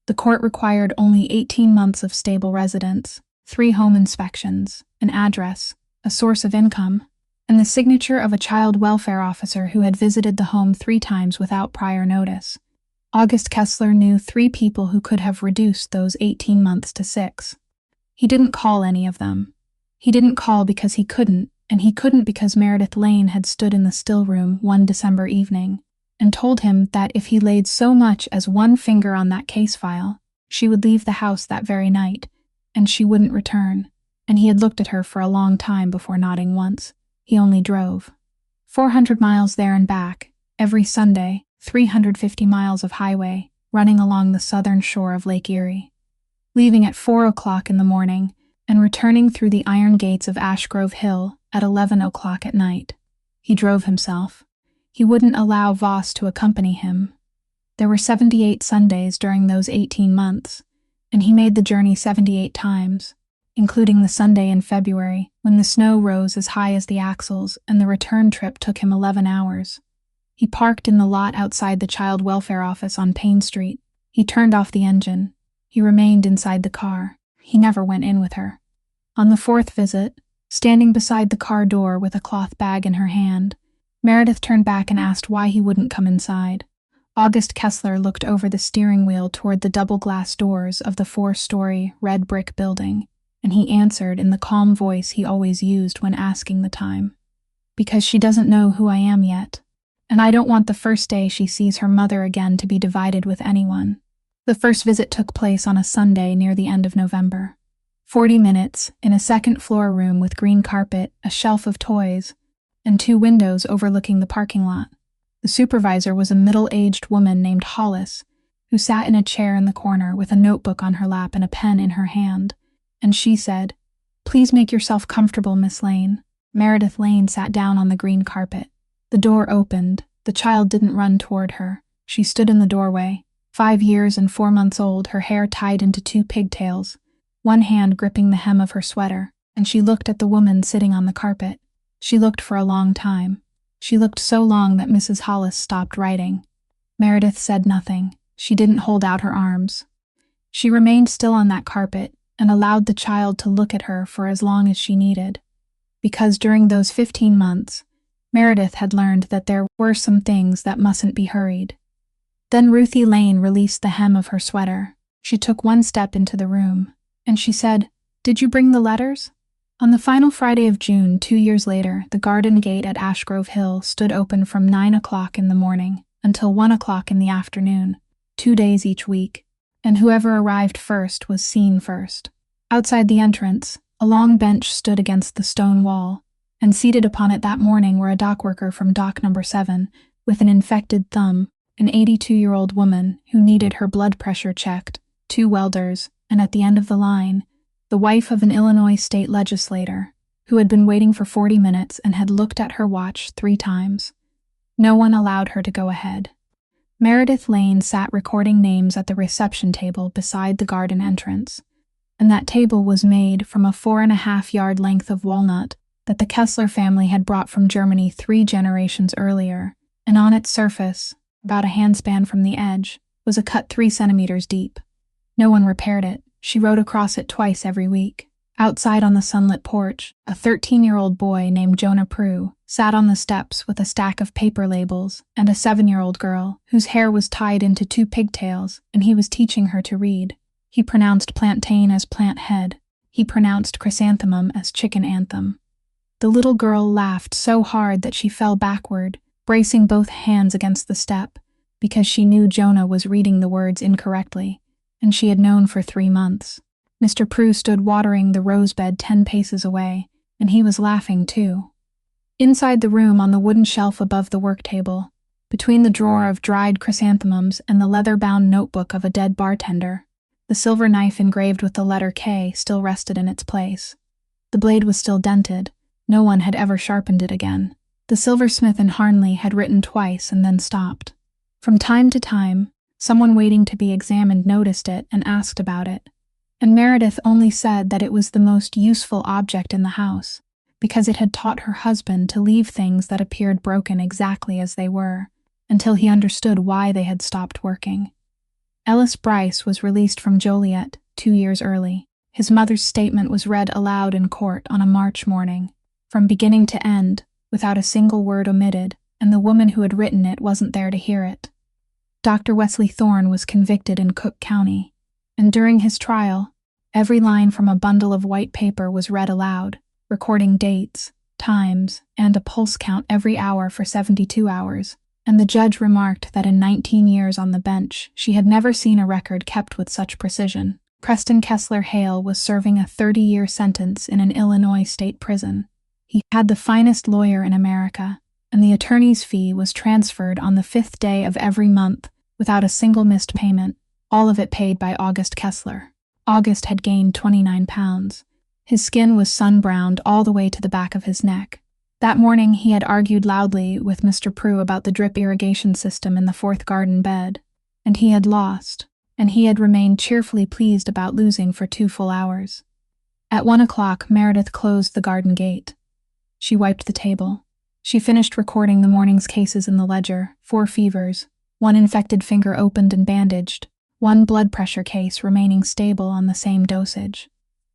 The court required only 18 months of stable residence, 3 home inspections, an address, a source of income, and the signature of a child welfare officer who had visited the home 3 times without prior notice. August Kessler knew 3 people who could have reduced those 18 months to 6. He didn't call any of them. He didn't call because he couldn't, and he couldn't because Meredith Lane had stood in the still room one December evening and told him that if he laid so much as one finger on that case file, she would leave the house that very night, and she wouldn't return, and he had looked at her for a long time before nodding once. He only drove 400 miles there and back, every Sunday, 350 miles of highway, running along the southern shore of Lake Erie. Leaving at 4 o'clock in the morning and returning through the iron gates of Ashgrove Hill at 11 o'clock at night. He drove himself. He wouldn't allow Voss to accompany him. There were 78 Sundays during those 18 months, and he made the journey 78 times, including the Sunday in February when the snow rose as high as the axles and the return trip took him 11 hours. He parked in the lot outside the child welfare office on Payne Street. He turned off the engine. He remained inside the car. He never went in with her. On the 4th visit, standing beside the car door with a cloth bag in her hand, Meredith turned back and asked why he wouldn't come inside. August Kessler looked over the steering wheel toward the double glass doors of the 4-story red brick building, and he answered in the calm voice he always used when asking the time. Because she doesn't know who I am yet, and I don't want the first day she sees her mother again to be divided with anyone. The first visit took place on a Sunday near the end of November. 40 minutes, in a second-floor room with green carpet, a shelf of toys, and 2 windows overlooking the parking lot. The supervisor was a middle-aged woman named Hollis, who sat in a chair in the corner with a notebook on her lap and a pen in her hand, and she said, "Please make yourself comfortable, Miss Lane." Meredith Lane sat down on the green carpet. The door opened. The child didn't run toward her. She stood in the doorway, 5 years and 4 months old, her hair tied into 2 pigtails, one hand gripping the hem of her sweater, and she looked at the woman sitting on the carpet. She looked for a long time. She looked so long that Mrs. Hollis stopped writing. Meredith said nothing. She didn't hold out her arms. She remained still on that carpet and allowed the child to look at her for as long as she needed. Because during those 15 months, Meredith had learned that there were some things that mustn't be hurried. Then Ruthie Lane released the hem of her sweater. She took 1 step into the room, and she said, "Did you bring the letters?" On the final Friday of June, 2 years later, the garden gate at Ashgrove Hill stood open from 9 o'clock in the morning until 1 o'clock in the afternoon, 2 days each week, and whoever arrived first was seen first. Outside the entrance, a long bench stood against the stone wall, and seated upon it that morning were a dockworker from dock number 7, with an infected thumb, an 82-year-old woman who needed her blood pressure checked, 2 welders, and at the end of the line, the wife of an Illinois state legislator, who had been waiting for 40 minutes and had looked at her watch 3 times. No one allowed her to go ahead. Meredith Lane sat recording names at the reception table beside the garden entrance, and that table was made from a 4.5-yard length of walnut that the Kessler family had brought from Germany 3 generations earlier, and on its surface, about a handspan from the edge, was a cut 3 centimeters deep. No one repaired it. She rode across it twice every week. Outside on the sunlit porch, a 13-year-old boy named Jonah Prue sat on the steps with a stack of paper labels and a 7-year-old girl whose hair was tied into 2 pigtails, and he was teaching her to read. He pronounced plantain as plant head. He pronounced chrysanthemum as chicken anthem. The little girl laughed so hard that she fell backward, bracing both hands against the step, because she knew Jonah was reading the words incorrectly, and she had known for 3 months. Mr. Prue stood watering the rose bed 10 paces away, and he was laughing too. Inside the room, on the wooden shelf above the work table, between the drawer of dried chrysanthemums and the leather-bound notebook of a dead bartender, the silver knife engraved with the letter K still rested in its place. The blade was still dented. No one had ever sharpened it again. The silversmith in Harnley had written twice and then stopped. From time to time, someone waiting to be examined noticed it and asked about it, and Meredith only said that it was the most useful object in the house, because it had taught her husband to leave things that appeared broken exactly as they were, until he understood why they had stopped working. Ellis Bryce was released from Joliet 2 years early. His mother's statement was read aloud in court on a March morning. From beginning to end, without a single word omitted, and the woman who had written it wasn't there to hear it. Dr. Wesley Thorne was convicted in Cook County, and during his trial, every line from a bundle of white paper was read aloud, recording dates, times, and a pulse count every hour for 72 hours, and the judge remarked that in 19 years on the bench, she had never seen a record kept with such precision. Preston Kessler Hale was serving a 30-year sentence in an Illinois state prison. He had the finest lawyer in America, and the attorney's fee was transferred on the 5th day of every month without a single missed payment, all of it paid by August Kessler. August had gained 29 pounds. His skin was sun-browned all the way to the back of his neck. That morning he had argued loudly with Mr. Prue about the drip irrigation system in the 4th garden bed, and he had lost, and he had remained cheerfully pleased about losing for 2 full hours. At 1 o'clock, Meredith closed the garden gate. She wiped the table. She finished recording the morning's cases in the ledger: 4 fevers, 1 infected finger opened and bandaged, 1 blood pressure case remaining stable on the same dosage.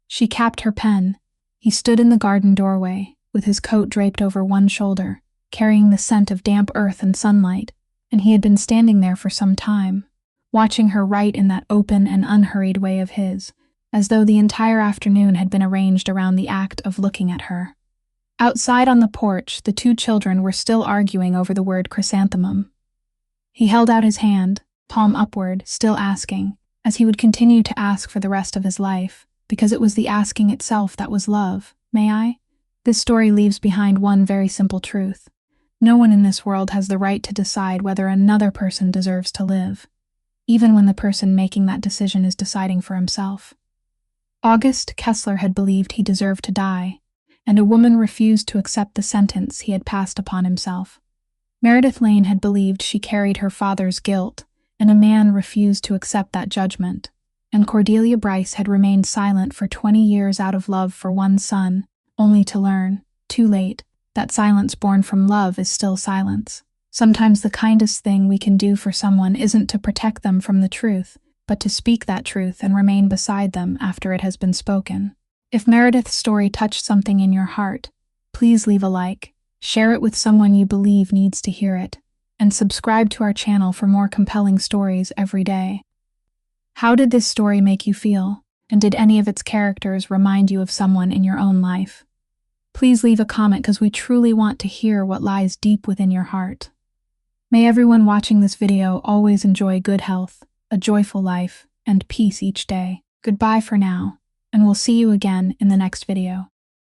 She capped her pen. He stood in the garden doorway, with his coat draped over one shoulder, carrying the scent of damp earth and sunlight, and he had been standing there for some time, watching her write in that open and unhurried way of his, as though the entire afternoon had been arranged around the act of looking at her. Outside on the porch, the 2 children were still arguing over the word chrysanthemum. He held out his hand, palm upward, still asking, as he would continue to ask for the rest of his life, because it was the asking itself that was love. May I? This story leaves behind one very simple truth. No one in this world has the right to decide whether another person deserves to live, even when the person making that decision is deciding for himself. August Kessler had believed he deserved to die, and a woman refused to accept the sentence he had passed upon himself. Meredith Lane had believed she carried her father's guilt, and a man refused to accept that judgment, and Cordelia Bryce had remained silent for 20 years out of love for one son, only to learn, too late, that silence born from love is still silence. Sometimes the kindest thing we can do for someone isn't to protect them from the truth, but to speak that truth and remain beside them after it has been spoken. If Meredith's story touched something in your heart, please leave a like, share it with someone you believe needs to hear it, and subscribe to our channel for more compelling stories every day. How did this story make you feel, and did any of its characters remind you of someone in your own life? Please leave a comment because we truly want to hear what lies deep within your heart. May everyone watching this video always enjoy good health, a joyful life, and peace each day. Goodbye for now, and we'll see you again in the next video.